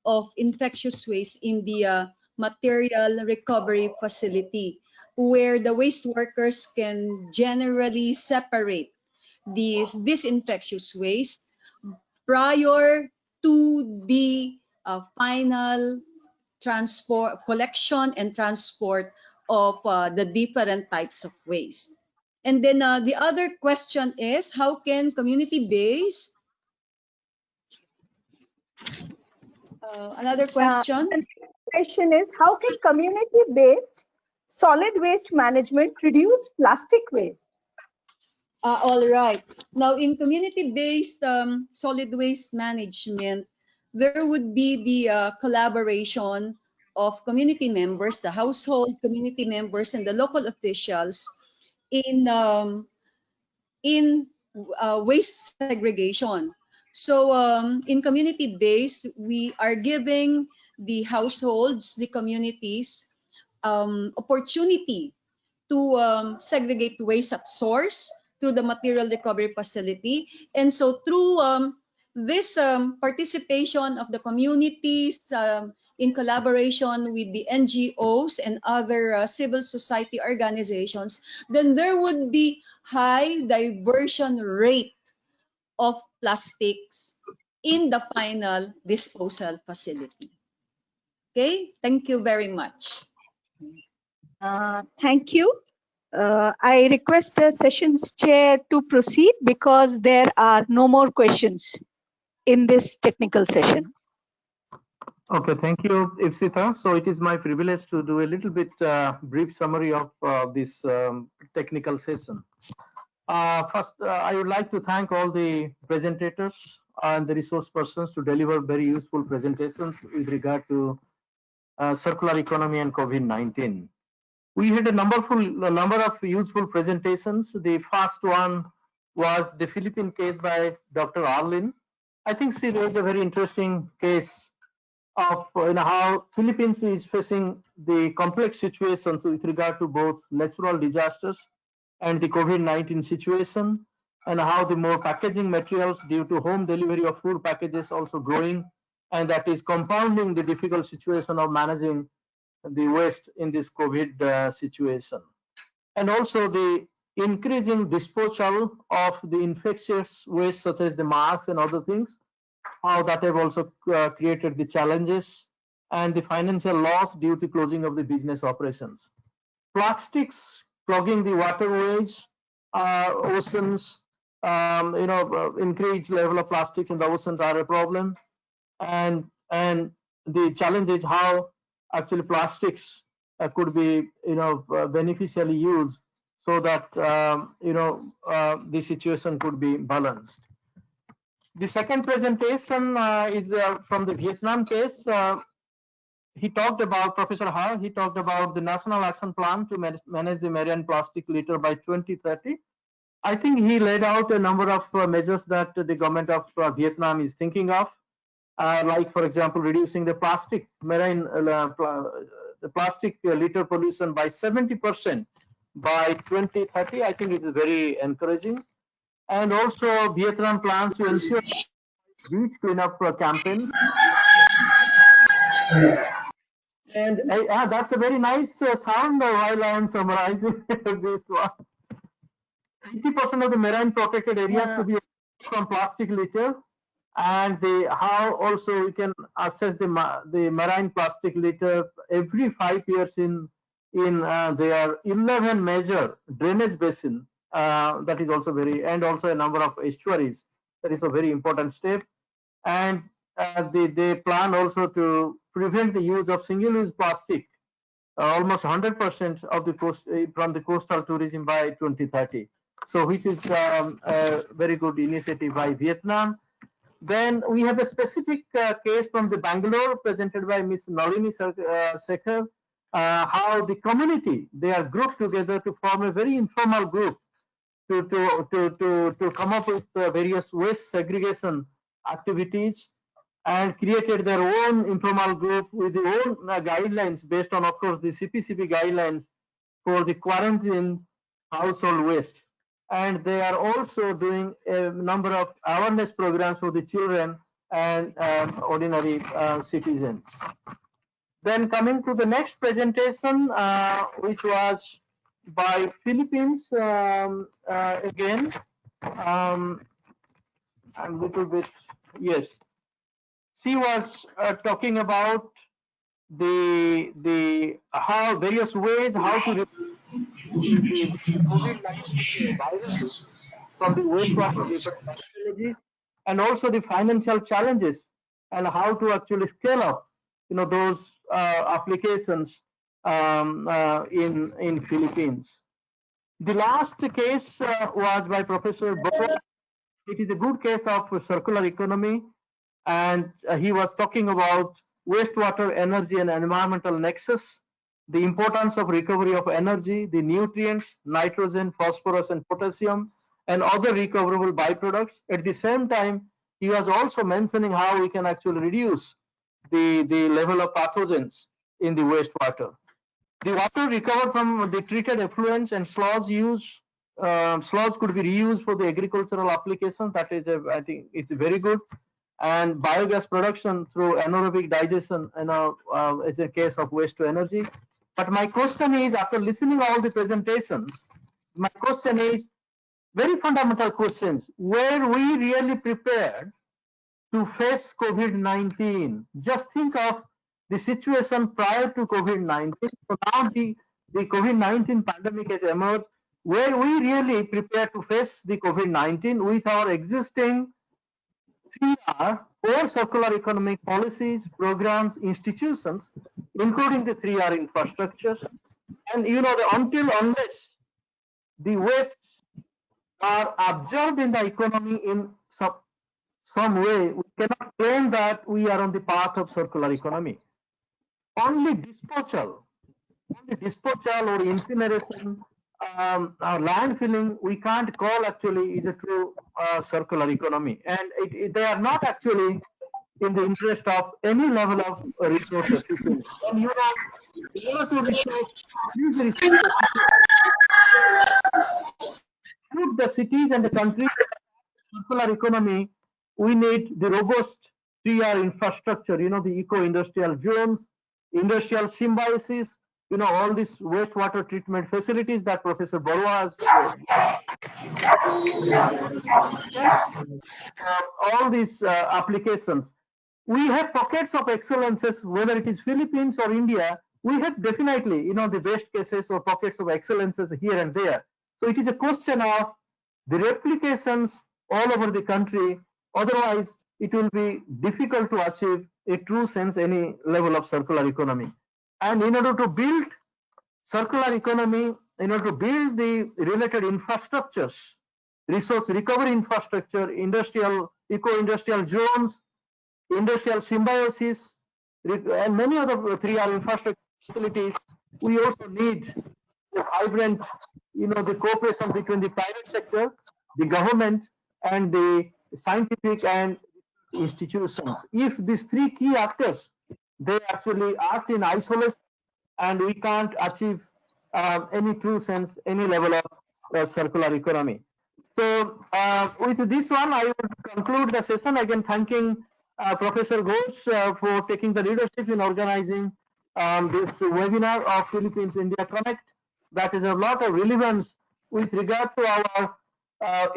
of infectious waste in the material recovery facility, where the waste workers can generally separate this infectious waste prior to the final collection and transport of the different types of waste. And then the other question is, how can community-based another question? The next question is, how can community-based solid waste management reduce plastic waste? All right. Now, in community-based solid waste management, there would be the collaboration of community members, the household community members, and the local officials in waste segregation. So in community-based, we are giving the households, the communities, opportunity to segregate waste at source through the material recovery facility. And so through this participation of the communities in collaboration with the NGOs and other civil society organizations, then there would be high diversion rate of plastics in the final disposal facility. Okay, thank you very much. Thank you. I request the session's chair to proceed because there are no more questions in this technical session. Okay, thank you, Ipsita. So it is my privilege to do a little bit brief summary of this technical session. First, I would like to thank all the presentators and the resource persons to deliver very useful presentations with regard to circular economy and COVID-19. We had a number of useful presentations. The first one was the Philippine case by Dr. Arlene. I think she raised a very interesting case of how Philippines is facing the complex situations with regard to both natural disasters and the COVID-19 situation, and how the more packaging materials due to home delivery of food packages also growing, and that is compounding the difficult situation of managing the waste in this COVID situation. And also the increasing disposal of the infectious waste such as the masks and other things, how that have also created the challenges and the financial loss due to closing of the business operations. Plastics clogging the waterways, oceans, increased level of plastics in the oceans are a problem, and the challenge is how actually plastics could be beneficially used so that the situation could be balanced. The second presentation is from the Vietnam case. He talked about, Professor Ha, he talked about the National Action Plan to manage the marine plastic litter by 2030. I think he laid out a number of measures that the government of Vietnam is thinking of, like, for example, reducing the plastic marine plastic litter pollution by 70% by 2030. I think it is very encouraging. And also, Vietnam plans to ensure beach cleanup campaigns. And that's a very nice sound while I am summarizing this one. 80% of the marine protected areas to be from plastic litter, and how also we can assess the marine plastic litter every 5 years in their 11 major drainage basin. That is also very, and also a number of estuaries. That is a very important step. And they plan also to prevent the use of single-use plastic, almost 100% of the from the coastal tourism by 2030. So which is a very good initiative by Vietnam. Then we have a specific case from the Bangalore presented by Ms. Nalini Sekhar, how the community, they are grouped together to form a very informal group to come up with various waste segregation activities, and created their own informal group with their own guidelines based on, of course, the CPCP guidelines for the quarantine household waste. And they are also doing a number of awareness programs for the children and ordinary citizens. Then coming to the next presentation, which was by Philippines again, a little bit, yes. She was talking about the how various ways how to the COVID-19 viruses from the wastewater technology, and also the financial challenges and how to actually scale up, those applications in Philippines. The last case was by Professor Bo. It is a good case of circular economy, and he was talking about wastewater, energy, and environmental nexus, the importance of recovery of energy, the nutrients, nitrogen, phosphorus, and potassium, and other recoverable byproducts. At the same time, he was also mentioning how we can actually reduce the level of pathogens in the wastewater. The water recovered from the treated effluents and sludge sludge could be reused for the agricultural applications. That is, I think it's very good. And biogas production through anaerobic digestion, is a case of waste to energy. But my question is, after listening all the presentations, my question is very fundamental questions. Were we really prepared to face COVID-19? Just think of the situation prior to COVID-19. So now the COVID-19 pandemic has emerged. Were we really prepared to face the COVID-19 with our existing 3R or circular economic policies, programs, institutions, including the 3R infrastructure? And unless the wastes are absorbed in the economy in some way, we cannot claim that we are on the path of circular economy. Only disposal or incineration, landfilling, we can't call actually is a true circular economy, and they are not actually in the interest of any level of resource efficiency. And in order to use the resource the cities and the countries circular economy, we need the robust 3R infrastructure, the eco-industrial zones, industrial symbiosis, all these wastewater treatment facilities that Professor Barua has all these applications. We have pockets of excellences, whether it is Philippines or India. We have definitely, the best cases or pockets of excellences here and there. So it is a question of the replications all over the country. Otherwise, it will be difficult to achieve a true sense any level of circular economy. And in order to build circular economy, in order to build the related infrastructures, resource recovery infrastructure, industrial, eco-industrial zones, industrial symbiosis, and many other 3R infrastructure facilities, we also need a vibrant, the cooperation between the private sector, the government, and the scientific and institutions. If these three key actors, they actually act in isolation, and we can't achieve any true sense, any level of circular economy. So with this one, I would conclude the session, again thanking Professor Ghosh for taking the leadership in organizing this webinar of Philippines India Connect. That is a lot of relevance with regard to our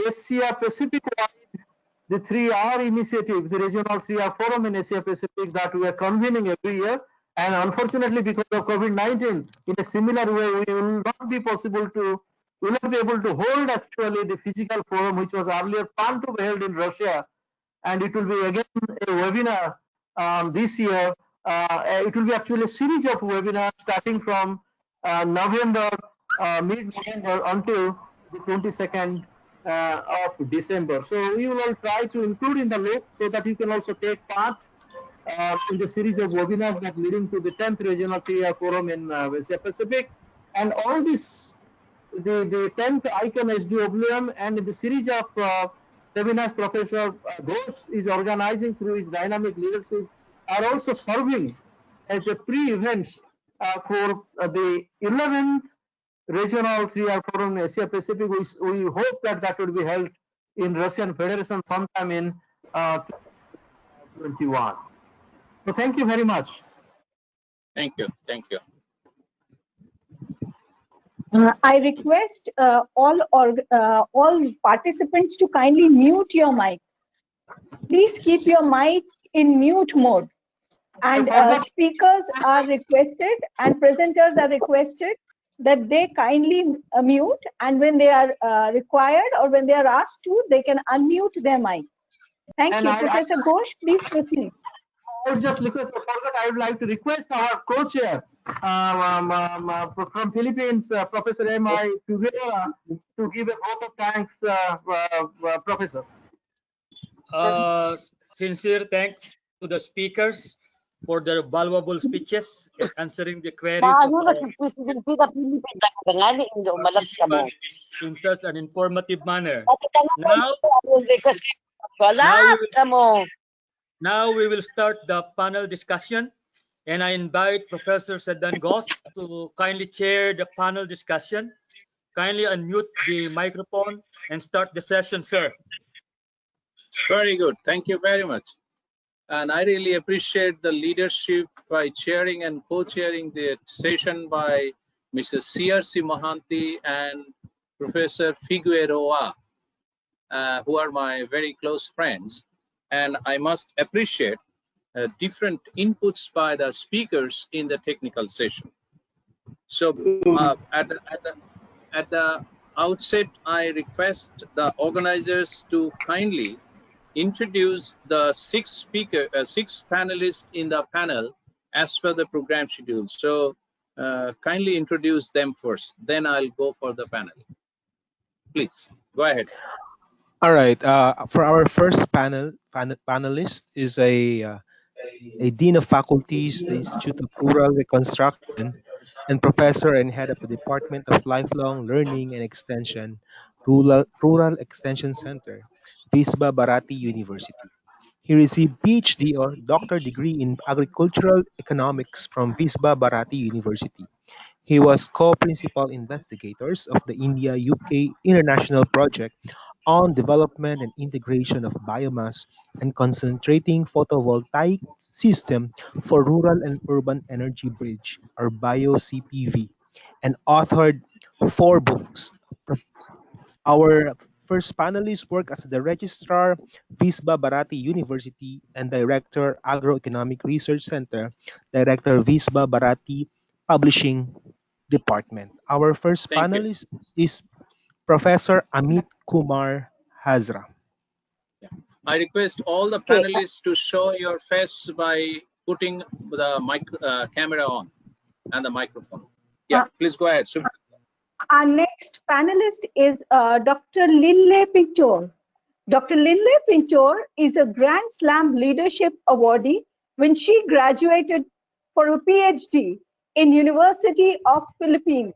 Asia Pacific wide, the 3R initiative, the regional 3R forum in Asia Pacific that we are convening every year. And unfortunately, because of COVID-19, in a similar way, we will not be able to hold actually the physical forum, which was earlier planned to be held in Russia. And it will be again a webinar this year. It will be actually a series of webinars starting from November, mid-November until the 22nd of December. So we will all try to include in the loop so that you can also take part in the series of webinars that leading to the 10th Regional 3R Forum in Asia Pacific. And all this, the 10th ICON SWM and the series of webinars Professor Ghosh is organizing through his dynamic leadership are also serving as a pre-events for the 11th Regional 3R Forum in Asia Pacific. We hope that that will be held in Russian Federation sometime in 2021. So thank you very much. Thank you. Thank you. I request all participants to kindly mute your mic. Please keep your mic in mute mode. And speakers are requested and presenters are requested that they kindly mute, and when they are required or when they are asked to, they can unmute their mic. Thank you. Professor Ghosh, please proceed. I would just request, I would like to request our co-chair from Philippines, Professor M.I. Figueroa, to give a vote of thanks, Professor. Sincere thanks to the speakers for their valuable speeches and answering the queries of our participants in such an informative manner. Now we will start the panel discussion, and I invite Professor Sadhan to kindly chair the panel discussion. Kindly unmute the microphone and start the session, sir. Very good. Thank you very much. And I really appreciate the leadership by chairing and co-chairing the session by Mrs. C.R.C. Mohanty and Professor Figueroa, who are my very close friends. And I must appreciate different inputs by the speakers in the technical session. So at the outset, I request the organizers to kindly introduce the six panelists in the panel as per the program schedule. So kindly introduce them first, then I'll go for the panel. Please go ahead. All right. For our first panelist is a Dean of Faculties, the Institute of Rural Reconstruction, and Professor and Head of the Department of Lifelong Learning and Extension, Rural Extension Center, Visva Bharati University. He received PhD or doctor degree in agricultural economics from Visva Bharati University. He was co-principal investigators of the India-UK International Project on development and integration of biomass and concentrating photovoltaic system for rural and urban energy bridge or bio-CPV, and authored 4 books. Our first panelist worked as the registrar, Visva Bharati University, and director, Agroeconomic Research Center, director, Visva Bharati Publishing Department. Our first panelist is Professor Amit Kumar Hazra. I request all the panelists to show your face by putting the camera on and the microphone. Yeah, please go ahead. Our next panelist is Dr. Linley Pintor. Dr. Linley Pintor is a Grand Slam Leadership Awardee when she graduated for a PhD in University of Philippines.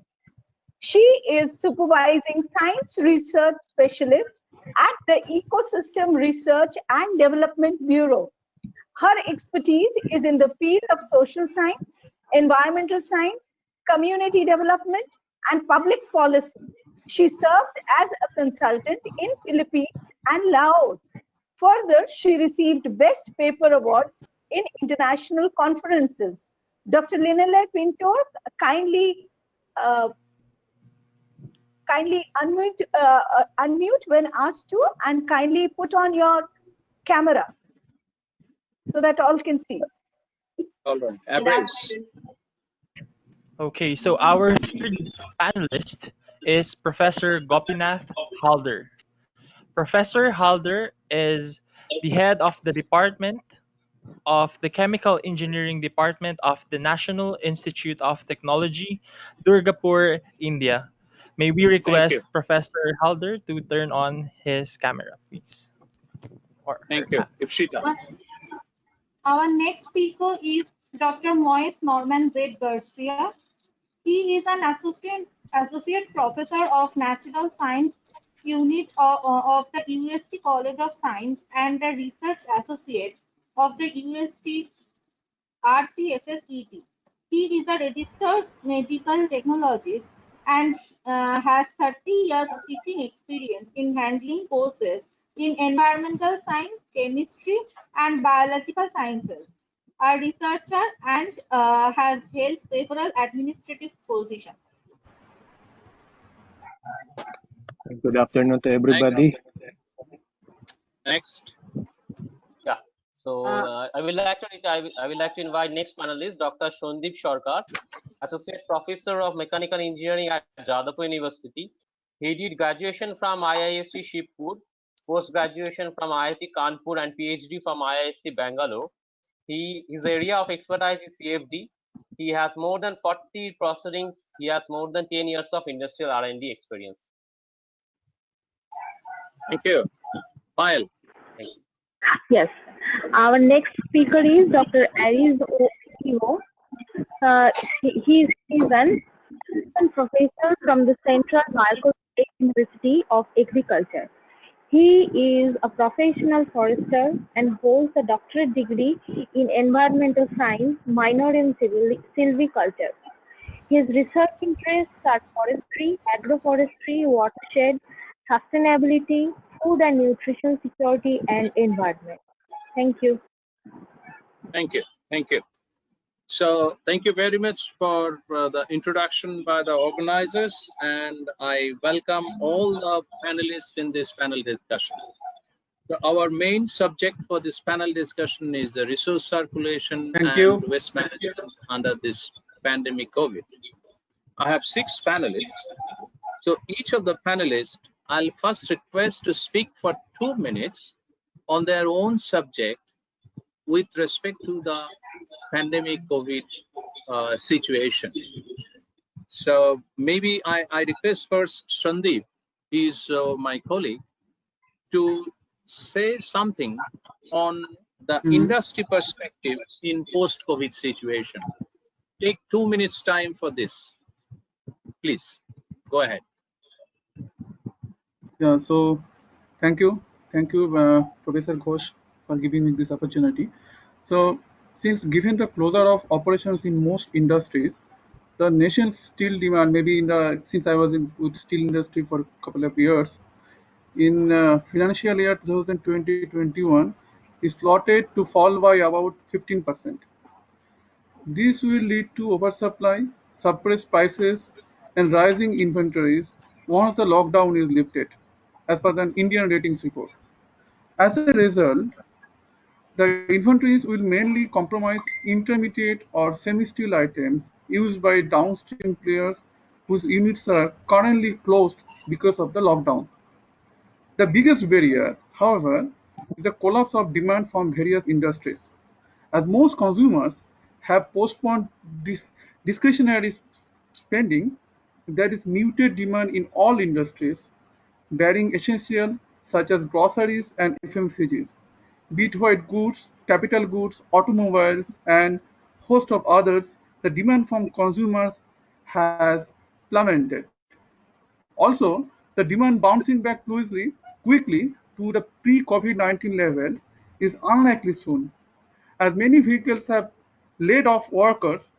She is supervising science research specialist at the Ecosystem Research and Development Bureau. Her expertise is in the field of social science, environmental science, community development, and public policy. She served as a consultant in Philippines and Laos. Further, she received Best Paper Awards in international conferences. Dr. Linley Pintor, kindly unmute when asked to, and kindly put on your camera so that all can see. All right. Okay, so our third panelist is Professor Gopinath Halder. Professor Halder is the head of the Department of the Chemical Engineering Department of the National Institute of Technology, Durgapur, India. May we Thank you. request Professor Halder to turn on his camera, please? Or her Thank you. Ipshita. Our next speaker is Dr. Moise Norman Z. Garcia. He is an associate professor of natural science unit of the UST College of Science and a research associate of the UST RCSSET. He is a registered medical technologist and has 30 years teaching experience in handling courses in environmental science, chemistry, and biological sciences. A researcher and has held several administrative positions. Good afternoon to everybody. Next. Yeah. So I will like to invite next panelist, Dr. Shondib Sharkar, Associate Professor of Mechanical Engineering at Jadavpur University. He did graduation from IISc Shibpur, post-graduation from IIT Kanpur, and PhD from IISc Bangalore. His area of expertise is CFD. He has more than 40 proceedings. He has more than 10 years of industrial R&D experience. Thank you. Payal. Thank you. Yes. Our next speaker is Dr. Aris O. He is an assistant professor from the Central Marcos State University of Agriculture. He is a professional forester and holds a doctorate degree in environmental science, minor in silviculture. His research interests are forestry, agroforestry, watershed, sustainability, food and nutrition security, and environment. Thank you. Thank you. Thank you. So thank you very much for the introduction by the organizers, and I welcome all the panelists in this panel discussion. Our main subject for this panel discussion is the resource circulation and waste management under this pandemic COVID. I have 6 panelists. So each of the panelists, I'll first request to speak for 2 minutes on their own subject with respect to the pandemic COVID situation. So maybe I request first Shondib, he's my colleague, to say something on the industry perspective in post-COVID situation. Take 2 minutes time for this. Please, go ahead. Yeah, so thank you, Professor Ghosh, for giving me this opportunity. So, since given the closure of operations in most industries, the nation's steel demand, maybe since I was in with steel industry for a couple of years, in financial year 2020-21, is slotted to fall by about 15%. This will lead to oversupply, suppressed prices, and rising inventories once the lockdown is lifted, as per the Indian ratings report. As a result, the inventories will mainly compromise intermediate or semi-steel items used by downstream players whose units are currently closed because of the lockdown. The biggest barrier, however, is the collapse of demand from various industries. As most consumers have postponed discretionary spending, there is muted demand in all industries, bearing essential such as groceries and FMCGs, be it white goods, capital goods, automobiles, and host of others. The demand from consumers has plummeted. Also, the demand bouncing back quickly to the pre-COVID-19 levels is unlikely soon, as many vehicles have laid off workers,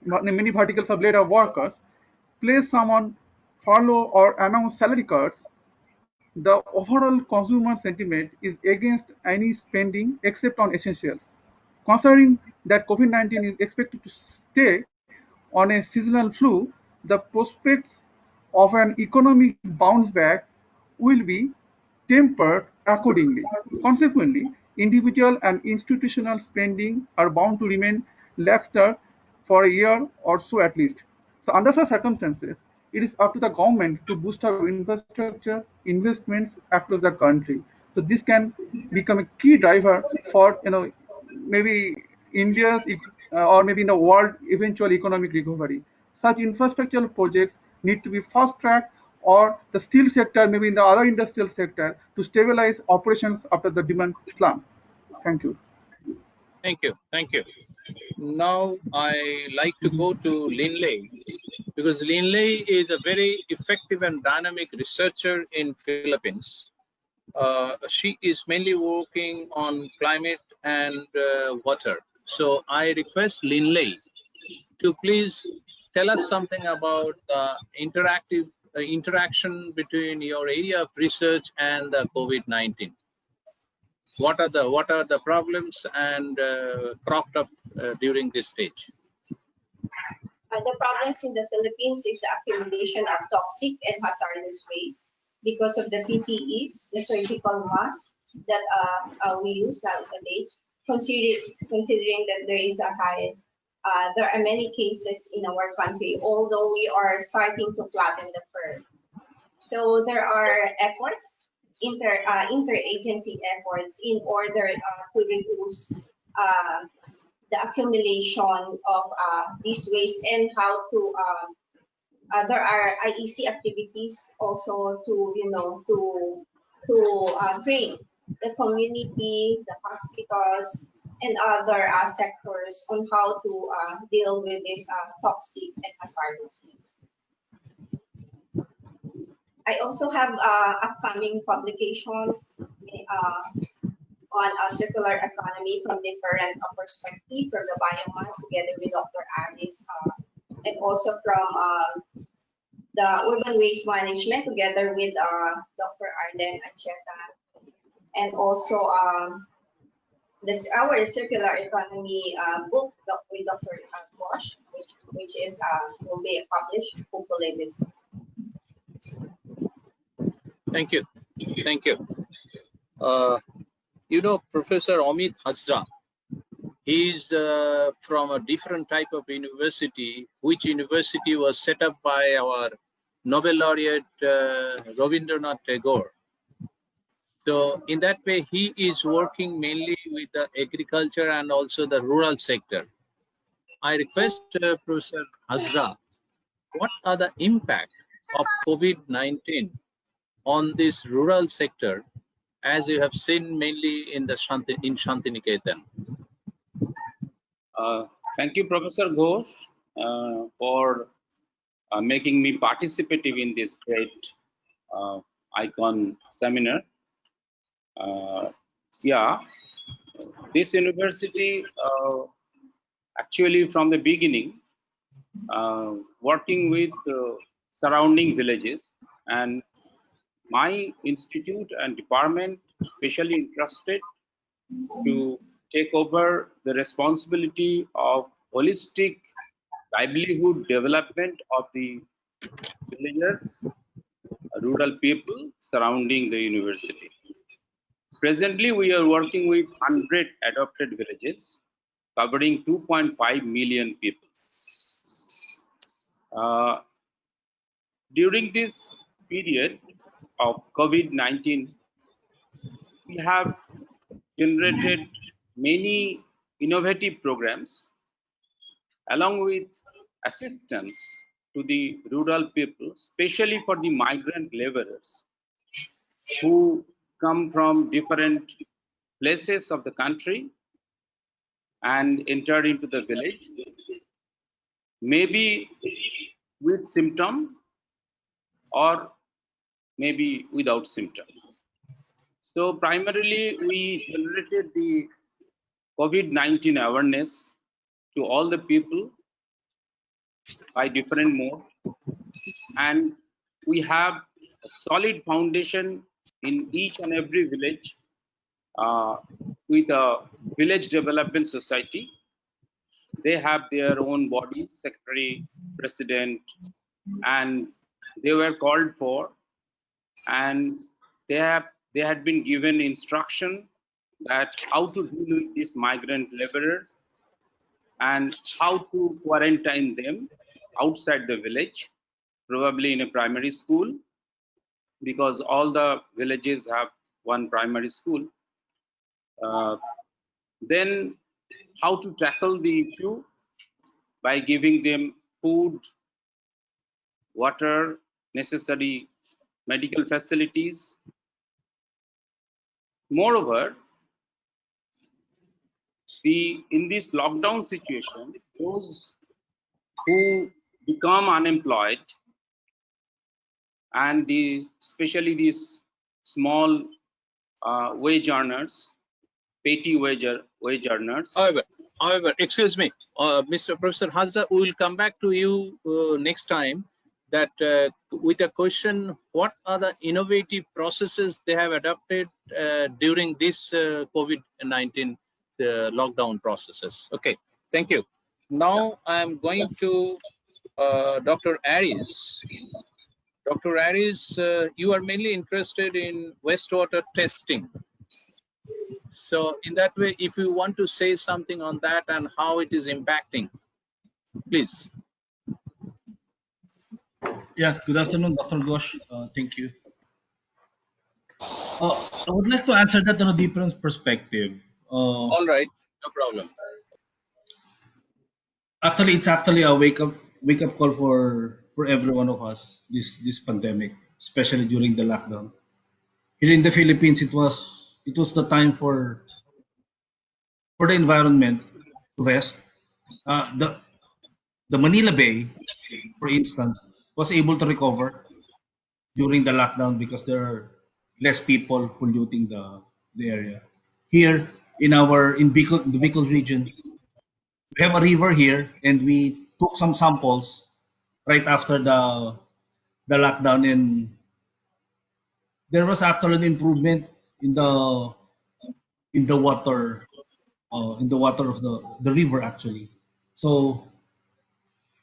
many verticals have laid off workers, placed some on furlough or announced salary cuts. The overall consumer sentiment is against any spending except on essentials. Considering that COVID-19 is expected to stay on a seasonal flu, the prospects of an economic bounce back will be tempered accordingly. Consequently, individual and institutional spending are bound to remain lackluster for a year or so at least. So under such circumstances, it is up to the government to boost our infrastructure investments across the country. So this can become a key driver for maybe India's or maybe in the world eventual economic recovery. Such infrastructural projects need to be fast-tracked, or the steel sector, maybe in the other industrial sector, to stabilize operations after the demand slump? Thank you. Thank you. Thank you. Now I like to go to Linley, because Linley is a very effective and dynamic researcher in Philippines. She is mainly working on climate and water. So I request Linley to please tell us something about the interaction between your area of research and the COVID-19. What are the problems and cropped up during this stage? The problems in the Philippines is the accumulation of toxic and hazardous waste because of the PPEs, the surgical masks that we use nowadays. Considering that there is a high, there are many cases in our country, although we are starting to flatten the curve. So there are efforts, interagency efforts in order to reduce the accumulation of this waste, and how to there are IEC activities also to train the community, the hospitals, and other sectors on how to deal with this toxic and hazardous waste. I also have upcoming publications on a circular economy from different perspectives, from the biomass together with Dr. Alice, and also from the urban waste management together with Dr. Arlen Ancheta, and also our circular economy book with Dr. Bosch, which is will be published hopefully this. Thank you. Thank you. You know, Professor Amit Hazra, he's from a different type of university, which university was set up by our Nobel laureate Rabindranath Tagore. So in that way, he is working mainly with the agriculture and also the rural sector. I request Professor Hazra, what are the impact of COVID-19 on this rural sector, as you have seen mainly in the Shantiniketan? Thank you, Professor Ghosh, for making me participative in this great ICON seminar. Yeah, this university actually from the beginning working with surrounding villages, and my institute and department specially entrusted to take over the responsibility of holistic livelihood development of the villagers, rural people surrounding the university. Presently, we are working with 100 adopted villages covering 2.5 million people. During this period of COVID-19, we have generated many innovative programs along with assistance to the rural people, especially for the migrant laborers who come from different places of the country and enter into the village, maybe with symptom or maybe without symptom. So primarily we generated the COVID-19 awareness to all the people by different modes, and we have a solid foundation in each and every village with a village development society. They have their own bodies, secretary, president, and they were called for, and they had been given instruction that how to deal with these migrant laborers and how to quarantine them outside the village, probably in a primary school, because all the villages have one primary school. Then how to tackle the issue by giving them food, water, necessary medical facilities. Moreover, in this lockdown situation, those who become unemployed and especially these small wage earners, petty wage earners. However, excuse me, Mr. Professor Hasda, we will come back to you next time that with a question, what are the innovative processes they have adopted during this COVID-19 lockdown processes. Okay, thank you. Now I'm going to Dr. Aris. Dr. Aris, you are mainly interested in wastewater testing. So in that way, if you want to say something on that and how it is impacting, please. Yeah, good afternoon, Dr. Ghosh. Thank you. I would like to answer that on a different perspective. All right, no problem. Actually, it's actually a wake up call for every one of us. This pandemic, especially during the lockdown. Here in the Philippines, it was the time for the environment to rest. The Manila Bay, for instance, was able to recover during the lockdown because there are less people polluting the area. Here in Bicol, the Bicol region, we have a river here, and we took some samples right after the lockdown, and there was actually an improvement in the water of the river actually. So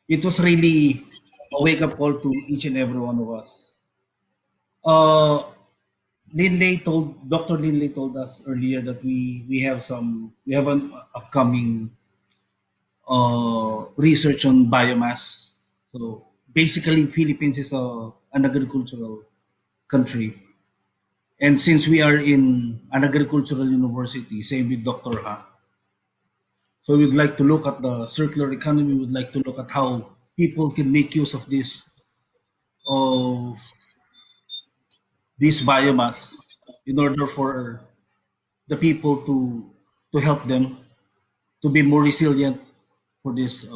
it was really a wake up call to each and every one of us. Uh, Dr. Linley told us earlier that we have an upcoming research on biomass. So basically, Philippines is an agricultural country, and since we are in an agricultural university, same with Dr. Ha. So we'd like to look at the circular economy. We'd like to look at how people can make use of this biomass in order for the people to help them to be more resilient for this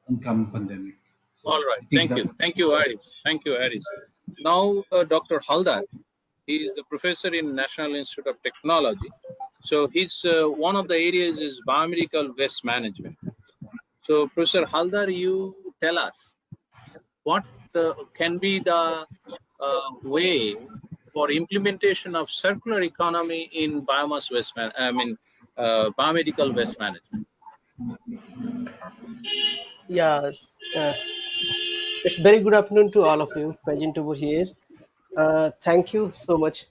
oncoming pandemic. So All right, thank you, Aris. Thank you, Aris. Now, Dr. Haldar, he is the professor in National Institute of Technology. So he's one of the areas is biomedical waste management. So Professor Haldar, you tell us what can be the way for implementation of circular economy in biomass waste biomedical waste management. Yeah, uh, it's very good afternoon to all of you present over here. Thank you so much.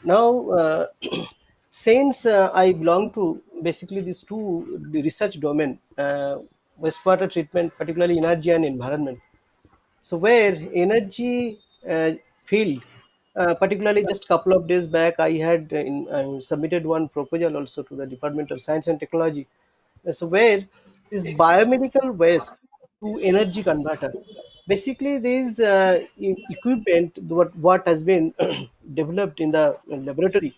Now, since I belong to basically these the research domain, wastewater treatment, particularly energy and environment. So where energy field, particularly just a couple of days back, I had submitted one proposal also to the Department of Science and Technology. So where this biomedical waste to energy converter. Basically, this equipment, what has been developed in the laboratory,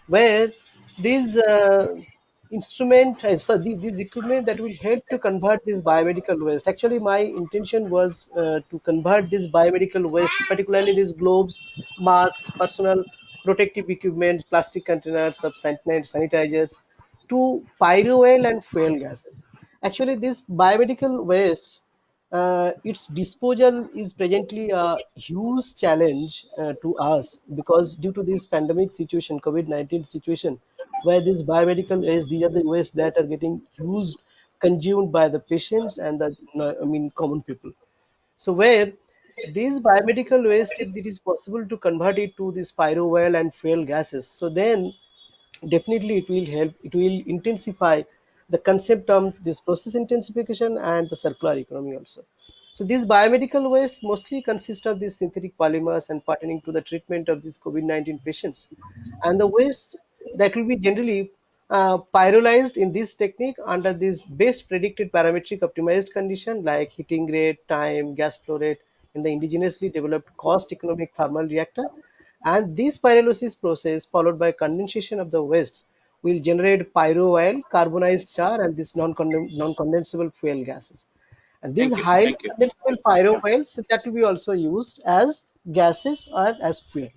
where these these equipment that will help to convert this biomedical waste. Actually, my intention was to convert this biomedical waste, particularly these globes, masks, personal protective equipment, plastic containers of sanitizers, to pyroil and fuel gases. Actually, this biomedical waste, its disposal is presently a huge challenge to us, because due to this pandemic situation, COVID-19 situation, where this biomedical waste, these are the waste that are getting used, consumed by the patients and the common people. So where these biomedical waste, if it is possible to convert it to this pyroil and fuel gases, so then definitely it will help, it will intensify the concept of this process intensification and the circular economy also. So these biomedical waste mostly consist of these synthetic polymers and pertaining to the treatment of these COVID-19 patients, and the waste that will be generally pyrolyzed in this technique under this best predicted parametric optimized condition like heating rate, time, gas flow rate, in the indigenously developed cost economic thermal reactor. And this pyrolysis process, followed by condensation of the wastes, will generate pyro oil, carbonized char, and this non-condensable fuel gases. And these Thank you. highly Thank you. condensable pyro oils that will be also used as gases or as fuel.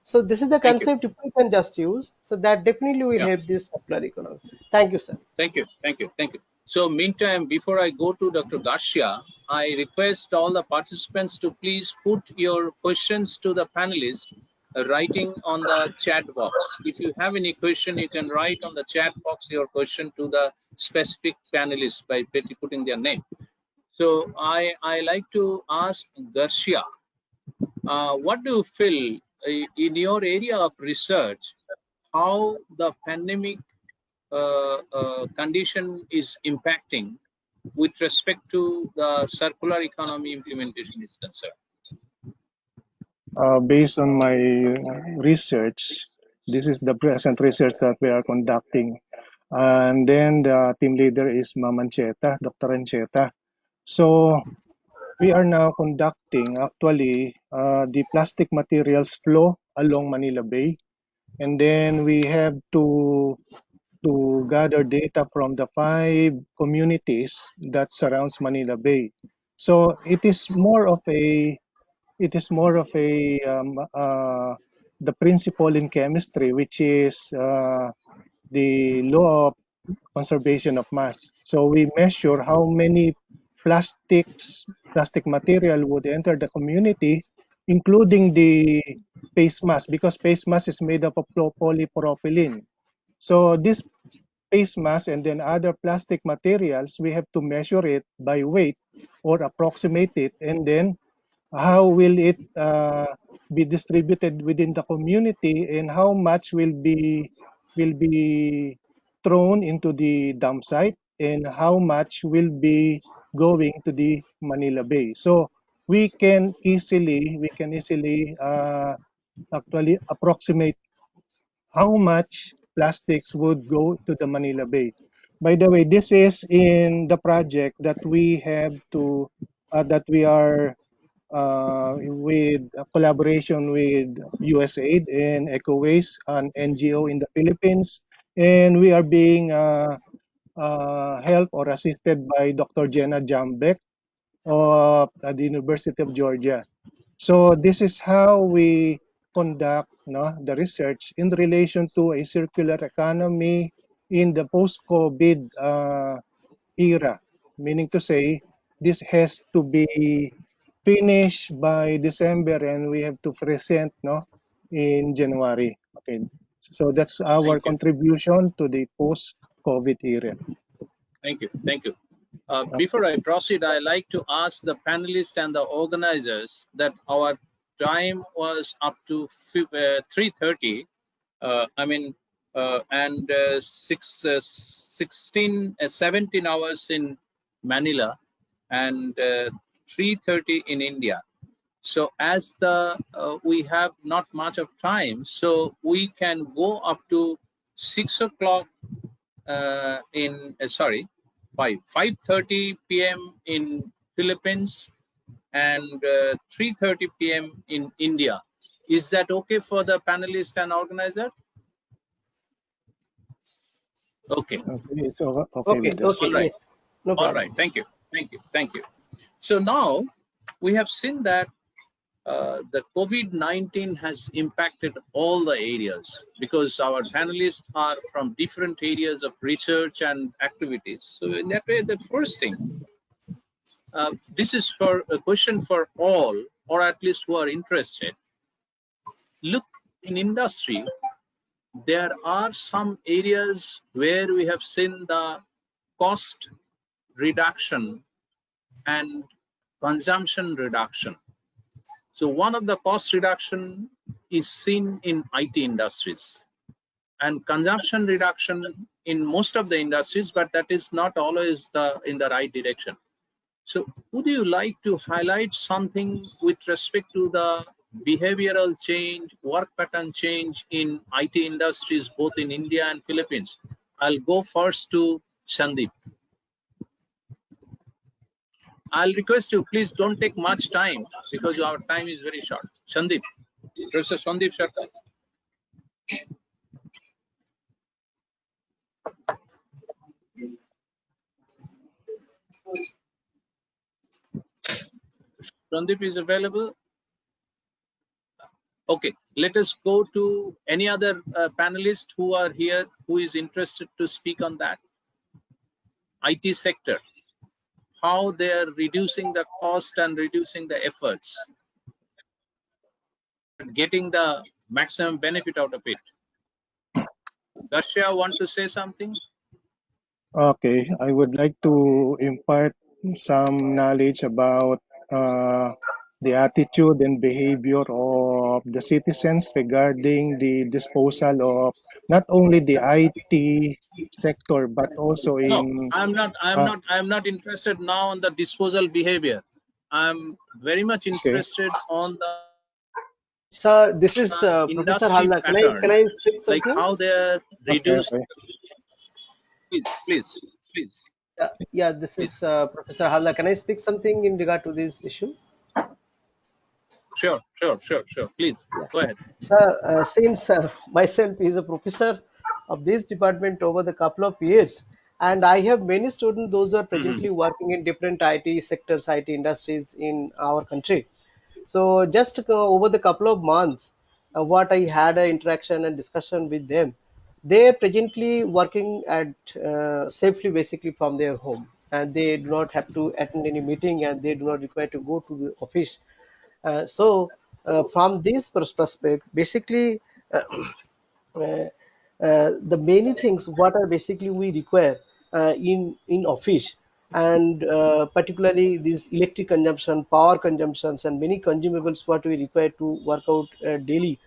So this is the Thank you. concept people can just use. So that definitely will Yeah. help this circular economy. Thank you, sir. Thank you. Thank you. Thank you. So meantime, before I go to Dr. Garcia, I request all the participants to please put your questions to the panelists writing on the chat box. If you have any question, you can write on the chat box your question to the specific panelists by putting their name. So I like to ask Garcia, what do you feel in your area of research, how the pandemic condition is impacting with respect to the circular economy implementation is concerned? Based on my research, this is the present research that we are conducting. And then the team leader is Dr. Ancheta. So we are now conducting actually the plastic materials flow along Manila Bay. And then we have to gather data from the 5 communities that surrounds Manila Bay. So it is more of a the principle in chemistry, which is the law of conservation of mass. So we measure how many plastic material would enter the community, including the face mask, because face mask is made up of polypropylene. So this face mask and then other plastic materials, we have to measure it by weight or approximate it, and then how will it be distributed within the community, and how much will be thrown into the dump site, and how much will be going to the Manila Bay. So we can easily actually approximate how much plastics would go to the Manila Bay. By the way, this is in the project that we have to that we are with a collaboration with USAID and EcoWaste, an NGO in the Philippines, and we are being helped or assisted by Dr. Jenna Jambek of the University of Georgia. So this is how we conduct the research in relation to a circular economy in the post-COVID era, meaning to say this has to be finished by December and we have to present in January. Okay, so that's our Thank you. contribution to the post-COVID era. Thank you. Thank you. Before I proceed, I like to ask the panelists and the organizers that our time was up to 3:30. And 17 hours in Manila and 3:30 in India. So as we have not much of time, so we can go up to 6 o'clock in 5:30 p.m. in Philippines and 3:30 p.m. in India. Is that okay for the panelists and organizer? Okay. Okay, so Okay, All right. yes. No All problem. right. Thank you. Thank you. Thank you. So now we have seen that the COVID-19 has impacted all the areas because our panelists are from different areas of research and activities. So in that way, the first thing, this is for a question for all, or at least who are interested. Look, in industry, there are some areas where we have seen the cost reduction and consumption reduction. So one of the cost reduction is seen in IT industries and consumption reduction in most of the industries, but that is not always in the right direction. So would you like to highlight something with respect to the behavioral change, work pattern change in IT industries, both in India and Philippines? I'll go first to Shondib. I'll request you, please don't take much time because our time is very short. Shondib, Professor Shondib Sharkar. Shondib is available. Okay, let us go to any other panelist who are here who is interested to speak on that. IT sector, how they are reducing the cost and reducing the efforts, getting the maximum benefit out of it. Darshya, want to say something? Okay, I would like to impart some knowledge about the attitude and behavior of the citizens regarding the disposal of not only the IT sector but also No, in I'm not interested now on the disposal behavior. I'm very much Okay. interested on the So this is Professor industry Halla. Can pattern, I speak like something? how they're okay, reduced. okay. Please. Yeah, this is Professor Halla. Can I speak something in regard to this issue? Sure. Please Yeah. go ahead. So since myself is a professor of this department over the couple of years, and I have many students, those who are presently working in different IT sectors, IT industries in our country. So just over the couple of months, what I had an interaction and discussion with them, they are presently working at safely basically from their home, and they do not have to attend any meeting, and they do not require to go to the office. From this perspective, basically, uh, uh, the many things what are basically we require in office, and particularly this electric consumption, power consumptions, and many consumables what we require to work out daily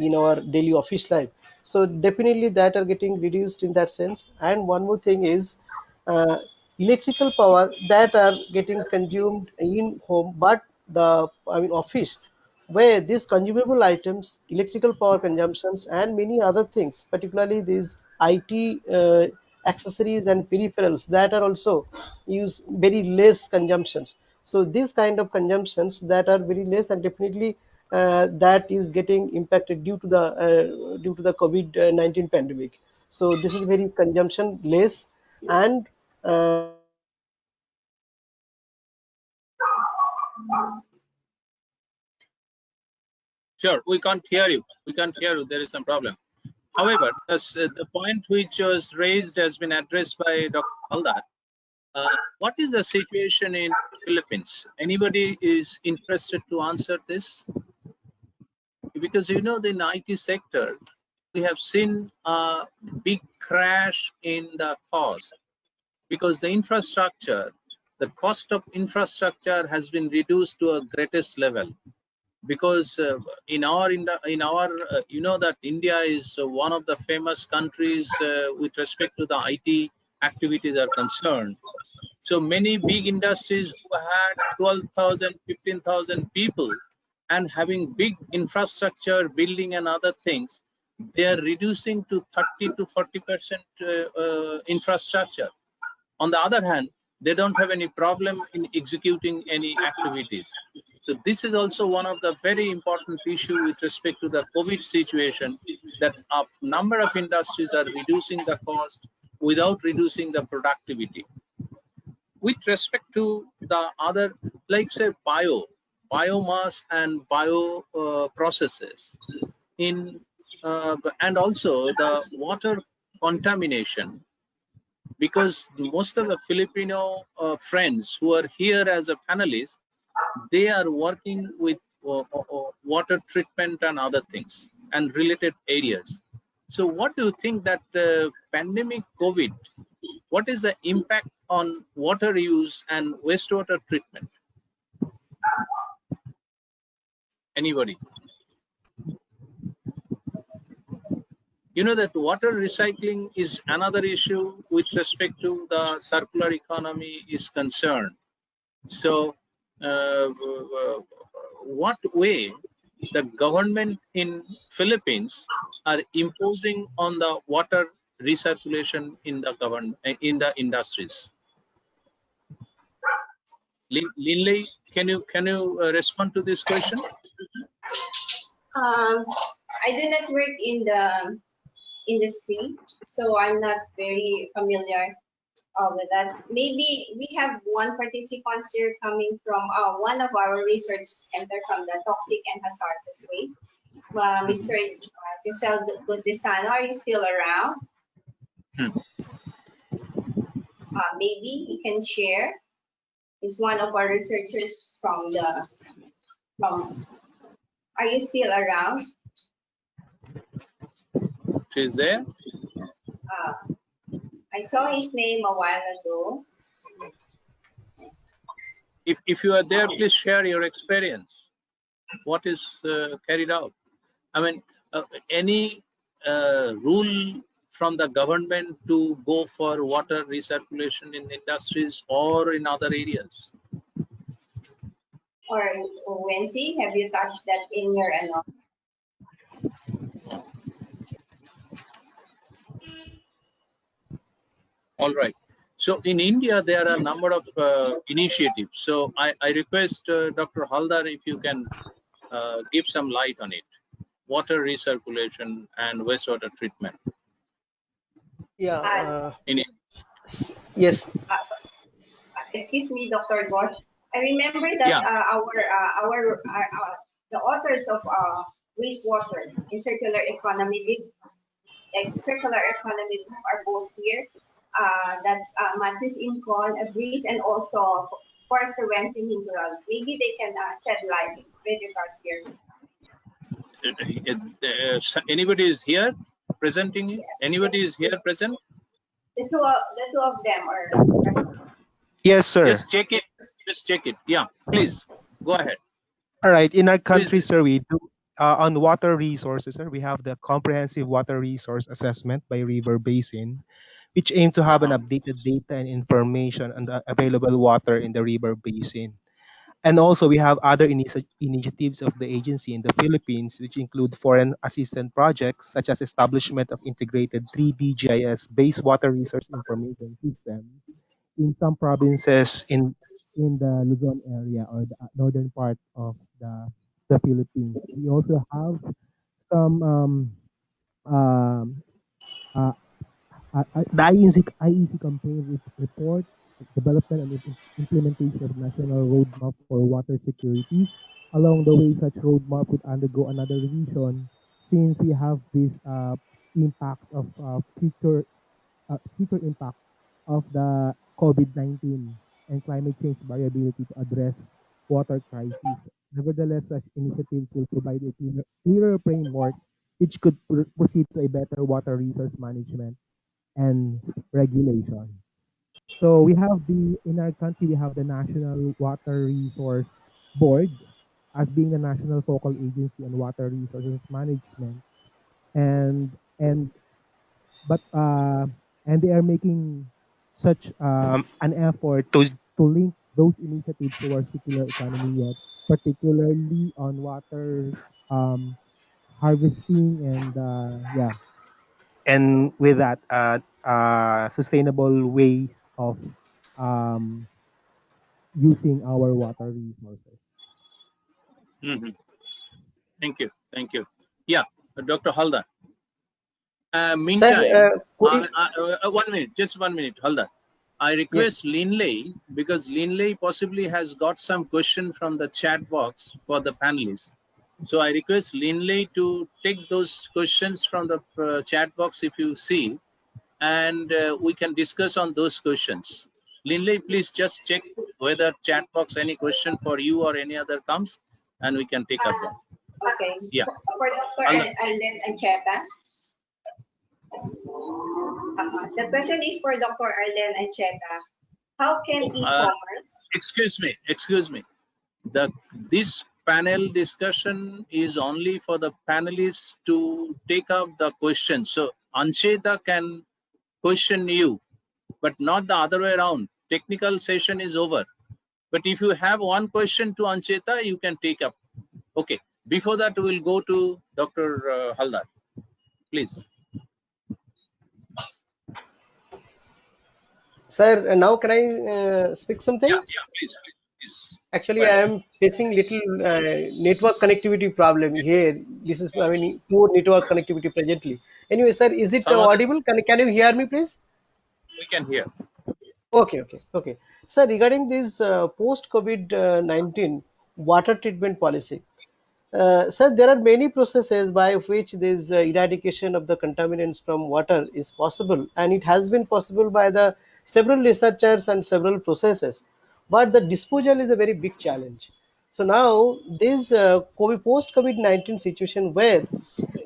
in our daily office life. So definitely that are getting reduced in that sense. And one more thing is uh, electrical power that are getting consumed in home, but the office, where these consumable items, electrical power consumptions, and many other things, particularly these IT accessories and peripherals that are also use very less consumptions. So these kind of consumptions that are very less, and definitely that is getting impacted due to the COVID-19 pandemic. So this is very consumption less, and Sure, we can't hear you. There is some problem. However, the point which was raised has been addressed by Dr. Haldar. What is the situation in Philippines? Anybody is interested to answer this? Because you know, in the IT sector, we have seen a big crash in the cost because the cost of infrastructure has been reduced to a greatest level. Because you know that India is one of the famous countries with respect to the IT activities are concerned. So many big industries who had 12,000, 15,000 people and having big infrastructure, building and other things, they are reducing to 30 to 40% infrastructure. On the other hand, they don't have any problem in executing any activities. So this is also one of the very important issue with respect to the COVID situation, that a number of industries are reducing the cost without reducing the productivity. With respect to the other, like say biomass and bio processes in and also the water contamination, because most of the Filipino friends who are here as a panelist, they are working with water treatment and other things and related areas. So what do you think that pandemic COVID, what is the impact on water use and wastewater treatment? Anybody? You know that water recycling is another issue with respect to the circular economy is concerned. So what way the government in Philippines are imposing on the water recirculation in the industries? Linley, can you respond to this question? I do not work in the industry, so I'm not very familiar with that. Maybe we have one participant here coming from one of our research center from the toxic and hazardous waste. Mr. Giselle Gutesano, are you still around? Maybe he can share. He's one of our researchers from are you still around? She's there. I saw his name a while ago. If you are there, please share your experience. What is carried out? I mean, any rule from the government to go for water recirculation in industries or in other areas? Or Wensi, have you touched that in your ano? All right. So in India, there are a number of initiatives. So I request Dr. Haldar if you can give some light on it. Water recirculation and wastewater treatment. Yeah. In Yes. Excuse me, Dr. Bosch. I remember that the authors of wastewater in circular economy circular economy are both here. That's Matis Incon, Breeze, and also Forster Wensi Hindural. Maybe they can shed light with regard here. Anybody is here presenting? Anybody is here present? The two of them are. Yes, sir. Just check it. Just check it. Yeah, please go ahead. All right. In our country, sir, we do on water resources, sir, we have the comprehensive water resource assessment by river basin, which aim to have an updated data and information on the available water in the river basin. And also, we have other initiatives of the agency in the Philippines, which include foreign assistance projects, such as establishment of integrated 3D GIS-based water resource information systems in some provinces in the Luzon area or the northern part of the Philippines. We also have some um, uh, the IEC campaign report development and implementation of national roadmap for water security. Along the way, such roadmap would undergo another revision since we have this impact of future impact of the COVID-19 and climate change variability to address water crisis. Nevertheless, such initiatives will provide a clearer framework which could proceed to a better water resource management and regulation. So we have in our country, we have the National Water Resource Board as being the national focal agency on water resources management. And but and they are making such an effort to link those initiatives to our circular economy yet, particularly on water harvesting and and with that sustainable ways of um, using our water resources. Thank you. Thank you. Yeah, Dr. Haldar. Meantime, Sir, 1 minute, just 1 minute, Haldar. I request Linley, because Linley possibly has got some question from the chat box for the panelists. So I request Linley to take those questions from the chat box if you see, and we can discuss on those questions. Linley, please just check whether chat box any question for you or any other comes, and we can take up that. Okay. Yeah. For Dr. Arlen Ancheta. The question is for Dr. Arlen Ancheta. How can e-commerce? Excuse me. This panel discussion is only for the panelists to take up the question. So Ancheta can question you, but not the other way around. Technical session is over. But if you have one question to Ancheta, you can take up. Okay. Before that, we'll go to Dr. Haldar. Please. Sir, now can I speak something? Yeah, please. Actually, I am facing little network connectivity problem here. This is, I mean, poor network connectivity presently. Anyway, sir, is it Some other, audible? Can you hear me, please? we can hear. Okay. Sir, regarding this post-COVID-19 water treatment policy, sir, there are many processes by which this eradication of the contaminants from water is possible, and it has been possible by the several researchers and several processes. But the disposal is a very big challenge. So now this post-COVID-19 situation where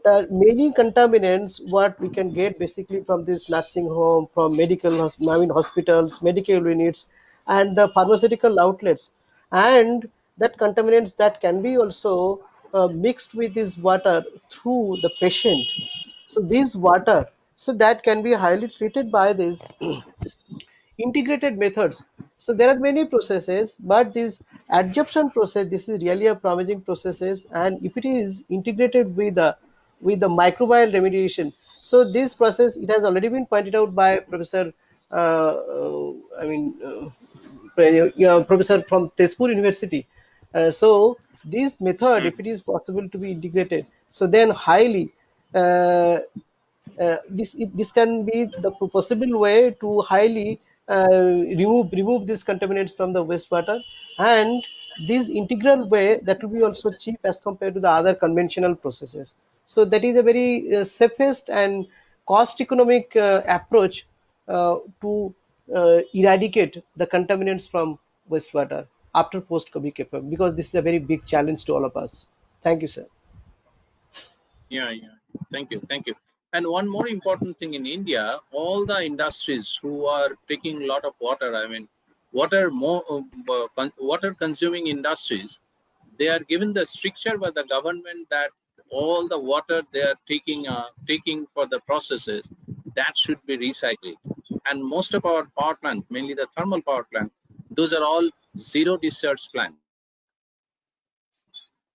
the many contaminants what we can get basically from this nursing home, from I mean hospitals, medical units, and the pharmaceutical outlets, and that contaminants that can be also mixed with this water through the patient. So this water, so that can be highly treated by this integrated methods. So there are many processes, but this adsorption process, this is really a promising processes, and if it is integrated with the microbial remediation, so this process, it has already been pointed out by Professor I mean Professor from Tezpur University. So this method, if it is possible to be integrated, so then highly uh, this can be the possible way to highly remove these contaminants from the wastewater, and this integral way that will be also cheap as compared to the other conventional processes. So that is a very safest and cost economic approach to eradicate the contaminants from wastewater after post COVID, because this is a very big challenge to all of us. Thank you, sir. Yeah. Thank you. And one more important thing in India, all the industries who are taking a lot of water, I mean, water consuming industries, they are given the stricture by the government that all the water they are taking for the processes, that should be recycled. And most of our power plant, mainly the thermal power plant, those are all zero discharge plants.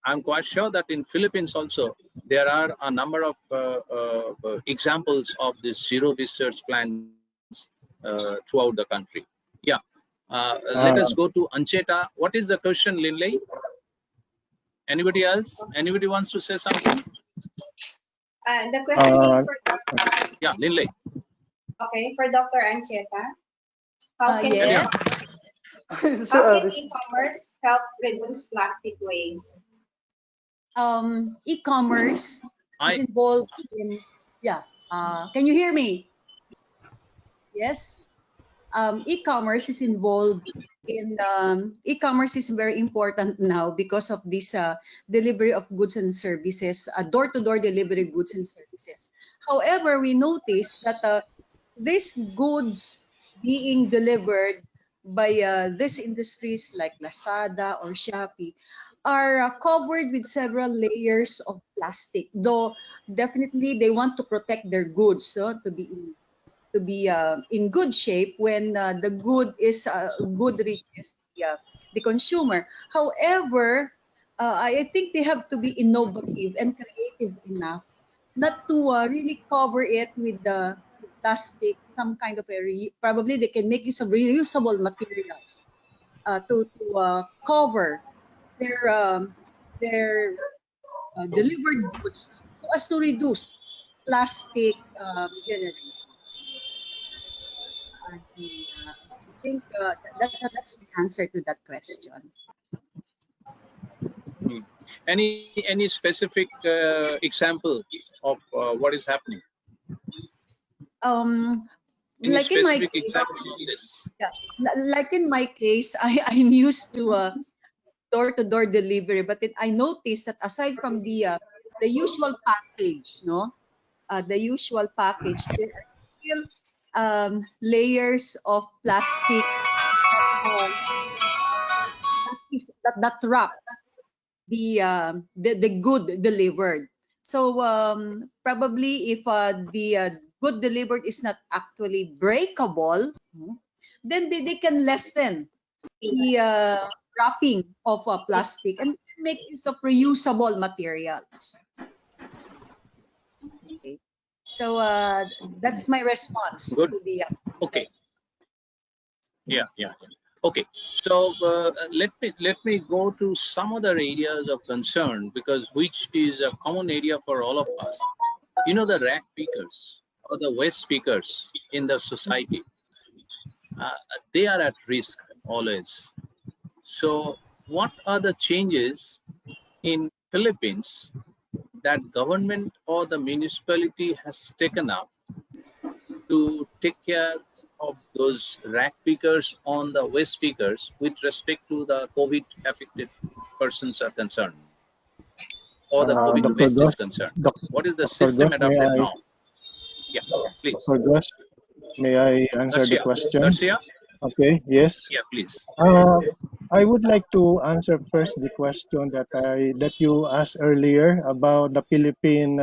I'm quite sure that in Philippines also there are a number of examples of these zero discharge plants throughout the country. Yeah. Let us go to Ancheta. What is the question, Linley? Anybody else? Anybody wants to say something? The question is for yeah, Linley. Okay, for Dr. Ancheta. How can Yes. e-commerce help reduce plastic waste? E-commerce is involved in, can you hear me? Yes. E-commerce is involved in, e-commerce is very important now because of this delivery of goods and services, door-to-door delivery goods and services. However, we notice that these goods being delivered by these industries like Lazada or Shopee are covered with several layers of plastic, though definitely they want to protect their goods to be in good shape when the good reaches the consumer. However, I think they have to be innovative and creative enough not to really cover it with the plastic, some kind of probably they can make use of reusable materials to cover their delivered goods so as to reduce plastic generation. I think that's the answer to that question. Any specific example of what is happening? Like in my case, like in my case, I'm used to door-to-door delivery, but I noticed that aside from the usual package, the usual package, there are still layers of plastic that wrap the good delivered. So probably if the good delivered is not actually breakable, then they can lessen the wrapping of plastic and make use of reusable materials. Okay. So that's my response Good. to the Okay. Yeah. Okay, so let me go to some other areas of concern, because which is a common area for all of us. You know, the rack pickers or the waste pickers in the society, they are at risk always. So what are the changes in Philippines that government or the municipality has taken up to take care of those rack pickers on the waste pickers with respect to the COVID affected persons are concerned, or the COVID Dr. waste is Gosh, concerned? Doc, What is the Dr. system Gosh, adopted now? Yeah, please. Dr. Gosh, may I answer the Garcia, question? Garcia? Okay, yes. Yeah, please. Uh, I would like to answer first the question that you asked earlier about the Philippine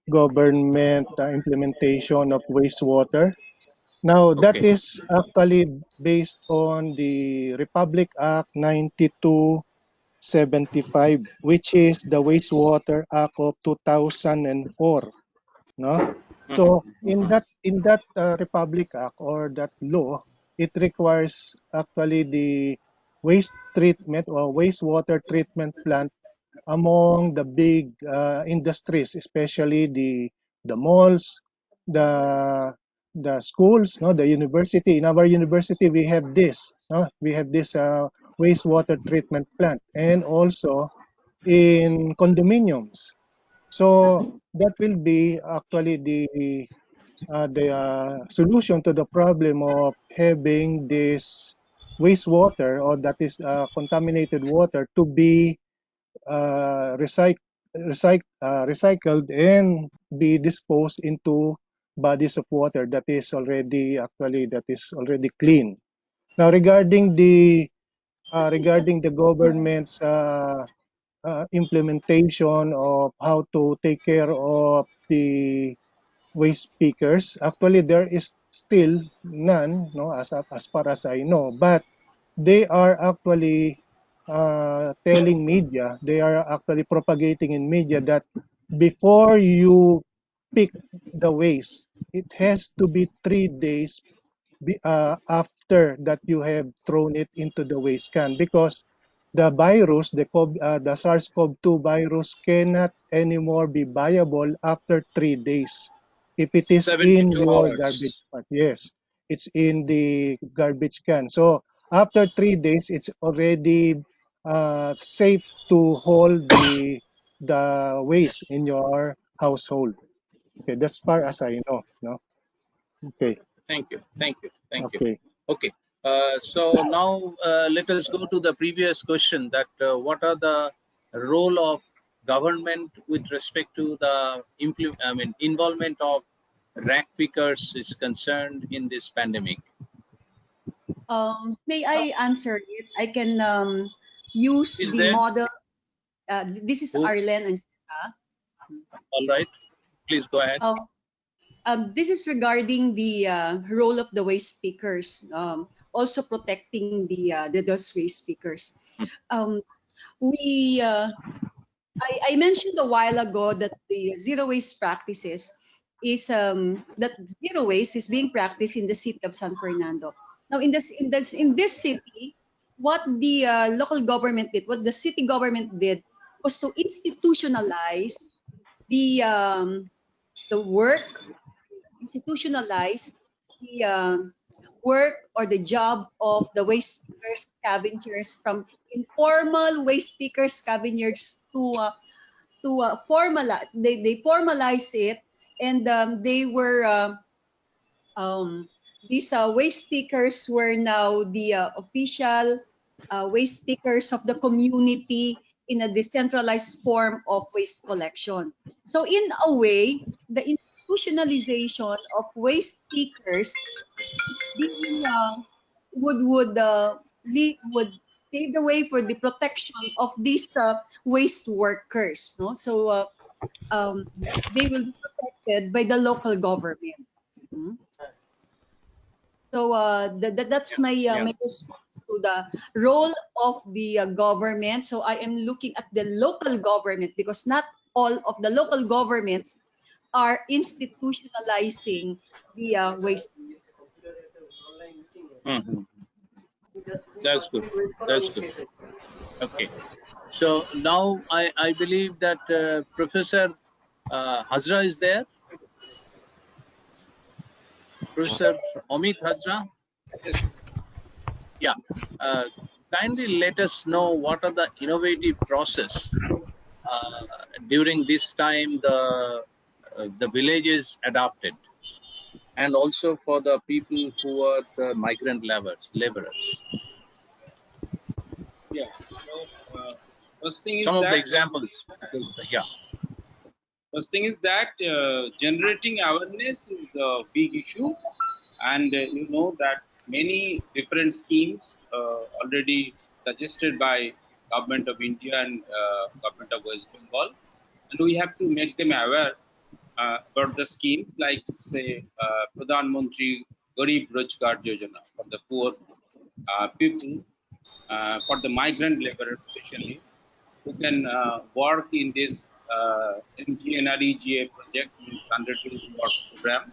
government implementation of wastewater. Now, that Okay. is actually based on the Republic Act 9275, which is the Wastewater Act of 2004. No? So in that Republic Act or that law, it requires actually the waste treatment or wastewater treatment plant among the big industries, especially the malls, the the schools, no, the university. In our university, we have this, no, we have this wastewater treatment plant, and also in condominiums. So that will be actually the solution to the problem of having this wastewater, or that is contaminated water, to be recycled and be disposed into bodies of water that is already clean. Now, regarding the government's implementation of how to take care of the waste pickers, actually there is still none, no, as far as I know, but they are actually telling media, they are actually propagating in media that before you pick the waste, it has to be 3 days after that you have thrown it into the waste can, because the virus, the SARS-CoV-2 virus, cannot anymore be viable after 3 days. If it is in 72 your hours. garbage can, yes, it's in the garbage can. So after 3 days, it's already safe to hold the waste in your household. Okay, that's far as I know. No. Okay. Thank you. Thank you. Thank you. Okay. Okay. So now let us go to the previous question, that what are the role of government with respect to the involvement of rack pickers is concerned in this pandemic? May I answer it? I can use Is the there? model. This is Who? Arlen and All right. Please go ahead. this is regarding the role of the waste pickers, also protecting those waste pickers. Um, we I mentioned a while ago that the zero waste practices is that zero waste is being practiced in the city of San Fernando. Now, in this city, what the local government did, what the city government did, was to institutionalize the work, institutionalize the work or the job of the waste pickers, scavengers, from informal waste pickers, scavengers to formalize. They formalize it, and they were these waste pickers were now the official waste pickers of the community in a decentralized form of waste collection. So in a way, the institutionalization of waste pickers is being would pave the way for the protection of these waste workers. No, so they will be protected by the local government. Mhm. So that's my my response to the role of the government. So I am looking at the local government, because not all of the local governments are institutionalizing the waste. Mhm. That's good. That's good. Okay. So now I believe that Professor Hazra is there. Professor Amit Hazra. Yes. Yeah. Kindly let us know what are the innovative process during this time the villages adopted, and also for the people who are the migrant laborers. Yeah. So first thing is Some of the that examples, because yeah. first thing is that generating awareness is a big issue, and you know that many different schemes already suggested by government of India and government of West Bengal, and we have to make them aware about the schemes like say Pradhan Mantri Garib Rozgar Yojana for the poor people, for the migrant laborers especially, who can work in this MGNREGA project, means 100 days work program,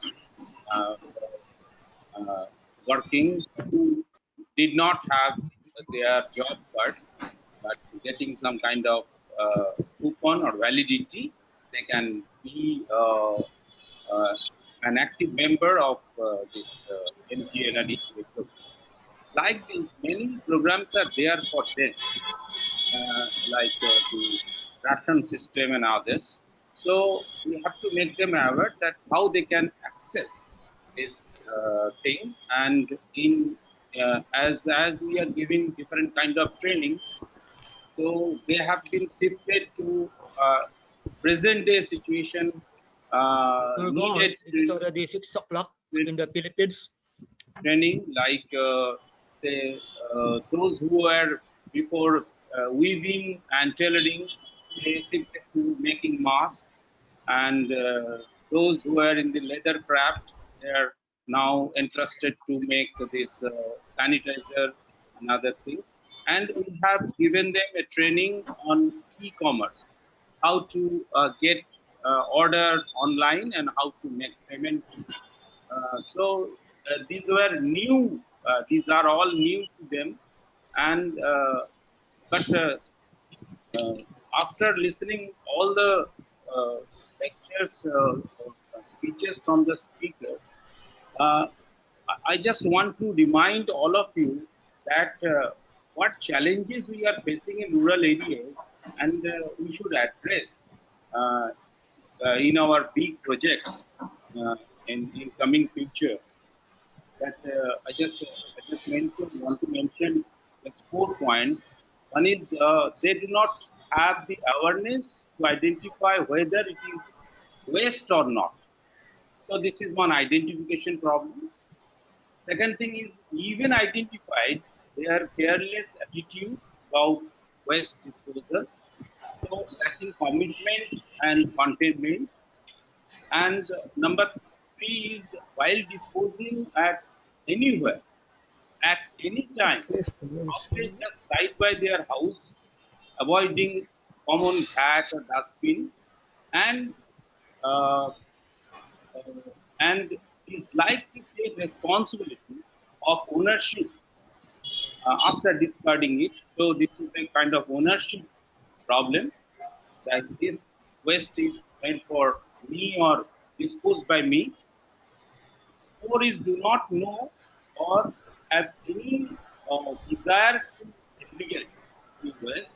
working, who did not have their job cards, but getting some kind of coupon or validity, they can be an active member of this MGNREGA program. Like this, many programs are there for them, like the ration system and others. So we have to make them aware that how they can access this thing, and in as we are giving different kind of training, so they have been shifted to present day situation needed It's already 6 o'clock in the Philippines. training, like say those who were before weaving and tailoring, they shifted to making masks, and those who are in the leather craft, they are now entrusted to make this sanitizer and other things. And we have given them a training on e-commerce, how to get order online and how to make payment. So these were new. These are all new to them, and but after listening all the lectures, speeches from the speakers, uh, I just want to remind all of you that what challenges we are facing in rural areas, and we should address uh, in our big projects in coming future. That want to mention just 4 points. One is they do not have the awareness to identify whether it is waste or not. So this is one identification problem. Second thing is, even identified, their careless attitude about waste disposal, so lacking commitment and containment. And number three is, while disposing at anywhere, at any time, always just right by their house, avoiding common hat or dustbin, and uh, and is like to take responsibility of ownership after discarding it. So this is a kind of ownership problem, that this waste is meant for me or disposed by me. Four is, do not know or have any desire to segregate the waste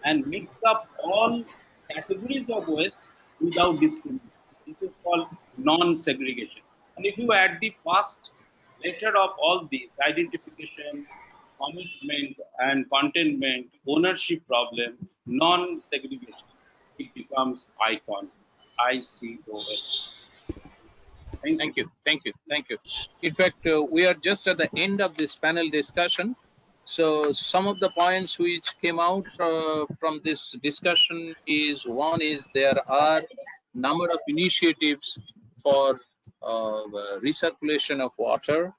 and mix up all categories of waste without discrimination. This is called non-segregation. And if you add the first letter of all these, identification, commitment and containment, ownership problem, non-segregation, it becomes ICON, ICON. Thank you. Thank you. Thank you. In fact, we are just at the end of this panel discussion. So some of the points which came out from this discussion is, one is there are number of initiatives for recirculation of water.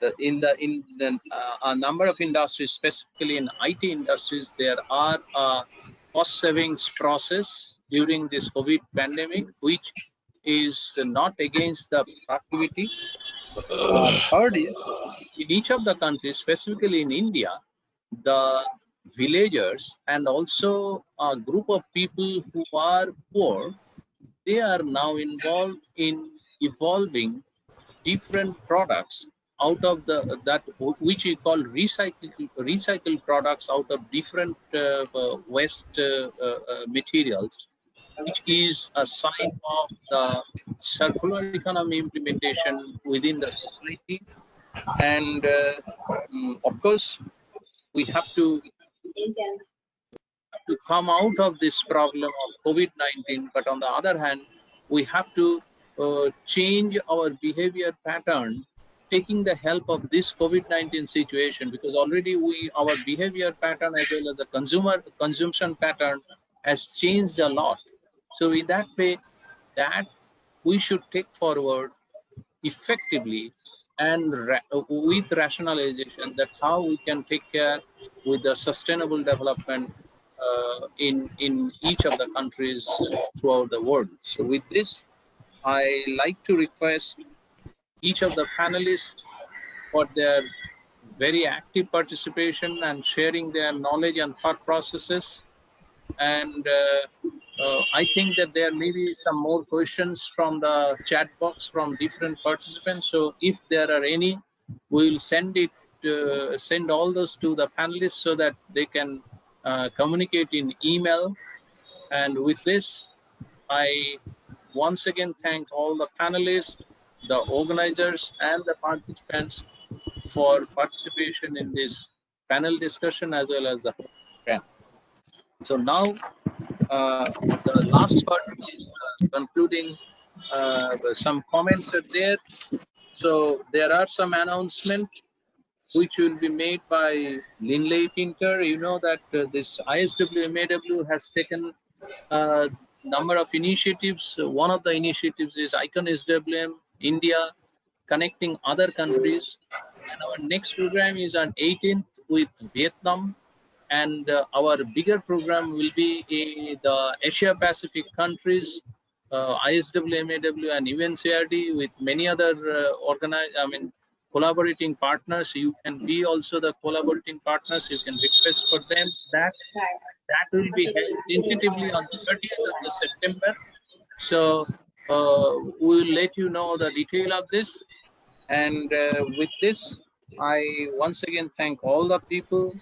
A number of industries, specifically in IT industries, there are cost savings process during this COVID pandemic, which is not against the productivity, Third is, in each of the countries, specifically in India, the villagers and also a group of people who are poor, they are now involved in evolving different products out of the that which we call recycled products out of different waste materials, which is a sign of the circular economy implementation within the society. And of course, we have to come out of this problem of COVID-19. But on the other hand, we have to change our behavior pattern, taking the help of this COVID-19 situation, because already our behavior pattern as well as the consumption pattern has changed a lot. So in that way, that we should take forward effectively and with rationalization, that how we can take care with the sustainable development in each of the countries throughout the world. So with this, I like to request each of the panelists for their very active participation and sharing their knowledge and thought processes. And I think that there may be some more questions from the chat box from different participants. So if there are any, we'll send all those to the panelists so that they can communicate in email. And with this, I once again thank all the panelists, the organizers, and the participants for participation in this panel discussion as well as the program. So now the last part is concluding. Some comments are there. So there are some announcements which will be made by Linley Pinter. You know that this ISWMAW has taken a number of initiatives. One of the initiatives is IconSWM India, connecting other countries. And our next program is on 18th with Vietnam. And our bigger program will be in the Asia Pacific countries, ISWMAW and UNCRD, with many other collaborating partners. You can be also the collaborating partners. You can request for them. That will be held tentatively on 30th of the September. So we'll let you know the detail of this. And with this, I once again thank all the people,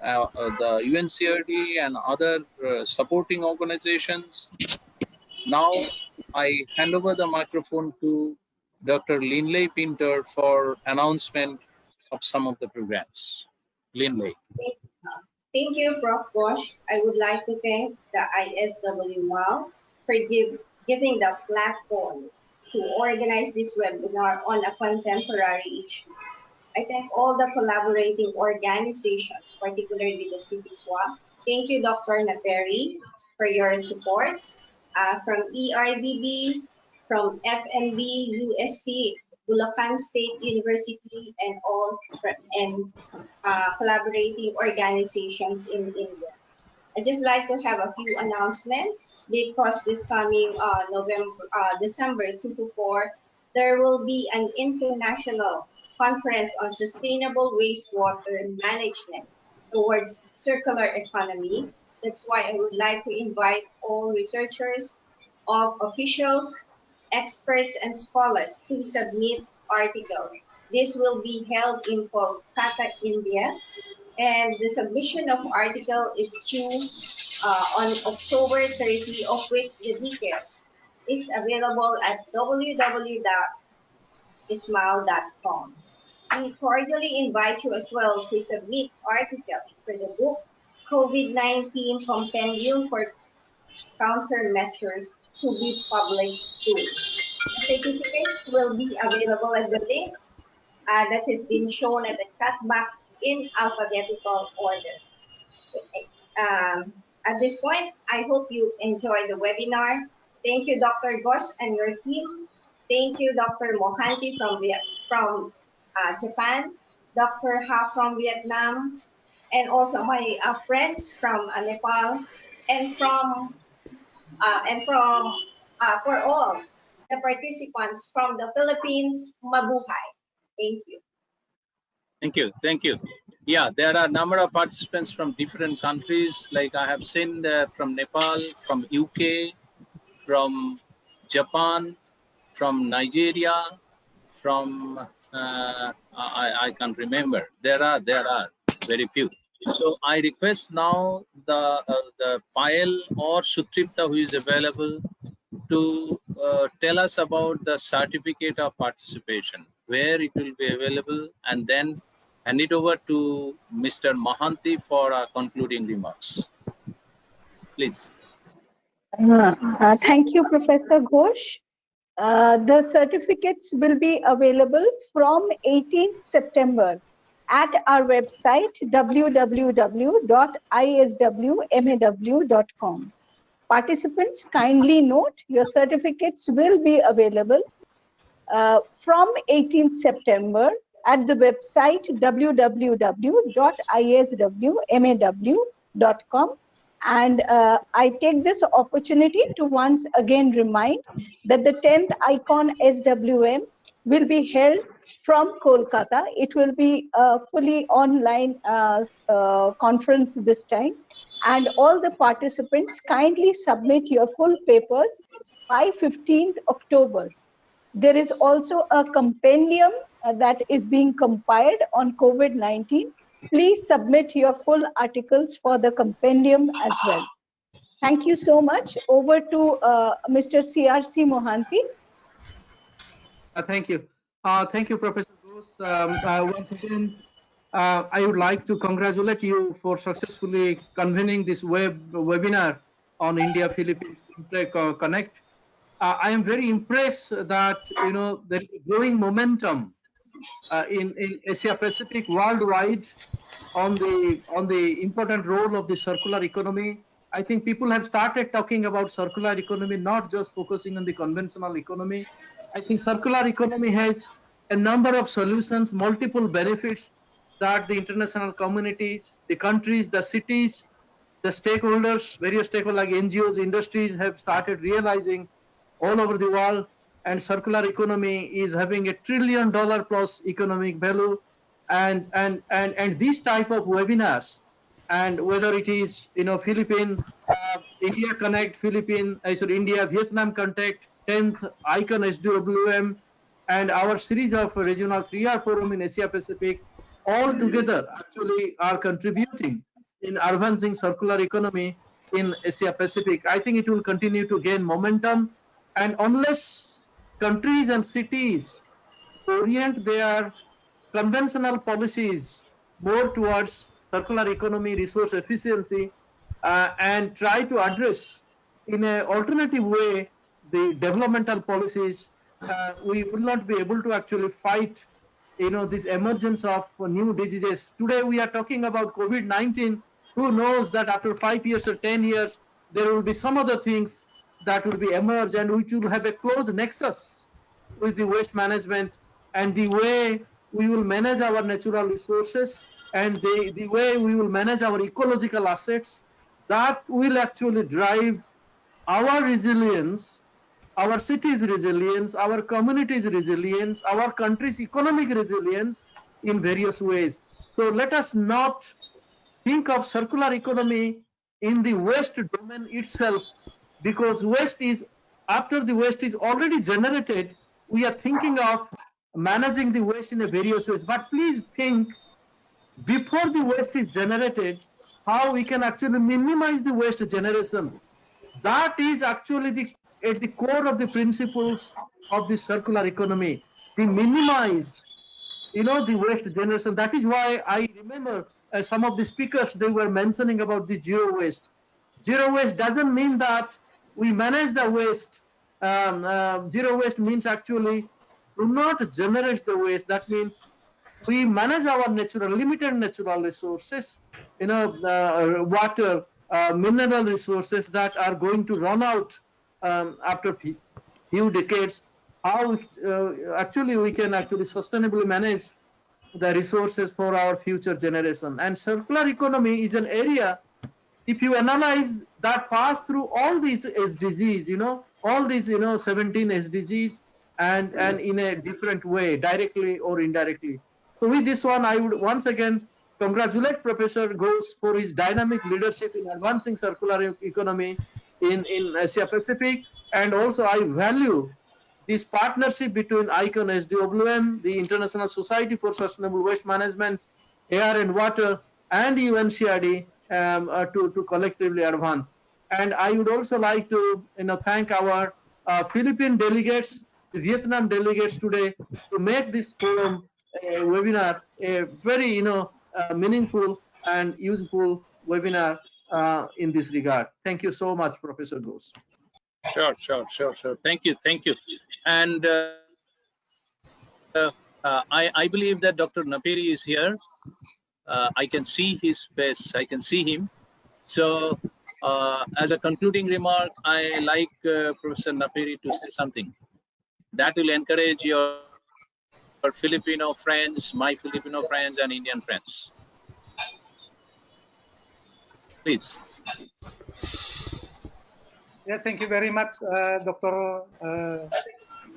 the UNCRD and other supporting organizations. Now I hand over the microphone to Dr. Linley Pinter for announcement of some of the programs. Linley. Thank you, Prof. Bosch. I would like to thank the ISWMAW for giving the platform to organize this webinar on a contemporary issue. I thank all the collaborating organizations, particularly the CitySwap. Thank you, Dr. Naperi, for your support. From ERDB, from FMB, UST, Bulacan State University, and all collaborating organizations in India. I just like to have a few announcements because this coming December 2 to 4, there will be an international conference on sustainable wastewater management towards circular economy. That's why I would like to invite all researchers, officials, experts, and scholars to submit articles. This will be held in Kolkata, India, and the submission of article is due on October 30, of which the details is available at www.ismaw.com. We cordially invite you as well to submit articles for the book COVID-19 Compendium for Countermeasures to be published soon. The certificates will be available at the link that has been shown at the chat box in alphabetical order. At this point, I hope you enjoy the webinar. Thank you, Dr. Gosh and your team. Thank you, Dr. Mohanty from Japan, Dr. Ha from Vietnam, and also my friends from Nepal, and for all the participants from the Philippines. Mabuhay. Thank you. Thank you. Thank you. Yeah, there are a number of participants from different countries. Like I have seen from Nepal, from UK, from Japan, from Nigeria, from I can't remember. There are very few. So I request now the Payal or Sutripta who is available to tell us about the certificate of participation, where it will be available, and then hand it over to Mr. Mahanti for concluding remarks. Please. Thank you, Professor Ghosh. The certificates will be available from 18th September at our website www.iswmaw.com. Participants, kindly note your certificates will be available from 18th September at the website www.iswmaw.com. And I take this opportunity to once again remind that the 10th ICON SWM will be held from Kolkata. It will be a fully online conference this time. And all the participants kindly submit your full papers by 15th October. There is also a compendium that is being compiled on COVID-19. Please submit your full articles for the compendium as well. Thank you so much. Over to Mr. CRC Mohanty. Thank you. Thank you, Professor Ghosh. Once again, I would like to congratulate you for successfully convening this webinar on India-Philippines Connect. I am very impressed that there is a growing momentum in Asia Pacific worldwide on the important role of the circular economy. I think people have started talking about circular economy, not just focusing on the conventional economy. I think circular economy has a number of solutions, multiple benefits that the international communities, the countries, the cities, the stakeholders, various stakeholders like NGOs, industries have started realizing all over the world, and circular economy is having $1 trillion plus economic value, and these type of webinars, and whether it is Philippine India Connect, India Vietnam Connect, 10th Icon SWM, and our series of regional 3R forum in Asia Pacific, all together actually are contributing in advancing circular economy in Asia Pacific. I think it will continue to gain momentum, and unless countries and cities orient their conventional policies more towards circular economy, resource efficiency, and try to address in an alternative way the developmental policies, we will not be able to actually fight this emergence of new diseases. Today we are talking about COVID-19. Who knows that after 5 years or 10 years there will be some other things that will be emerge, and which will have a close nexus with the waste management and the way we will manage our natural resources, and the way we will manage our ecological assets. That will actually drive our resilience, our cities' resilience, our communities' resilience, our country's economic resilience in various ways. So let us not think of circular economy in the waste domain itself, because waste is, after the waste is already generated, we are thinking of managing the waste in a various ways. But please think, before the waste is generated, how we can actually minimize the waste generation. That is actually at the core of the principles of the circular economy. The minimize, the waste generation. That is why I remember some of the speakers, they were mentioning about the zero waste. Zero waste doesn't mean that we manage the waste. Zero waste means actually do not generate the waste. That means we manage our limited natural resources, water, mineral resources that are going to run out after few decades. How actually we can actually sustainably manage the resources for our future generation. And circular economy is an area, if you analyze that pass through all these SDGs, all these 17 SDGs and in a different way, directly or indirectly. So with this one, I would once again congratulate Professor Ghosh for his dynamic leadership in advancing circular economy in Asia Pacific, and also I value this partnership between ICON SWM, the International Society for Sustainable Waste Management, Air and Water, and UNCRD to collectively advance. And I would also like to thank our Philippine delegates, the Vietnam delegates today to make this forum webinar a very meaningful and useful webinar in this regard. Thank you so much, Professor Ghosh. Sure. Thank you. And I believe that Dr. Naperi is here. I can see his face. I can see him. So, as a concluding remark, I like Professor Naperi to say something that will encourage your Filipino friends, my Filipino friends, and Indian friends. Please. Yeah, thank you very much, Dr.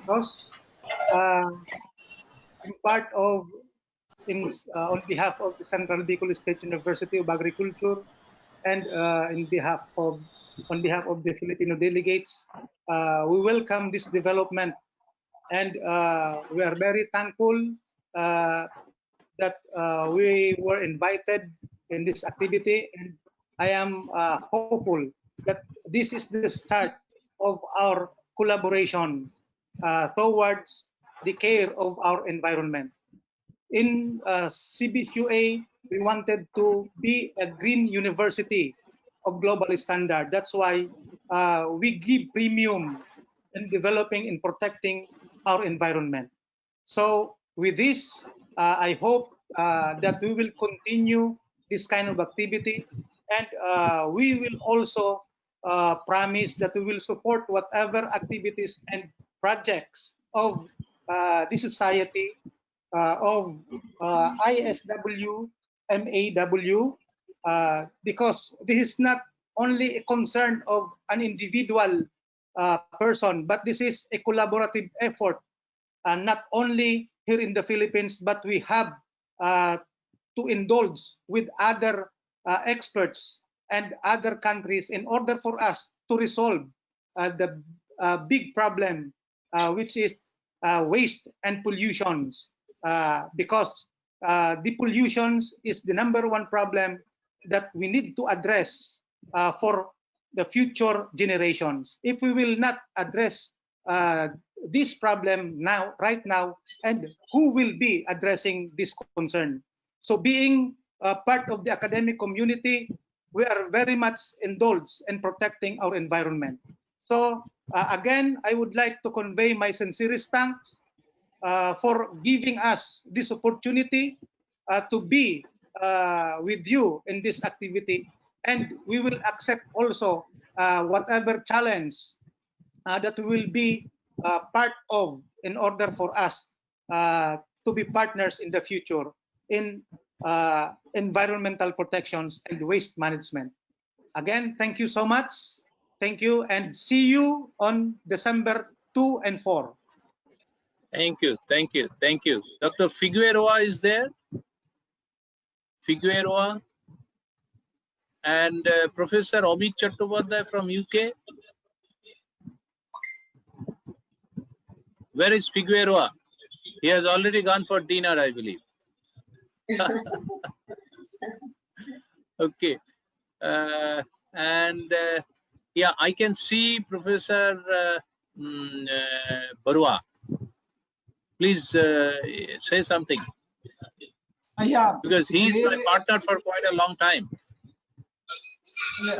Ross. I'm part of, on behalf of the Central Bicol State University of Agriculture, and on behalf of the Filipino delegates, we welcome this development, and we are very thankful that we were invited in this activity, and I am hopeful that this is the start of our collaboration towards the care of our environment. In CBQA, we wanted to be a green university of global standard. That's why we give premium in developing and protecting our environment. So with this, I hope that we will continue this kind of activity, and we will also promise that we will support whatever activities and projects of the society of ISWMAW, because this is not only a concern of an individual person, but this is a collaborative effort, not only here in the Philippines, but we have to indulge with other experts and other countries in order for us to resolve the big problem, which is waste and pollutions, because the pollutions is the #1 problem that we need to address for the future generations. If we will not address this problem right now, and who will be addressing this concern? So being part of the academic community, we are very much indulged in protecting our environment. So again, I would like to convey my sincerest thanks for giving us this opportunity to be with you in this activity, and we will accept also whatever challenge that we will be part of in order for us to be partners in the future in environmental protections and waste management. Again, thank you so much. Thank you, and see you on December 2 and 4. Thank you. Dr. Figueroa is there. Figueroa and Professor Amit Chattopadhyay from UK. Where is Figueroa? He has already gone for dinner, I believe. Okay. Yeah, I can see Professor Barua. Please say something. Yeah, because he's really, my partner for quite a long time.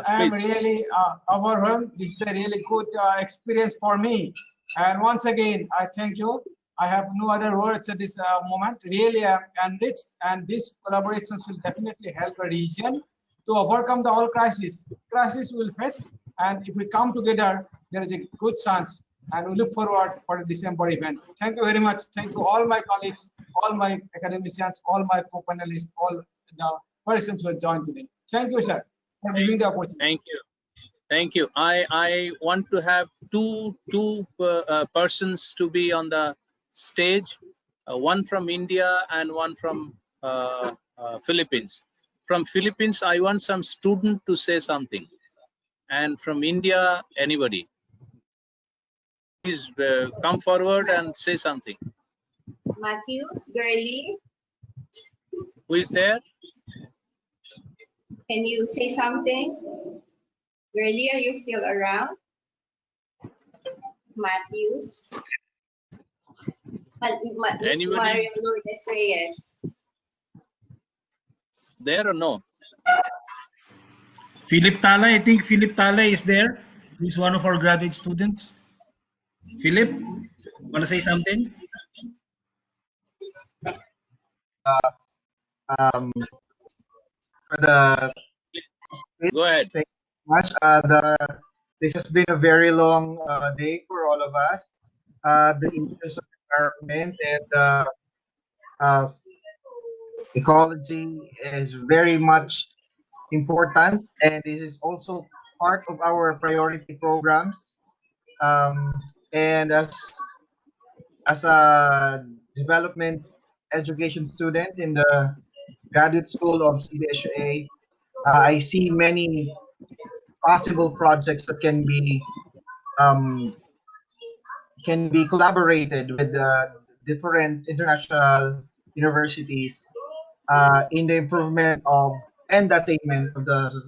I am really overwhelmed. This is a really good experience for me. And once again, I thank you. I have no other words at this moment. Really, I am enriched, and these collaborations will definitely help a region to overcome the whole crisis. Crisis will face, and if we come together, there is a good chance. And we look forward for the December event. Thank you very much. Thank you all my colleagues, all my academicians, all my co-panelists, all the persons who have joined today. Thank you, sir, for giving the opportunity. Thank you. Thank you. I want to have two persons to be on the stage, one from India and one from Philippines. From Philippines, I want some student to say something, and from India, anybody. Please come forward and say something. Matthews, Gurley, Who is there? can you say something? Gurley, are you still around? Matthews. Miss Anybody Mario Lourdes Reyes. there or no? Philip Tala, I think Philip Tala is there. He's one of our graduate students. Philip, want to say something? Um, for the Go ahead. thank you much. This has been a very long day for all of us. The issues of environment and uh, ecology is very much important, and this is also part of our priority programs. Um, and as a development education student in the graduate school of CDSA, I see many possible projects that um, can be collaborated with different international universities in the improvement of and attainment of the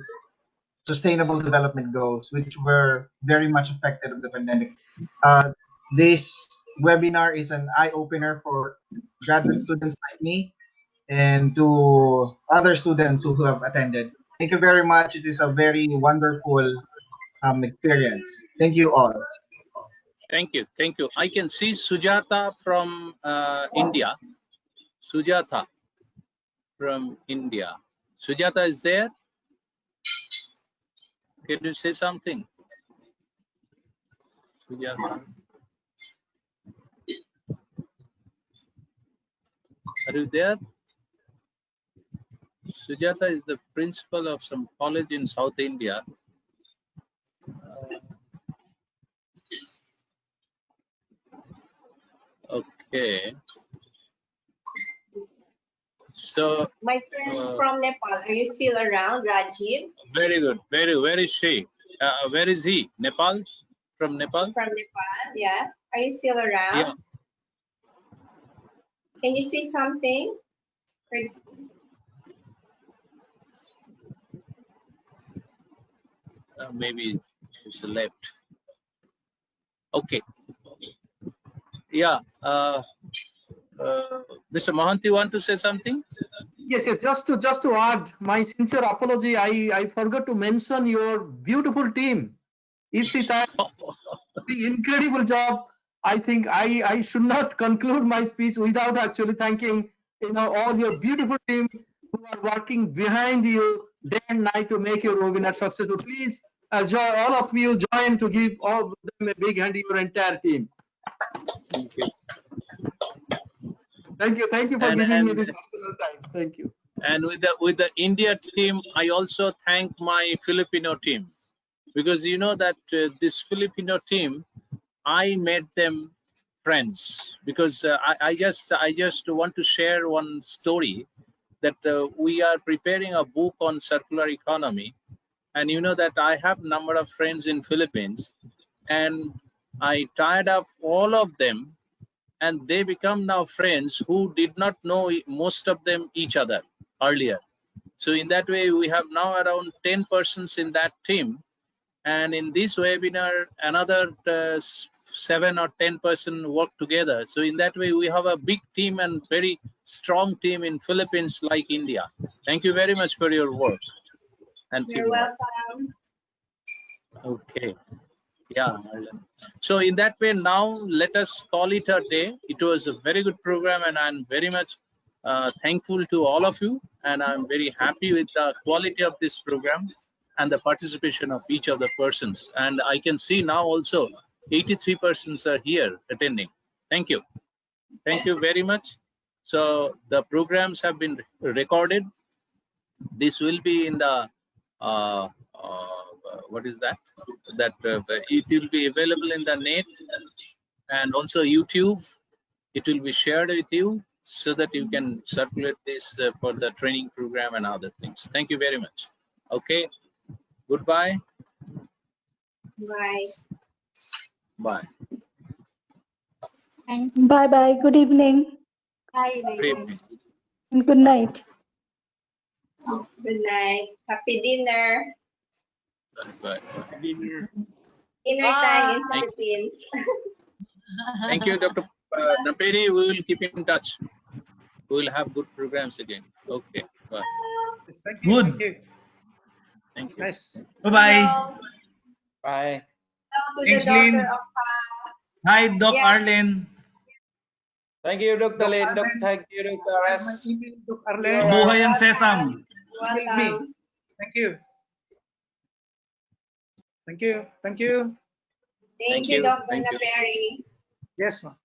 sustainable development goals, which were very much affected of the pandemic. Uh, this webinar is an eye opener for graduate students like me and to other students who have attended. Thank you very much. It is a very wonderful experience. Thank you all. Thank you. Thank you. I can see Sujata from India. Sujata from India. Sujata is there? Can you say something? Sujata. Are you there? Sujata is the principal of some college in South India. Okay. So, My friend from Nepal, are you still around, Rajiv? very good. Where is she? Where is he? Nepal? From Nepal? From Nepal, yeah. Are you still around? Yeah. Can you say something? Maybe it's left. Okay. Yeah. Mr. Mohanty, want to say something? Yes, yes. Just to add my sincere apology. I forgot to mention your beautiful team. Ishita, the incredible job. I think I should not conclude my speech without actually thanking all your beautiful team who are working behind you day and night to make your webinar successful. Please, all of you join to give all of them a big hand to your entire team. Thank you. Thank you for giving me this time. Thank you. And with the India team, I also thank my Filipino team, because you know that this Filipino team, I made them friends, because I just want to share one story that we are preparing a book on circular economy, and you know that I have a number of friends in Philippines, and I tied up all of them, and they become now friends who did not know most of them each other earlier. So in that way, we have now around 10 persons in that team, and in this webinar, another 7 or 10 person work together. So in that way, we have a big team and very strong team in Philippines like India. Thank you very much for your work and You're teamwork. welcome. Okay. Yeah. So in that way, now let us call it a day. It was a very good program, and I'm very much thankful to all of you, and I'm very happy with the quality of this program and the participation of each of the persons. And I can see now also 83 persons are here attending. Thank you. Thank you very much. So the programs have been recorded. This will be in the what is that? That it will be available in the net and also YouTube. It will be shared with you so that you can circulate this for the training program and other things. Thank you very much. Okay. Goodbye. Bye. Bye. Bye bye. Good evening Bye. Good evening. and good night. Good night. Happy dinner. Bye. Dinner time in Thank, Philippines. thank you, Dr. Naperi. We will keep in touch. We will have good programs again. Okay. Bye. Yes, thank you. Good. Thank you. Thank you. Nice. Bye-bye. Hello. Bye. Hello to Thanks, the daughter Lynn. of Hi, Doc yeah. Arlen. Thank you, Dr. Doc Lin. Arlen, Thank you, Dr. I have S. my email, Doc Arlen. You're Mabuhay ang welcome. sesam. Email me. Welcome. Thank you. Thank you. Thank you. Thank you, Dr. Thank you. Naperi. Yes, ma'am.